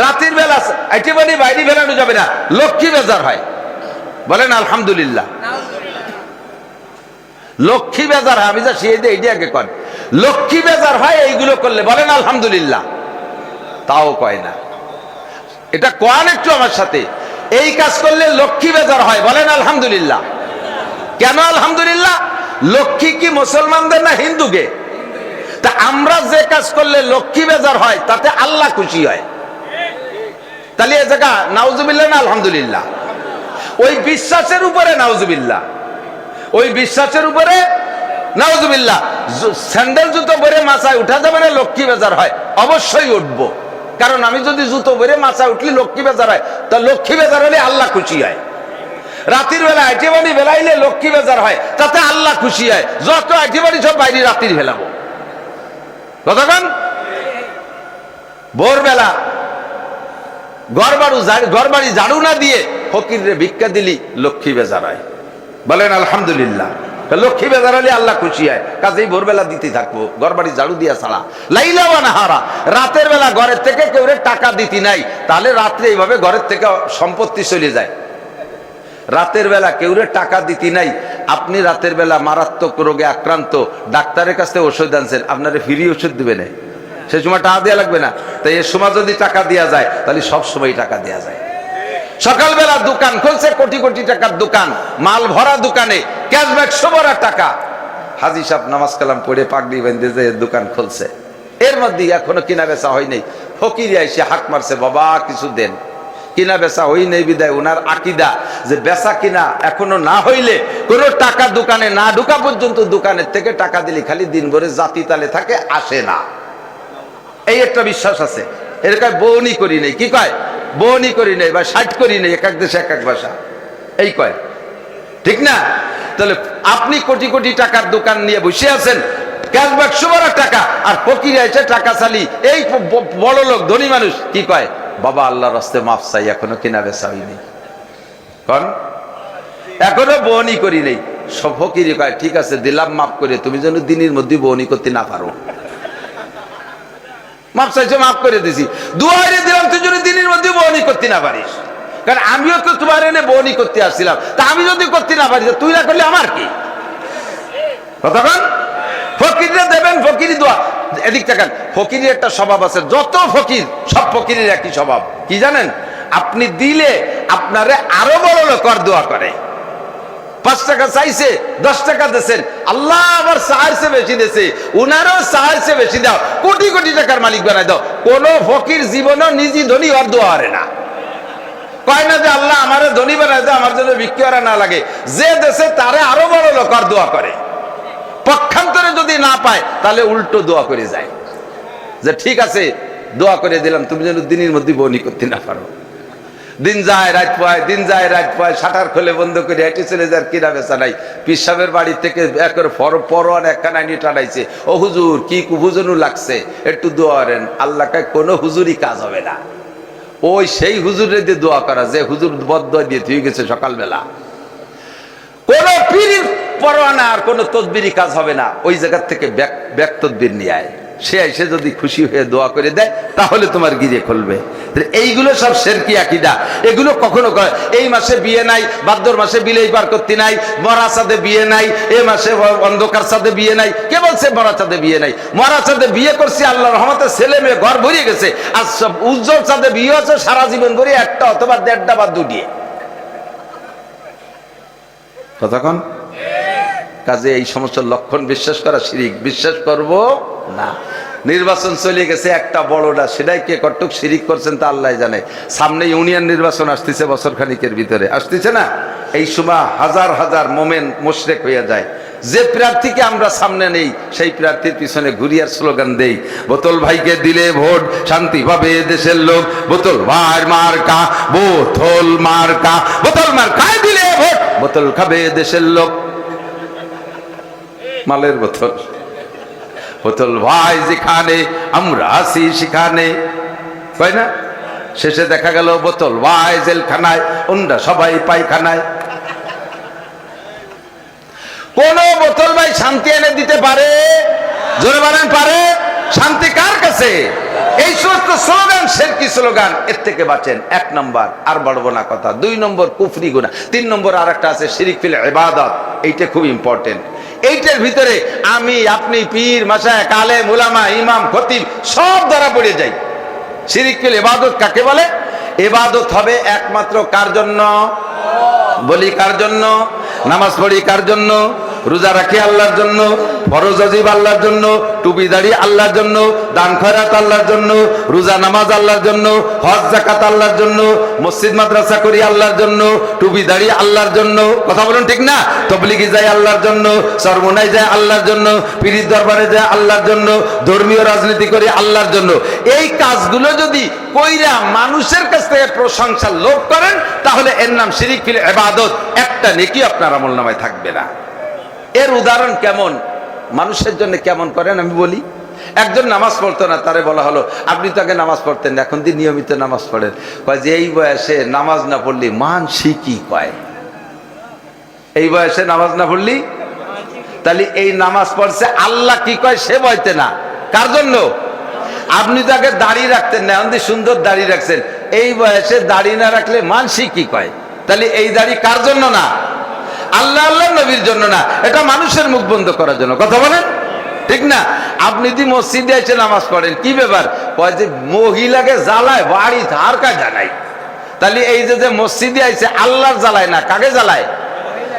রাতের বেলা একেবারে বাইরে বেলানো যাবে না, লক্ষ্মী বেজার হয়। বলেন আলহামদুলিল্লাহ। লক্ষ্মী বেজার হয়, আমি যা শিয়ে দিই এইটি আগে কর, লক্ষ্মী বেজার হয় এইগুলো করলে। বলেন আলহামদুলিল্লাহ। তাও কয় না, এটা কোয়ান একটু আমার সাথে, এই কাজ করলে লক্ষ্মী বেজার হয়। বলেন আলহামদুলিল্লাহ। কেন আলহামদুলিল্লাহ? লক্ষ্মী কি মুসলমানদের না হিন্দুকে? তা আমরা যে কাজ করলে লক্ষ্মী বেজার হয় তাতে আল্লাহ খুশি হয়, তাহলে এই জায়গা নাউজুবিল্লাহ না আলহামদুলিল্লাহ? ওই বিশ্বাসের উপরে নাউজুবিল্লাহ, ওই বিশ্বাসের উপরে নাউজুবিল্লাহ। স্যান্ডেল জুতো পরে মাথায় উঠা যাবে না, লক্ষ্মী বেজার হয়। অবশ্যই উঠবো, কারণ আমি যদি জুতো পরে মাথায় উঠলি লক্ষ্মী বেজার হয়, তা লক্ষ্মী বেজার হলে আল্লাহ খুশি হয়। রাতের বেলা একেবারে বেলাইলে লক্ষ্মী বেজার হয়, তাতে আল্লাহ খুশি হয়। যত একেবারে সব বাইরে রাত্রির বেলাবো, কতক্ষণ ভোরবেলা ঘর বাড়ি ঝাড়ু না দিয়ে ফকিরে ভিক্ষা দিলি লক্ষ্মী বেজার হয়। বলেন আলহামদুলিল্লাহ। লক্ষ্মী বেজার হলে আল্লাহ খুশি হয়, কাজেই ভোরবেলা দিতে থাকবো, ঘর বাড়ি ঝাড়ু দিয়া ছাড়া। লাইলা বা নাহারা, রাতের বেলা ঘরের থেকে কেউ টাকা দিতি নাই, তাহলে রাত্রে এইভাবে ঘরের থেকে সম্পত্তি চলে যায়। রাতের বেলা কেউ টাকা দিতি নাই, আপনি রাতের বেলা মারাত্মক রোগে আক্রান্ত, ডাক্তারের কাছে ওষুধ আনছেন, আপনারা ফ্রি ওষুধ দিবে না, সে সময় টাকা দেওয়া লাগবে না। তাই এর সময় যদি টাকা দেওয়া যায় তাহলে সব সময় টাকা দেওয়া যায়। সকালবেলা দোকান খুলছে, কোটি কোটি টাকার দোকান, মাল ভরা দোকানে ক্যাশব্যাক 100 ভরা টাকা। হাজি সাহেব নামাজ কালাম পড়ে পাগড়ি বেঁধে যে দোকান খুলছে, এর মধ্যে এখনো কিনা বেচা হয় নাই। ফকির এসে হাক মারছে, বাবা কিছু দেন। কিনা বেচা হই নেই বিদায় ওনার আকিদা যে বেচা কিনা এখনো না হইলে কোনো টাকা দোকানে না ঢুকা পর্যন্ত দোকানের থেকে টাকা দিলে খালি দিন ভরে জাতি তালে থাকে, আসে না। এই একটা বিশ্বাস আছে। এর কয় বউনি করি নেই, কি কয় বউনি করি নেই বা 60 করি নেই, এক এক দেশে এক এক ভাষা এই কয়, ঠিক না? তাহলে আপনি কোটি কোটি টাকার দোকান নিয়ে বসে আছেন, ক্যাশব্যাক 100 ভরা টাকা, আর ফকির এসে টাকা চালি। এই বড় লোক ধনী মানুষ কি কয়, বাবা আল্লাহর রাস্তে মাফ চাই, এখনো কিনা বেচা হয়নি, কারণ এখনো বউনি করি নেই। সব ফকির কয় ঠিক আছে দিলাম মাফ করে, তুমি যেন দিনের মধ্যে বউনি করতে না পারো। মাফ চাইছো, মাফ করে দিছি, দুয়ারে দিলাম তুই যদি দিনের মধ্যে বউনি করতে না পারিস, কারণ আমিও তো তোমার এনে বউনি করতে আসছিলাম, তা আমি যদি করতে না পারি তুই না করলে আমার কি? কতক্ষণ ফকিরে দেবেন, ফকিরি দোয়া। এদিক থাকেন, ফকিরের একটা স্বভাব আছে, যত ফকির সব ফকিরের একই স্বভাব, কি জানেন? আপনি দিলে আপনারে আরো বড় লোক দোয়া করে। 5 টাকা চাইছে, 10 টাকা দিয়েছেন, আল্লাহ আবার 4 বেশি দিয়েছে, উনারও 4 বেশি দাও, কোটি কোটি টাকার মালিক বানাই দাও। কোন ফকির জীবনও নিজে ধনী আর দোয়া হারে না, কয় না যে আল্লাহ আমারে ধনী বানাই দাও, আমার জন্য বিক্রি করা না লাগে। যে দেশে তারে আরো বড় লোক আর দোয়া করে, পক্ষান্তরে যদি না পায় তাহলে উল্টো দোয়া করে যায় যে ঠিক আছে দোয়া করে দিলাম, তুমি যেন দিনের মধ্যে বউনি করতে না পারো। দিন যায় রাত পায়, দিন যায় রাত পায়, শাটার খুলে বন্ধ করে হেঁটে চলে যায়, কিনা বেচা নাই। পিসাবের বাড়ি থেকে একবার পরোয়ান একখানা নিয়ে টানাইছে, ও হুজুর কি হুজুরু লাগছে, একটু দোয়া করেন। আল্লাহ কয় কোনো হুজুরই কাজ হবে না, ওই সেই হুজুরের দিয়ে দোয়া করা যে হুজুর বদদোয়া দিয়ে থুয়ে গেছে সকালবেলা। কোন পীরের পরোয়ানা আর কোন তদবিরি কাজ হবে না, ওই জায়গার থেকে ব্যাক তদবির নিয়ে আয়, সে এসে যদি খুশি হয়ে দোয়া করে দেয় তাহলে তোমার গিরে খুলবে। এইগুলো সব শিরকি আকীদা, এগুলো কখনো করে। এই মাসে বিয়ে নাই, ভাদ্র মাসে বিলেই পার করতে নাই, মরা চাঁদে বিয়ে নাই, এ মাসে অন্ধকার চাঁদে বিয়ে নাই। কে বলছে মরা চাঁদে বিয়ে নাই? মরা চাঁদে বিয়ে করছি, আল্লাহর রহমতে ছেলে মেয়ে ঘর ভরিয়ে গেছে। আর সব উজ্জ্বল চাঁদে বিয়ে হচ্ছে সারা জীবন ভরে, একটা অথবা 1.5টা বা 2টি। কতক্ষণ কাজে এই সমস্ত লক্ষণ বিশ্বাস করা শিরিক, বিশ্বাস করব না। নির্বাচন চলে গেছে একটা বড়টা, সেটাই কে কটুক শিরিক করছেন তা আল্লাহ জানে। সামনে ইউনিয়ন নির্বাচন আসতেছে, বছর খানিকের ভিতরে আসতেছে না? এই সময় হাজার হাজার মোমেন মুশরিক হয়ে যায়। যে প্রার্থীকে আমরা সামনে নেই সেই প্রার্থীর পিছনে ঘুরিয়ার স্লোগান দেই, বোতল ভাইকে দিলে ভোট শান্তি পাবে দেশের লোক, বোতল ভাই মার্কা, বোতল মার্কা, বোতল মার্কায় দিলে ভোট, বোতল খাবে দেশের লোক। মালের বোতল, বোতল ভাই যেখানে আমরা আছি সেখানে, তাই না? শেষে দেখা গেল বোতল ভাই জেলখানায়, অন্যরা সবাই পায়খানায়। কোন বোতল ভাই শান্তি এনে দিতে পারে? জোরে বলেন পারে? শান্তি কার কাছে? এই সমস্ত স্লোগান শিরকি স্লোগান, এর থেকে বাঁচেন। 1 নম্বর, আর বাড়বো না কথা। 2 নম্বর কুফরি গুনাহ। 3 নম্বর আর একটা আছে শিরক ফিল ইবাদত। এইটা খুব ইম্পর্টেন্ট। এইটার ভিতরে আমি, আপনি, পীর, মাশায়েখ, আলেম, উলামা, ইমাম, খতিব সব ধরা পড়ে যাই। শিরক ফিল ইবাদত কাকে বলে? ইবাদত হবে একমাত্র কার জন্য? বলি কার জন্য? নামাজ পড়ি কার জন্য? রোজা রাখি আল্লাহর জন্য, ফরজ ওয়াজিব আল্লাহর জন্য, টুপি দাড়ি আল্লাহর জন্য, দান খয়রাত আল্লাহর জন্য, রোজা নামাজ আল্লাহর জন্য, হজ যাকাত আল্লাহর জন্য, মসজিদ মাদ্রাসা করি আল্লাহর জন্য, টুপি দাড়ি আল্লাহর জন্য। কথা বলুন ঠিক না? তবলিগি যায় আল্লাহর জন্য, সরমনাই যায় আল্লাহর জন্য, পীরের দরবারে যায় আল্লাহর জন্য, ধর্মীয় রাজনীতি করি আল্লাহর জন্য। এই কাজগুলো যদি কইরা মানুষের কাছ থেকে প্রশংসা লোভ করেন, তাহলে এর নাম শিরক ফিল ইবাদত। একটা নেকি আপনার আমলনামায় থাকবে না। এর উদাহরণ কেমন, মানুষের জন্য কেমন করেন আমি বলি। একজন নামাজ পড়তো না, তারে বলা হলো আপনি তো আগে নামাজ পড়তেন, এখন দিয়ে নিয়মিত নামাজ পড়েন। কয় যে এই বয়সে নামাজ না পড়লি মান শিখি কয়। এই বয়সে নামাজ না পড়লি, তাহলে এই নামাজ পড়ছে আল্লাহ কি কয় সে বলতে না। কার জন্য? আপনি তো আগে দাড়ি রাখতেন না, এখন সুন্দর দাড়ি রাখছেন। এই বয়সে দাড়ি না রাখলে মান শিখি কয়। তাহলে এই দাড়ি কার জন্য না? আল্লাহ আল্লাহ নবীর জন্য না, এটা মানুষের মুখ বন্ধ করার জন্য। কথা বলেন ঠিক না? আপনি যদি মসজিদে এসে নামাজ পড়েন, কি ব্যাপার? কয় যে মহিলাকে জ্বালায় বাড়ি ধার কাজ জানাই। তাহলে এই যে মসজিদে আইছে আল্লাহর জ্বালায় না, কাকে জ্বালায়?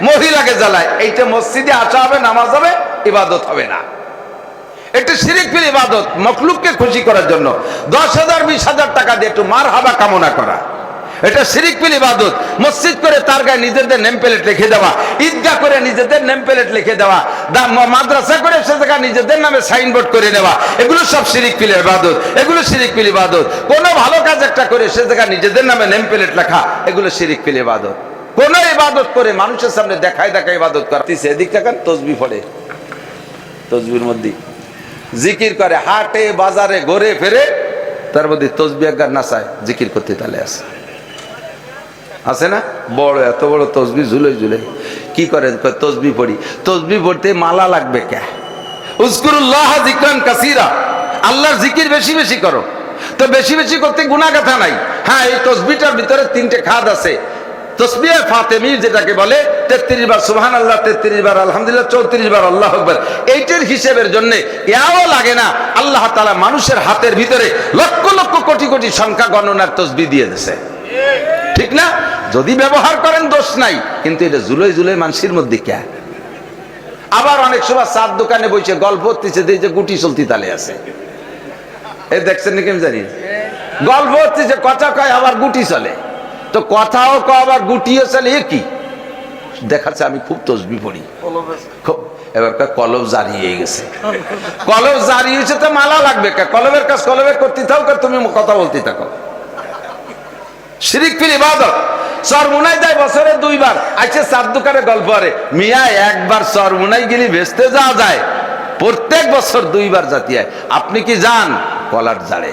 মহিলাকে জ্বালায়। এইটা মসজিদে আসা হবে, নামাজ হবে, ইবাদত হবে না। এটা শিরক ফিল ইবাদত, মখলুককে খুশি করার জন্য 10,000 20,000 টাকা দিয়ে একটু মারহাবা কামনা করা, এটা শিরক ফিল ইবাদত। মসজিদ করে তার গায়ে নিজেদের নেম প্লেট লিখে দেওয়া, ঈদগাহ করে নিজেদের নেম প্লেট লিখে দেওয়া, মাদ্রাসা করে সে জায়গায় নিজেদের নামে সাইনবোর্ড করে নেওয়া, এগুলো সব শিরক ফিল ইবাদত। এগুলো শিরক ফিল ইবাদত। কোন ভালো কাজ একটা করে সে জায়গায় নিজেদের নামে নেম প্লেট লেখা, এগুলো শিরক ফিল ইবাদত। কোন ইবাদত করে মানুষের সামনে দেখায় দেখায় ইবাদত করতেছে। এদিক টাকান তসবিহ পড়ে, তসবির মধ্যে জিকির করে, হাটে বাজারে ঘুরে ফেরে, তার মধ্যে তসবিহ একবার নাচায়, জিকির করতে তালে আছে না? বড় এত বড় তসবি ঝুলে ঝুলে কি করে? তসবি পড়ি। তসবি পড়তে মালা লাগবে কে? উযকুরুল্লাহ যিকরান কাসীরা, আল্লাহর জিকির বেশি বেশি করো। তো বেশি বেশি করতে গুনাহ কথা নাই। হ্যাঁ, এই তসবিটার ভিতরে 3টে খাদ আছে। তসবিহ ফাতেমি যেটাকে বলে, 33 বার সুবহানাল্লাহ, 33 বার আলহামদুলিল্লাহ, 34 বার আল্লাহু আকবার। এইটার হিসেবের জন্য এও লাগে না। আল্লাহ তাআলা মানুষের হাতের ভিতরে লক্ষ লক্ষ কোটি কোটি সংখ্যা গণনার তসবিহ দিয়ে দিয়েছে, ঠিক না? যদি ব্যবহার করেন দোষ নাই, কিন্তু এটা জুলাই জুলাই মানুষের মধ্যে কে? আবার অনেক সময় চার দোকানে বসে গল্প হচ্ছে, যে গুটি চলতি তালে আছে। এই দেখছেন নাকি আমি জানি, গল্প হচ্ছে যে কথা কয় আবার গুটি চলে, তো কথাও কয় আবার গুটিও চলে। এ কি দেখাচ্ছে? আমি খুব তসবি পড়ি, খুব। এবার কলব জারি হয়ে গেছে। কলব জারি হয়েছে তো মালা লাগবে কে? কলবের কাজ কলবে করতে থাকো, তুমি কথা বলতে থাকো। শিরক ফিল ইবাদত। চরমুনাই যায় বছরে 2 বার, আইছে 4 দোকানে গল্প করে। মিয়া একবার চরমুনাই গেলে ভেস্তে যাওয়া যায়, প্রত্যেক বছর 2 বার জাতি হয়। আপনি কি যান? কলার জাড়ে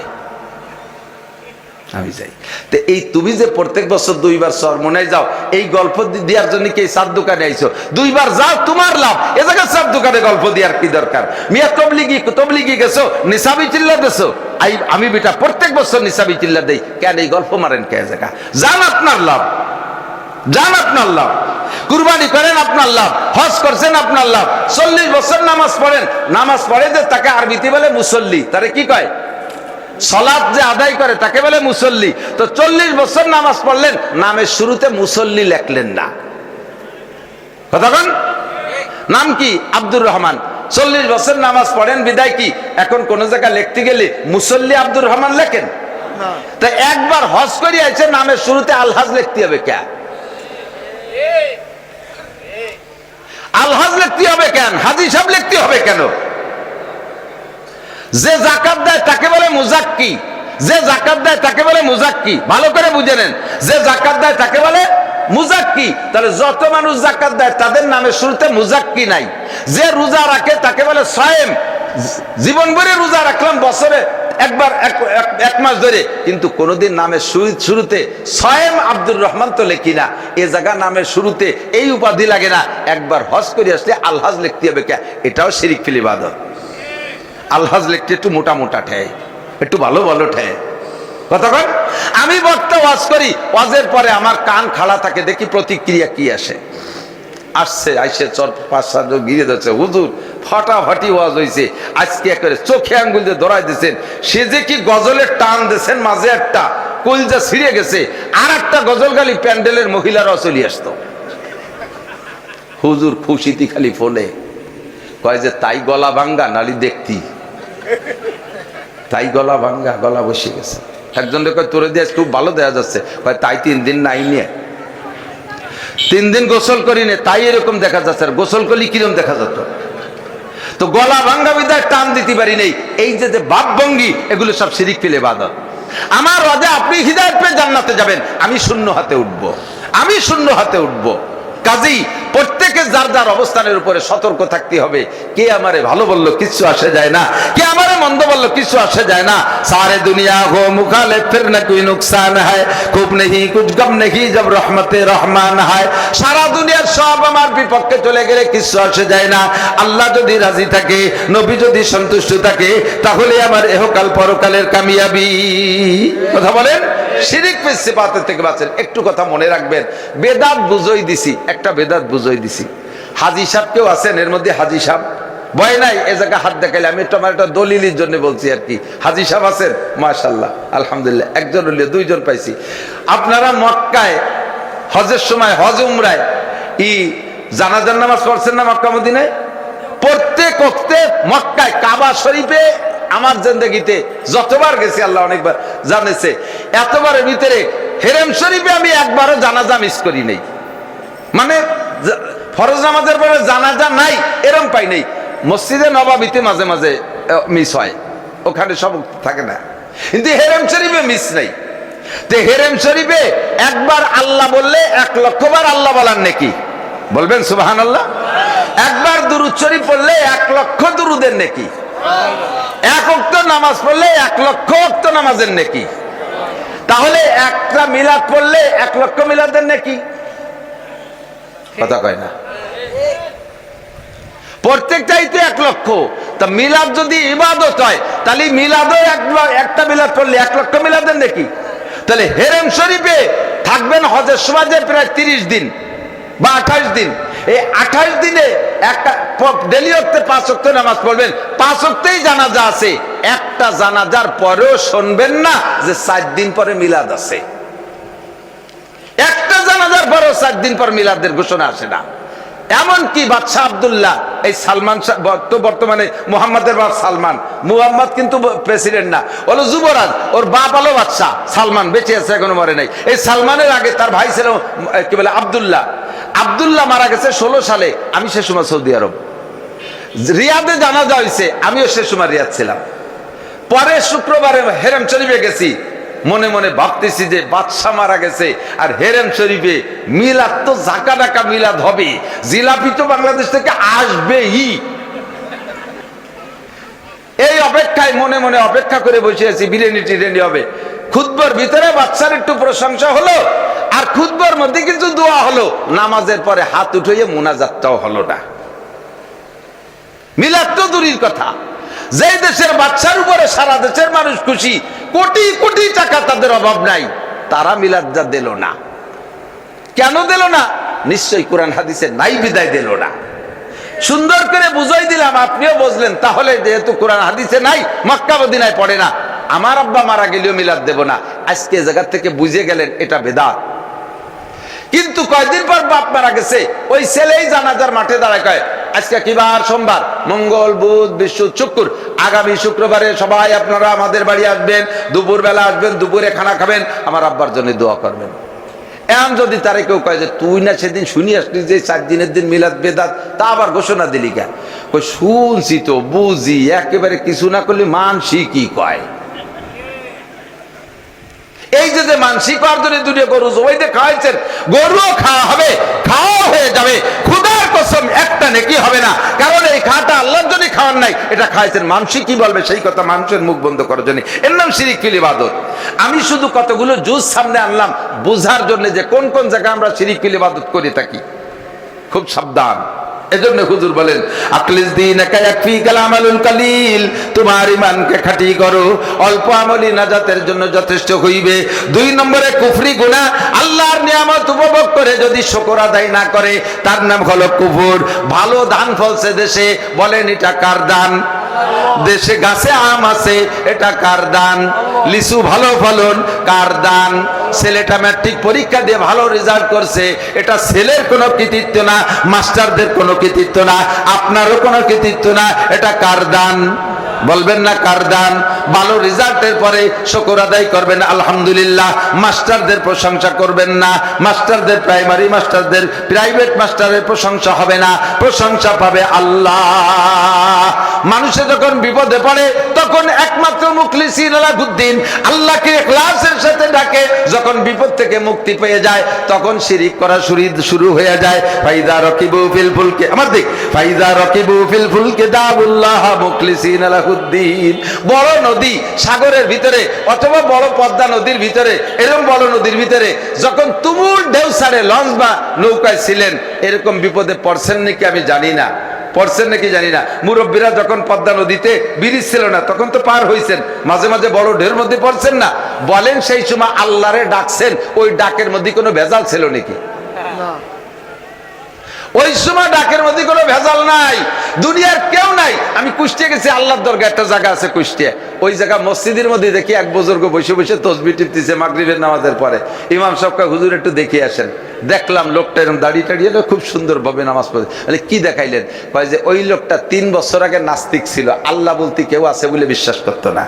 আমি যাই। তো এই তুমি যে প্রত্যেক বছর 2 বার চরমুনাই যাও, এই গল্প দেওয়ার জন্য কি 4 দোকানে আইছো? 2 বার যাও, তোমার লাভ। এ জায়গায় 4 দোকানে গল্প দেওয়ার কি দরকার? মিয়া তবলিগি গেছো, নিসাবি চিল্লা দেছো। আমি বেটা প্রত্যেক বছর নিসাবি চিল্লা দেই, কেন এই গল্প মারেন কে? জায়গা যান, আপনার লাভ, যান আপনার লাভ। কুরবানি করেন আপনার লাভ, হজ করছেন আপনার লাভ। 40 বছর নামাজ পড়েন, নামাজ পড়ে যে তাকে আরবিতে বলে মুসল্লি, তারে কি কয়? সালাত যে আদায় করে তাকে বলে মুসল্লি। তো 40 বছর নামাজ পড়লেন, নামের শুরুতে মুসল্লি লেখলেন না। কতক্ষণ? নাম কি? আব্দুর রহমান। 40 বছর নামাজ পড়েন, বিদায় কি এখন কোন জায়গায় লিখতে গেলে মুসল্লি আব্দুর রহমান লেখেন? তো একবার হজ করে আছে, নামের শুরুতে আলহাজ লিখতে হবে কে? আলহাজ লিখতে হবে কেন? হাজী সাহেব লিখতে হবে কেন? যে যাকাত দেয় তাকে বলে মুজাক্কি, যে যাকাত দেয় তাকে বলে মুজাক্কি। ভালো করে বুঝে নেন, যে যাকাত দেয় তাকে বলে মুজাক্কি। তাহলে যত মানুষ যাকাত দেয় তাদের নামের শুরুতে মুজাক্কি নাই। যে রোজা রাখে তাকে বলে সায়েম, জীবন ভরে রোজা রাখলাম, বছরে একবার 1 মাস ধরে, কিন্তু কোনদিন নামের শুরুতে সায়েম আব্দুর রহমান তো লেখি না। এ জায়গা নামের শুরুতে এই উপাধি লাগে না। একবার হজ করে আসলে আলহাজ লিখতে হবে কে? এটাও শিরক ফিল ইবাদত। আলহাজ লিখতে একটু মোটা মোটা ঠেয়, একটু ভালো ভালো ঠেয়। কতক্ষণ আমি বক্তা ওয়াজ করি, ওয়াজের পরে আমার কান খাড়া থাকে, দেখি প্রতিক্রিয়া কি আসে। আসছে আইসে চর 5-7 জন গিয়ে যাচ্ছে, হুজুর ফাটাফাটি ওয়াজ হয়েছে, আজকে করে চোখে আঙ্গুল দিয়ে ধরাই দিয়েছেন। সে যে কি গজলের টান দিয়েছেন, মাঝে একটা কলজা ছিঁড়ে গেছে, আর একটা গজল গালি প্যান্ডেলের মহিলারাও চলে আসতো। হুজুর খুশিতি খালি ফোনে কয় যে তাই গলা ভাঙ্গা নালি দেখতি, তাই গলা ভাঙ্গা, গলা বসে গেছে। একজন কয় তোরে দিয়ে খুব ভালো দেওয়া যাচ্ছে, কয় তাই 3 দিন নাই নিয়ে 3 দিন গোসল করি নে, তাই এরকম দেখা যাচ্ছে। আর গোসল করলে কিরকম দেখা যেত? তো গলা ভাঙ্গা বিদায় টান দিতে পারি নেই। এই যে ভাব ভঙ্গি, এগুলো সব শিরিক ফেলে ইবাদত। আমার রাজা আপনি হিদায়াত পেয়ে জান্নাতে যাবেন, আমি শূন্য হাতে উঠবো, আমি শূন্য হাতে উঠবো। কাজেই প্রত্যেকে যার যার অবস্থানের উপরে সতর্ক থাকতে হবে। কে আমারে ভালো বললো কিচ্ছু আসে যায় না, কে আমারে মন্দ বললো কিছু আসে যায় না। সারে দুনিয়া হো মুখালে ফির না কোই নুকসান হয়, খুব নেহি কুছ গম নেহি জব রহমতে রহমান হয়। সারা দুনিয়ার সব আমার বিপক্ষে চলে গেলে কিছু আসে যায় না। আল্লাহ যদি রাজি থাকে, নবী যদি সন্তুষ্ট থাকে, তাহলে আমার এহকাল পরকালের কামিয়াবি। কথা বলেন, শিরিক সিফাত থেকে বাঁচেন। একটু কথা মনে রাখবেন, বেদাত বুঝই দিছি, একটা বেদাত বুঝই দিছি। হাজী সাহেব কেউ আছেন এর মধ্যে? হাজী সাহেব ভয় নাই, এ জায়গায় হাত দেখাইলে আমি তোমার একটা দলিলের জন্য বলছি আর কি। হাজী সাহেব আছেন? মাশাআল্লাহ, আলহামদুলিল্লাহ, একজন হলে 2 জন পাইছি। আপনারা মক্কায় হজের সময়, হজ উমরায় জানাজার নামাজ পড়ছেন না মক্কা মদিনায়? প্রত্যেক ওয়াক্তে মক্কায় কাবা শরীফে আমার জিন্দেগিতে যতবার গেছি, আল্লাহ অনেকবার জানেছে, এতবারের ভিতরে হেরেম শরীফে আমি একবারও জানাজা মিস করি নাই। মানে ফরজ নামাজের পরে জানাজা নাই এরকম পাই নাই। মসজিদে নবাবিতে মাঝে মাঝে মিস হয়, ওখানে সব থাকে না, কিন্তু হেরেম শরীফে মিস নাই। তো হেরেম শরীফে একবার আল্লাহ বললে 1 লক্ষ বার আল্লাহ বলার নেকি, বলবেন সুবহানাল্লাহ। একবার দুরূদ শরীফ পড়লে 1 লক্ষ দুরুদের নেকি। 1 ওয়াক্ত নামাজ পড়লে 1 লক্ষ ওয়াক্ত নামাজের নেকি। তাহলে একটা মিলাদ পড়লে 1 লক্ষ মিলাদের নেকি। কথা কয় না? প্রত্যেকটাই তো 1 লক্ষ। তা মিলাদ যদি ইবাদত হয়, তাহলে মিলাদও একটা মিলাদ পড়লে 1 লক্ষ মিলাদের নেকি। তাহলে হেরেম শরীফে থাকবেন হজের সময় যে প্রায় 30 দিন বা 28 দিন। এই 28 দিনে একটা ডেলি ওয়াক্তে 5 ওয়াক্ত নামাজ পড়বেন, 5 ওয়াক্তেই জানাজা আছে। একটা জানাজার পরেও শুনবেন না যে 4 দিন পরে মিলাদ আছে। একটা জানাজার পরেও 4 দিন পর মিলাদের ঘোষণা আসে না। এমনকি বাদশাহ আব্দুল্লাহ, এই সালমান তো বর্তমানে মুহাম্মাদের বাপ সালমান, মুহাম্মদ কিন্তু প্রেসিডেন্ট না, হলো যুবরাজ, ওর বাপ হলো বাদশাহ সালমান, বেঁচে আছে এখনো মরে নাই। এই সালমানের আগে তার ভাই ছিল কি বলে আব্দুল্লাহ। আব্দুল্লাহ মারা গেছে 16 সালে, আমি সে সময় সৌদি আরব রিয়াদে জানাজা হয়েছে, আমিও সে সময় রিয়াদ ছিলাম। পরে শুক্রবারে হেরেম শরীফে গেছি, মনে মনে ভাবতেছি যে বাদশাহ মারা গেছে আর হেরেম শরীফে মিলাদ, তো ঝাঁকা ডাকা মিলাদ হবে, জিলাপি তো বাংলাদেশ থেকে আসবেই। এই অপেক্ষায় মনে মনে অপেক্ষা করে বসে আছি, বিরিয়ানি টিরিয়ানি হবে। খুতবার ভিতরে বাদশার একটু প্রশংসা হলো, আর খুতবার মধ্যে কিছু দোয়া হলো, নামাজের পরে হাত উঠিয়ে মুনাজাতটাও হলো না। মিলাদ তো দূরের কথা, যে দেশের বাদশার উপরে সারা দেশের মানুষ খুশি, কোটি কোটি টাকা তাদের অভাব নাই, তারা মিলাদ যা দিল না। কেন দিল না? নিশ্চয়ই কোরআন হাদিসে নাই বিদায় দিল না। সুন্দর করে বুঝাই দিলাম, আপনিও বুঝলেন। তাহলে যেহেতু কোরআন হাদিসে নাই, মক্কা মদিনায় পড়ে না, আমার আব্বা মারা গেলেও মিলাদ দেব না, আজকে জায়গা থেকে বুঝে গেলেন এটা বেদাত। কিন্তু কয়দিন পর বাপ মারা গেছে, ওই ছেলেই জানাজার মাঠে দাঁড়ায় কয়, আজকে কি বার? সোমবার, মঙ্গল, বুধ, বৃহস্পতি, শুক্র, আগামী শুক্রবারে সবাই আপনারা আমাদের বাড়ি আসবেন, দুপুর বেলা আসবেন, দুপুরে খানা খাবেন, আমার আব্বার জন্য দোয়া করবেন। এমন যদি তারে কেউ কয় যে তুই না সেদিন শুনি আসলি যে 4 দিনের দিন মিলাদ বেদাত, তা আবার ঘোষণা দিলি কেন? কই শুনছি তো, বুঝি, একেবারে কিছু না করলে মানসি কি কয়। এই যে মানসিক অর্জনে 2 গরু জবাইতে খাওয়াইছেন, গরুও খাওয়া হবে, খাওয়া হয়ে যাবে, খুদার কসম একটা নেকি হবে না। কারণ এই খাওয়াটা আল্লাহর জন্য খাওয়ার নাই, এটা খাওয়াইছেন। মানসিক কি বলবে সেই কথা মানুষের মুখ বন্ধ করার জন্য, এর নাম শিরিক ফিল ইবাদত। আমি শুধু কতগুলো জুজ সামনে আনলাম বুঝার জন্য যে কোন কোন জায়গায় আমরা শিরিক ফিল ইবাদত করে থাকি। খুব সাবধান, এজন্য হুজুর বলেন আকলিস দীনাকা ইয়াকফিকাল আমালুল কালিল, তোমার ঈমানকে খাঁটি করো, অল্প আমলই নাজাতের জন্য যথেষ্ট হইবে। 2 নম্বরে কুফরি গুনাহ, আল্লাহর নিয়ামত উপভোগ করে যদি শুকর আদায় না করে তার নাম হলো কুফর। ভালো ধান ফলছে দেশে, বলেন এটা কার দান? দেশে গাছে আম আছে, এটা কার দান? লিচু ভালো ফলন, কার দান? ছেলেটা ম্যাট্রিক পরীক্ষা দিয়ে ভালো রেজাল্ট করছে, এটা ছেলের কোনো কৃতিত্ব না, মাস্টারদের কোনো কৃতিত্ব না, আপনারও কোনো কৃতিত্ব না, এটা কার দান? বলবেন না কার দান? ভালো রেজাল্টের পরে শুকর আদায় করবেন আলহামদুলিল্লাহ, মাস্টারদের প্রশংসা করবেন না, মাস্টারদের প্রাইমারি মাস্টারদের প্রাইভেট মাস্টারের প্রশংসা হবে না, প্রশংসা পাবে আল্লাহ। মানুষে যখন বিপদে পড়ে তখন একমাত্র মুখলিসিন আলাহুদ্দিন আল্লাহকে ইখলাসের সাথে ডাকে, যখন বিপদ থেকে মুক্তি পেয়ে যায় তখন শিরিক করা শুরু হয়ে যায়। ফাইদা রাকিবু ফিল ফুলকি, আমার দিক, ফাইদা রাকিবু ফিল ফুলকি দাউল্লাহ মুখলিসিন আলাহুদ্দিন। বড় নদী সাগরের ভিতরে অথবা বড় পদ্মা নদীর ভিতরে, এরকম বড় নদীর ভিতরে যখন তুমুল ঢেউ ছাড়ে, লঞ্চ বা নৌকায় ছিলেন, এরকম বিপদে পড়ছেন নাকি আমি জানি না, পড়ছেন নাকি জানি না। মুরব্বীরা যখন পদ্মা নদীতে ব্রিজ ছিল না তখন তো পার হইছেন, মাঝে মাঝে বড় ঢেউর মধ্যে পড়ছেন না, বলেন সেই সময় আল্লাহরে ডাকছেন, ওই ডাকের মধ্যে কোনো ভেজাল ছিল নাকি? ওই সময় ডাকের মধ্যে কোনো ভেজাল নাই, দুনিয়ার কেউ নাই। আমি কুষ্টিয়া গেছি, আল্লাহর দরগা একটা জায়গা আছে কুষ্টিয়া, ওই জায়গা মসজিদের মধ্যে দেখি এক বুজুর্গ বসে বসে তসবিহ টিপতেছে মাগরিবের নামাজের পরে। ইমাম সাহেবকে হুজুর একটু দেখে আসেন, দেখলাম লোকটা এরকম দাড়িয়ে টাড়িয়ে খুব সুন্দরভাবে নামাজ পড়ে। কি দেখাইলেন? কয় যে ওই লোকটা 3 বছর আগে নাস্তিক ছিল, আল্লাহ বলতে কেউ আছে বলে বিশ্বাস করতো না।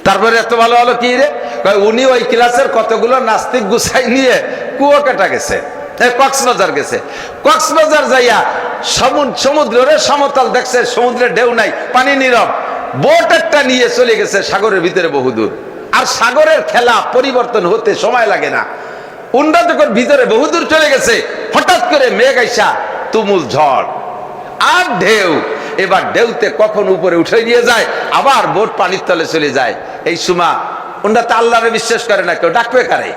তারপরে এত ভালো হলো কি রে? কয় উনি ওই ক্লাসের কতগুলো নাস্তিক গুছাই নিয়ে কুয়াকাটা গেছে, কক্সবাজার গেছে, কক্সবাজার যাইয়া সমুদ্রের সমতল দেখছে, সমুদ্রের ঢেউ নাই, পানি নীরব, বোট একটা নিয়ে চলে গেছে সাগরের ভিতরে বহুদূর। আর সাগরের খেলা পরিবর্তন হতে সময় লাগে না, উন্ডা যখন ভিতরে বহুদূর চলে গেছে, হঠাৎ করে মেঘ আইসা তুমুল ঝড় আর ঢেউ, এবার ঢেউতে কখন উপরে উঠে নিয়ে যায়, আবার বোট পানির তলে চলে যায়। এই সময় উন্ডা তো আল্লাহরে বিশ্বাস করে না, কেউ ডাকবে কারে?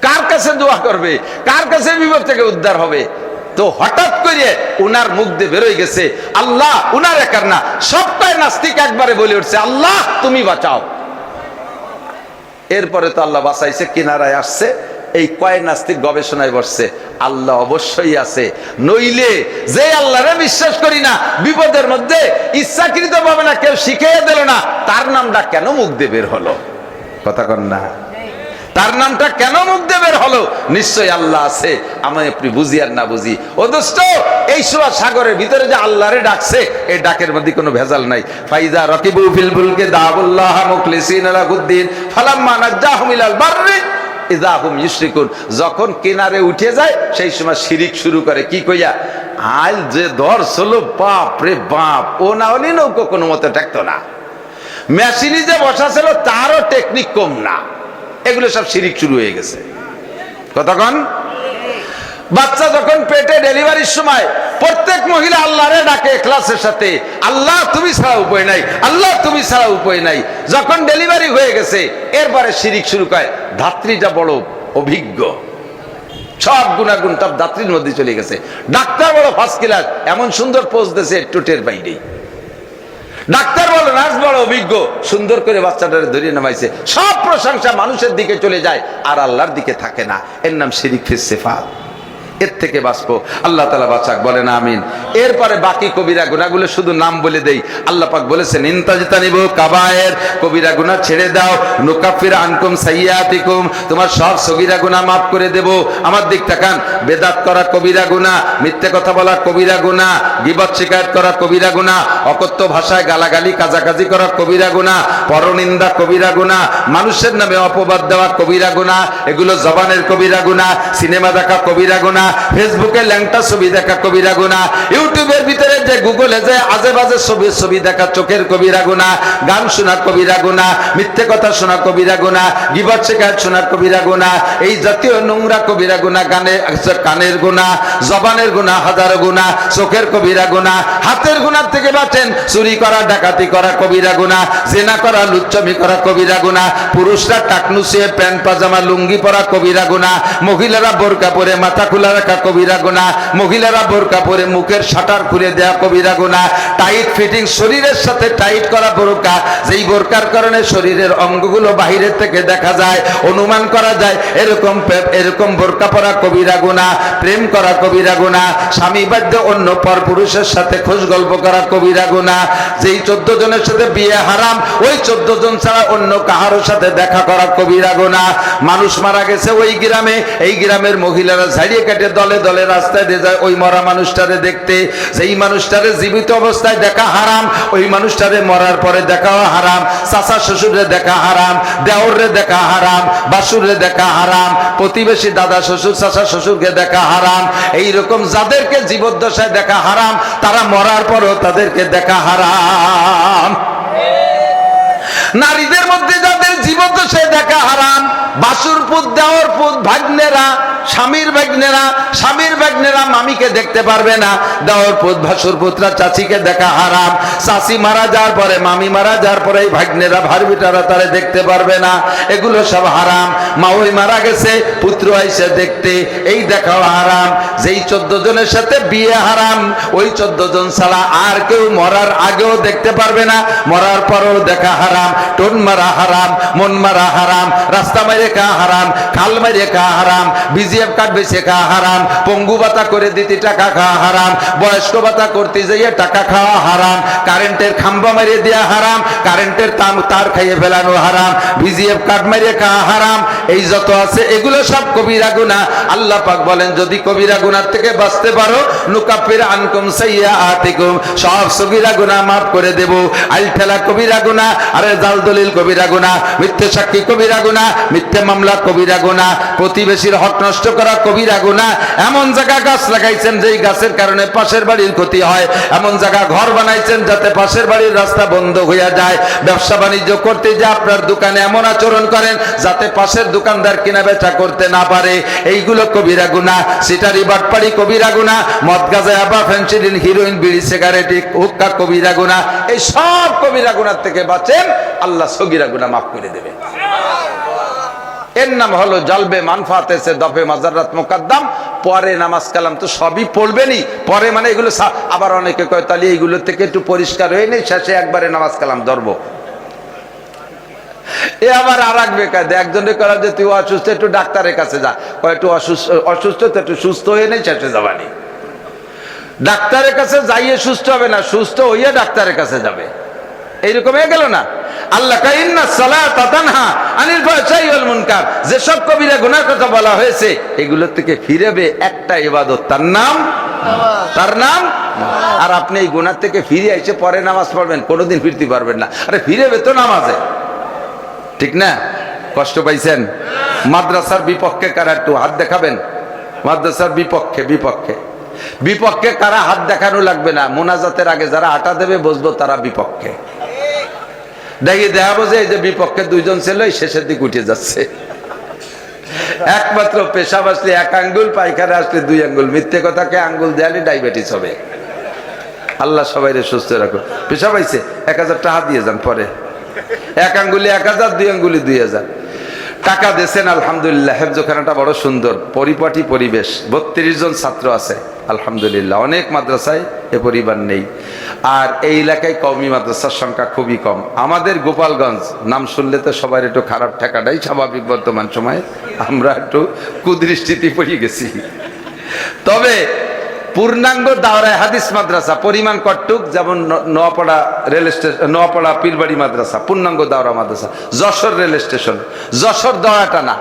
কার কাছে দোয়া করবে? কার কাছে বিপদ থেকে উদ্ধার হবে? তো হঠাৎ করে উনার মুখ দিয়ে বেরোয় গেছে আল্লাহ, উনার একার না, সবটাই নাস্তিক একবারে বলে উঠছে আল্লাহ তুমি বাঁচাও। এরপরে তো আল্লাহ বাঁচাইছে, কিনারায় আসছে, এই কয় নাস্তিক গবেষণায় বসছে আল্লাহ অবশ্যই আছে, নইলে যে আল্লাহরে বিশ্বাস করি না বিপদের মধ্যে ইচ্ছাকৃত ভাবে না, কেউ শিখিয়ে দিল না, তার নামটা কেন মুখ দিয়ে বের হলো? কথা কন না, তার নামটা কেন মুখ দিয়ে বের হলো? নিশ্চয়ই আল্লাহ আছে, আমি আপনি বুঝি আর না বুঝি। ও দোস্ত, এই সময় সাগরের ভিতরে যে আল্লাহরে ডাকছে, এই ডাকের মধ্যে কোনো ভেজাল নাই। ফাইজা রাকিবু ফিল ফুলকি দাউল্লাহ মুখলিসিনা লাহুদ্দিন ফালাম্মা নাজ্জাহুম ইলাল বাররি ইযা হুম ইউশরিকুন। যখন কিনারে উঠে যায় সেই সময় শিরিক শুরু করে। কি কইয়া? আল যে ধরছিল, বাপ রে বাপ, ও না হলে নৌকো কোনো মতে ঠেকতো না, মেশিনে যে বসা ছিল তারও টেকনিক কম না, এগুলো সব শিরিক শুরু হয়ে গেছে। কতক্ষণ? বাচ্চা যখন পেটে ডেলিভারির সময় প্রত্যেক মহিলা আল্লাহরে ডাকে ইখলাসের সাথে, আল্লাহ তুমি ছাড়া উপায় নাই, আল্লাহ তুমি ছাড়া উপায় নাই। যখন ডেলিভারি হয়ে গেছে এরপরে শিরিক শুরু করে। ধাত্রীটা বড় অভিজ্ঞ, সব গুণাগুণ তার ধাত্রীর মধ্যে চলে গেছে। ডাক্তার বড় ফার্স্ট ক্লাস, এমন সুন্দর পোজ দিয়েছে একটু টের পাইনি। ডাক্তার বলো, নার্স বড় অভিজ্ঞ, সুন্দর করে বাচ্চাটারে ধরিয়ে নামাইছে। সব প্রশংসা মানুষের দিকে চলে যায় আর আল্লাহর দিকে থাকে না, এর নাম শিরিক ফিস সিফাত। এর থেকে বাঁচবো, আল্লাহ তাআলা বাঁচাক, বলেন আমিন। এরপরে বাকি কবিরা গুনাহগুলো শুধু নাম বলে দেই। আল্লাহ পাক বলেছেন ইনতাজতানিবু কাবায়ের, কবিরা গুনাহ ছেড়ে দাও, নুকাফির আনকুম সাইয়্যাতিকুম, তোমার সব সগীরা গুনাহ মাফ করে দেব। আমার দিক তাকান, বেদাত করা কবিরা গুনাহ, মিথ্যে কথা বলা কবিরা গুনাহ, গীবত শিকায়ত করা কবিরা গুনাহ, অকথ্য ভাষায় গালাগালি কাজাকাজি করা কবিরা গুনাহ, পরনিন্দা কবিরা গুনাহ, মানুষের নামে অপবাদ দেওয়া কবিরা গুনাহ, এগুলো জবানের কবিরা গুনাহ, সিনেমা দেখা কবিরা গুনাহ, ফেসবুকে ল্যাংটা ছবি দেখা কবিরা গুনাহ, ইউটিউবের ভিতরে যে গুগলে যে আজে বাজে ছবি দেখা চোখের কবিরা গুনাহ, গান শোনা কবিরা গুনাহ, মিথ্যে কথা শোনা কবিরা গুনাহ, গীবত শিকায়ত শোনা কবিরা গুনাহ, এই জাতীয় নোংরা কবিরা গুনাহ, কানের গুনাহ, জবানের গুনাহ হাজারো গুনাহ, চোখের কবিরা গুনাহ, হাতের গুনাহ থেকে বাঁচেন, চুরি করা ডাকাতি করা কবিরা গুনাহ, জেনা করা লুচ্চামি করা কবিরা গুনাহ, পুরুষরা টাকনুসিয়ে প্যান্ট পাজামা লুঙ্গি পরা কবিরা গুনাহ, মহিলারা বোরকা পরে মাথা খোলা রাখা কবিরা গুনাহ, মহিলারা বোরকা পরে মুখের শাটার খুলে দেওয়া কবিরা গুনাহ, টাইট ফিটিং শরীরের সাথে টাইট করা বোরকা, যেই বোরকার কারণে শরীরের অঙ্গগুলো বাহিরের থেকে দেখা যায়, অনুমান করা যায়, এরকম বোরকা পরা কবিরা গুনাহ, প্রেম করা কবিরা গুনাহ, স্বামী বাধ্য অন্য পরপুরুষের সাথে খোঁজ গল্প করা কবিরা গুনাহ, যেই 14 জনের সাথে বিয়ে হারাম ওই 14 জন ছাড়া অন্য কাহারোর সাথে দেখা করা কবিরা গুনাহ। মানুষ মারা গেছে ওই গ্রামে, এই গ্রামের মহিলারা ঝাড়িয়ে কেটে দলে দলে রাস্তায় দিয়ে যায় ওই মরা মানুষটারে দেখতে, যেই মানুষটারে জীবিত অবস্থায় দেখা হারাম ওই মানুষটারে মরার পরে দেখাও হারাম, চাচা শ্বশুরে দেখা হারাম, দেওরে দেখা হারাম, বাসুরে দেখা হারাম, প্রতিবেশী দাদা শ্বশুর চাচা শ্বশুরকে দেখা হারাম। এইরকম যাদেরকে জীবদ্দশায় দেখা হারাম তারা মরার পরও তাদেরকে দেখা হারাম। নারীদের মধ্যে যাদের জীবদ্দশায় দেখা হারাম, বাসুর পুত, দেওর পুত, ভাগ্নেরা, স্বামীর ভাগ্নেরা, স্বামীর ভাগ্নেরা মামিকে দেখতে পারবে না, দেওর পুত ভাসুর পুত্রা চাচিকে দেখা হারাম, চাচি মারা যাওয়ার পরে, মামি মারা যাওয়ার পরে এই ভাগ্নেরা ভারবিটারা তারে দেখতে পারবে না, এগুলো সব হারাম। মা ওই মারা গেছে, পুত্র আইসে দেখতে, এই দেখাও হারাম। যেই 14 জনের সাথে বিয়ে হারাম ওই 14 জন ছাড়া আর কেউ মরার আগেও দেখতে পারবে না, মরার পরেও দেখা হারাম। টোন মারা হারাম, মন মারা হারাম, রাস্তা মাইরে খাওয়া হারাম, খাল মাইরে খাওয়া হারাম, বিজিএফ কার্ড বেছে খাওয়া হারাম, পঙ্গু ভাতা করে দিতে টাকা খাওয়া হারাম, বয়স্ক ভাতা করতে যাইয়ে টাকা খাওয়া হারাম, কারেন্টের খাম্বা মারিয়ে দেওয়া হারাম, কারেন্টের তার খাইয়ে ফেলানো হারাম, বিজিএফ কার্ড মারিয়ে খাওয়া হারাম। এই যত আছে এগুলো সব কবিরা গুনাহ। আল্লাহ পাক বলেন যদি কবিরা গুনাহ থেকে বাঁচতে পারো নুকাফির আনকুম সাইয়্যাতিকুম, সব সগীরা গুনাহ মাফ করে দেব। আইল ঠেলা কবিরা গুনাহ, আরে জাল দলিল কবিরা গুনাহ, মিথ্যে সাক্ষী কবিরা গুনাহ, মিথ্যে মামলা কবিরা গুনাহ, প্রতিবেশীর হক নষ্ট করা কবিরা গুনাহ। এমন জায়গা গাছ লাগাইছেন যেই গাছের কারণে পাশের বাড়ির ক্ষতি হয়, এমন জায়গা ঘর বানাইছেন যাতে পাশের বাড়ির রাস্তা বন্ধ হয়ে যায়, ব্যবসা বাণিজ্য করতে যে আপনার দোকানে এমন আচরণ করেন যাতে পাশের দোকানদার কিনা বেচা করতে না পারে, এইগুলো কবিরা গুনাহ। সিটারি বাটপাড়ি কবিরা গুনাহ, মদ গাঁজা আবা ফেন্সিডিল হিরোইন বিড়ি সিগারেট হুক্কা কবিরা গুনাহ। এই সব কবিরা গুনাহ থেকে বাঁচেন, আল্লাহ সগীরা গুনাহ মাফ করে দেবে। এর নাম হলো জালবে মানফাতে সে দফে মাজারাত মুকদ্দম। পরে নামাজ কালাম তো সবই পড়বেনই, পরে মানে এগুলো আবার অনেকে কয় তাহলে এইগুলো থেকে একটু পরিষ্কার হয়ে নেই, শেষে একবারে নামাজ কালাম ধরবো। এ আবার আর এক বেকায়দা, একজনে করা যে তুই অসুস্থ একটু ডাক্তারের কাছে যা, কয় একটু অসুস্থ তো একটু সুস্থ হয়ে নেই, শেষে যাবানি। ডাক্তারের কাছে যাইয়ে সুস্থ হবে না, সুস্থ হইয়া ডাক্তারের কাছে যাবে, এইরকম হয়ে গেল না। আল্লাহ কয় ইন্না সালাতা তানহা আনিল ফাহশাই ওয়াল মুনকার, যেসব কবিরা গুনাহর কথা বলা হয়েছে এগুলো থেকে ফিরেবে একটা ইবাদত, তার নাম আর আপনি এই গুনাহ থেকে ফিরে এসে পরে নামাজ পড়বেন, কোনোদিন ফিরতে পারবেন না। আরে ফিরেবে তো নামাজে, ঠিক না? কষ্ট পাইছেন? মাদ্রাসার বিপক্ষে কারা একটু হাত দেখাবেন? মাদ্রাসার বিপক্ষে কারা হাত দেখানো লাগবে না, মোনাজাতের আগে যারা আটা দেবে বসবো তারা বিপক্ষে। দেখাবো যে এই যে বিপক্ষে 2 জন ছিল শেষের দিকে উঠে যাচ্ছে, একমাত্র পেশাব আসলে 1 আঙ্গুল, পায়খানা আসলে 2 আঙ্গুল, মিথ্যে কথাকে আঙ্গুল দেয়ালে ডায়াবেটিস হবে। আল্লাহ সবাইরে সুস্থ রাখো। পেশাব আইছে 1000 টাকা দিয়ে যান, পরে 1 আঙ্গুলে 1000, 2 আঙ্গুলে 2000 টাকা দিয়েছেন। আলহামদুলিল্লাহ, হেফজখানাটা বড় সুন্দর, পরিপাটি পরিবেশ, 32 জন ছাত্র আছে আলহামদুলিল্লাহ। অনেক মাদ্রাসায় এ পরিবার নেই, আর এই এলাকায় কওমি মাদ্রাসার সংখ্যা খুবই কম। আমাদের গোপালগঞ্জ নাম শুনলে তো সবাই একটু খারাপ ঠেকাটাই স্বাভাবিক, বর্তমান সময়ে আমরা একটু কুদৃষ্টিতে পড়ে গেছি। তবে পূর্ণাঙ্গ দাওরায়ে হাদিস মাদ্রাসা পরিমাণ কটুক, যেমন নোয়াপাড়া রেল স্টেশন, নোয়াপাড়া পীরবাড়ি মাদ্রাসা পূর্ণাঙ্গ দাওরা মাদ্রাসা, যশোর রেল স্টেশন, যশোর দয়াটানা,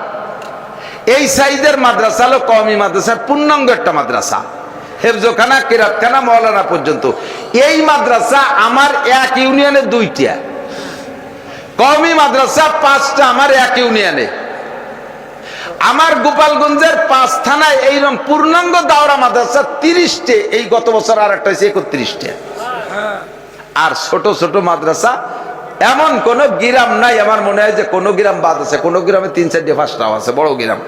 এই সাইজের মাদ্রাসা হলো কওমি মাদ্রাসার পূর্ণাঙ্গ একটা মাদ্রাসা, হেফজখানা, কিরাতখানা, মাওলানা পর্যন্ত। এই মাদ্রাসা আমার এক ইউনিয়নে 2টা, কওমি মাদ্রাসা 5টা আমার এক ইউনিয়নে। আমার গোপালগঞ্জের 5 থানায় এইরকম পূর্ণাঙ্গ দাওরা মাদ্রাসা 30টে, এই গত বছর আর একটা হয়েছে 31টে। আর ছোট ছোট মাদ্রাসা এমন কোন গ্রাম নাই, আমার মনে হয় যে কোনো গ্রাম বাদ আছে, কোনো গ্রামে 3-4টে 5টাও আছে, বড় গ্রাম।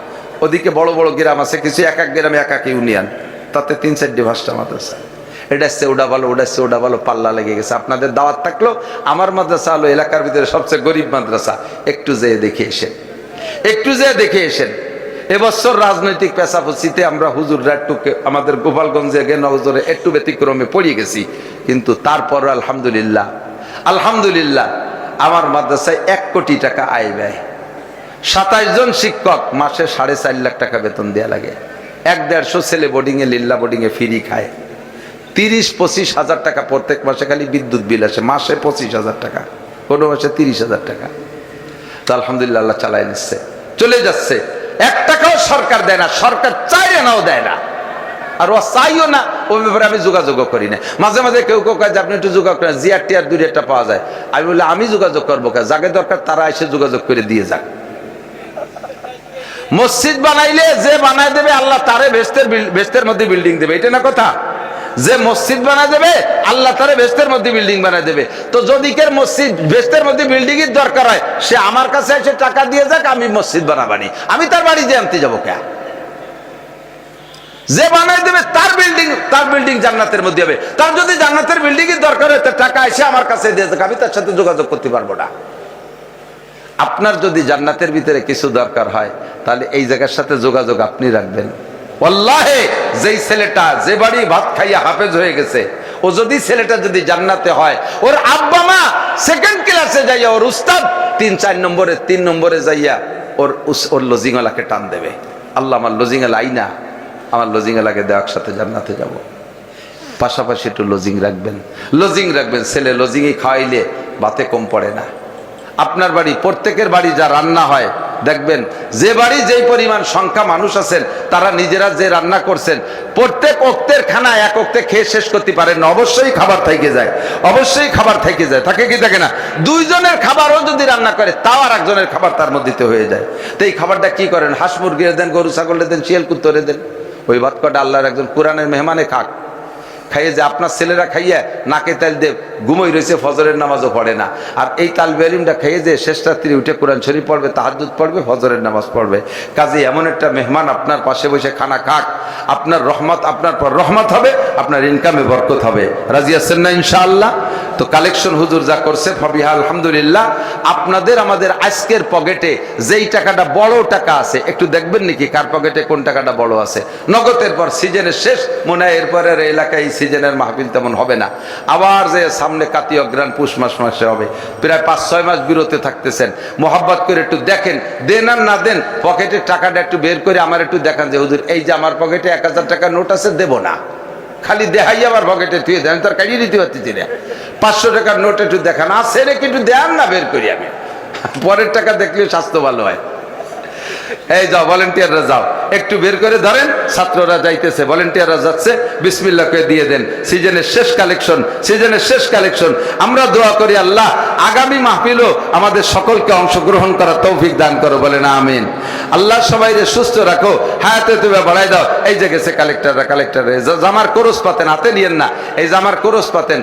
ওদিকে বড় বড় গ্রাম আছে কিছু, এক গ্রামে এক ইউনিয়ন, তাতে 3-4টে 5টা মাদ্রাসা। এটা হচ্ছে ওটা ভালো, ওটা হচ্ছে ওটা ভালো, পাল্লা লেগে গেছে। আপনাদের দাওয়াত থাকলো, আমার মাদ্রাসা হলো এলাকার ভিতরে সবচেয়ে গরিব মাদ্রাসা, একটু যেয়ে দেখে এসেন। এবছর রাজনৈতিক পেশাপচিতে আমরা হুজুররা একটু আমাদের গোপালগঞ্জে নজরে একটু ব্যতিক্রমে পড়ে গেছি, কিন্তু তারপর আলহামদুলিল্লাহ আলহামদুলিল্লাহ আমার মাদ্রাসায় 1 কোটি টাকা আয় ব্যয়। 27 জন শিক্ষক, মাসে 4.5 লাখ টাকা বেতন দেয়া লাগে। 1-150 ছেলে বোর্ডিংয়ে, লিল্লা বোর্ডিংয়ে ফ্রি খায়। 30-25 হাজার টাকা প্রত্যেক মাসে খালি বিদ্যুৎ বিল আসে, মাসে 25,000 টাকা, কোনো মাসে 30,000 টাকা। তো আলহামদুলিল্লাহ আল্লাহ চালাই নিচ্ছে, চলে যাচ্ছে। 1 টাকাও সরকার দেয় না, সরকার চাইলে নাও দেয় না, আর ও চাইও না। ওই ব্যাপারে আমি যোগাযোগও করি না। মাঝে মাঝে কেউ কেউ কাজ আপনি একটু যোগাযোগ করেন, জিআরটিআর 2-1টা পাওয়া যায়। আমি বলি আমি যোগাযোগ করবো কাজ, যাকে দরকার তারা এসে যোগাযোগ করে দিয়ে যাক। মসজিদ বানাইলে যে বানায় দেবে আল্লাহ তারে বেহেশতের মধ্যে বিল্ডিং দেবে, এটা না কথা? যে মসজিদ বানায় দেবে আল্লাহ তারে বেহেশতের মধ্যে বিল্ডিং বানায় দেবে। তো যদি কের মসজিদ বেহেশতের মধ্যে বিল্ডিং এর দরকার হয়, সে আমার কাছে এসে টাকা দিয়ে যাক, আমি মসজিদ বানাবানি, আমি তার বাড়ি দিয়ে আনতে যাবো কে? যে বানায় দেবে তার বিল্ডিং জান্নাতের মধ্যে হবে। তার যদি জান্নাতের বিল্ডিং এর দরকার হয়, তার টাকা এসে আমার কাছে দিয়ে যাক, আমি তার সাথে যোগাযোগ করতে পারবো না। আপনার যদি জান্নাতের ভিতরে কিছু দরকার হয়, তাহলে এই জায়গার সাথে যোগাযোগ আপনি রাখবেন। ওয়াল্লাহি যেই ছেলেটা যে বাড়ি ভাত খাইয়া হাফেজ হয়ে গেছে, ও যদি ছেলেটা যদি জান্নাতে হয়, ওর আব্বা মা সেকেন্ড ক্লাসে যাইয়া ওর উস্তাদ 3-4 নম্বরে 3 নম্বরে যাইয়া ওর লজিংওয়ালাকে টান দেবে, আল্লাহ আমার লজিংওয়ালা আই না, আমার লজিংওয়ালাকে দেওয়ার সাথে জান্নাতে যাব। পাশাপাশি একটু লজিং রাখবেন। ছেলে লজিংই খাওয়াইলে বাতে কম পড়ে না। আপনার বাড়ি, প্রত্যেকের বাড়ি যা রান্না হয়, দেখবেন যে বাড়ি যেই পরিমাণ সংখ্যা মানুষ আছেন, তারা নিজেরা যে রান্না করছেন, প্রত্যেক ওক্তের খানা এক ওক্তে খেয়ে শেষ করতে পারেন না, অবশ্যই খাবার থেকে যায়, থাকে কি থাকে না? 2 জনের খাবারও যদি রান্না করে, তাও আর একজনের খাবার তার মধ্যে হয়ে যায়। তো এই খাবারটা কি করেন? হাঁস মুরগিরে দেন, গরু ছাগলে দেন, শিয়াল কুত্তরে দেন। ওই ভাত কটা আল্লাহর একজন কোরআনের মেহমানে খাক, খাইয়ে যে আপনার ছেলেরা খাইয়া নাকে তেল দিয়ে ঘুমোই রয়েছে, ফজরের নামাজও পড়ে না। আর এই তালবে ইলমটা খাইয়ে যে শেষ রাত্রি উঠে কোরআন শরীফ পড়বে, তাহাজ্জুদ পড়বে, ফজরের নামাজ পড়বে। কাজে এমন একটা মেহমান আপনার পাশে বসে খানা খাক, আপনার রহমত, আপনার পর রহমত হবে, আপনার ইনকামে বরকত হবে। রাজি আছেন না ইনশাআল্লাহ? তো কালেকশন হুজুর যা করছে ফাবিহা আলহামদুলিল্লাহ। আপনাদের আমাদের আজকের পকেটে যেই টাকাটা বড় টাকা আছে, একটু দেখবেন নাকি কার পকেটে কোন টাকাটা বড় আছে। নগদের পর সিজনের শেষ, মনে হয় এরপরে এলাকায় সিজনের মাহফিল তেমন হবে না। আবার যে সামনে কাতি অগ্রাণ পুষ মাসে হবে, প্রায় 5-6 মাস বিরতে থাকতেছেন। মোহাব্বত করে একটু দেখেন, দেন আর না দেন, পকেটের টাকাটা একটু বের করে আমার একটু দেখান যে হুজুর এই যে আমার পকেটে 1000 টাকা নোট আছে, দেব না, খালি দেখাই আমার পকেটে তুই দেন, তার কাটিয়ে দিতে পারতেছি না। 500 টাকার নোট একটু দেখান, আছে রে কিন্তু দেন না, বের করি আমি, পরের টাকা দেখলে স্বাস্থ্য ভালো হয়। এই যাও ভলেন্টিয়াররা যাও, একটু বের করে ধরেন, ছাত্ররা যাইতেছে, ভলেন্টিয়াররা যাচ্ছে, বিসমিল্লাহ করে দিয়ে দেন। সিজনের শেষ কালেকশন। আমরা দোয়া করি আল্লাহ আগামী মাহফিলও আমাদের সকলকে অংশগ্রহণ করার তৌফিক দান করো, বলেন আমিন। আল্লাহ সবাইকে সুস্থ রাখো, হায়াতে তুমি বাড়াই দাও। এই যে গেছে কালেক্টর জামার কোরস পাতেন, হাতে নিয়েন না, এই জামার কোরস পাতেন।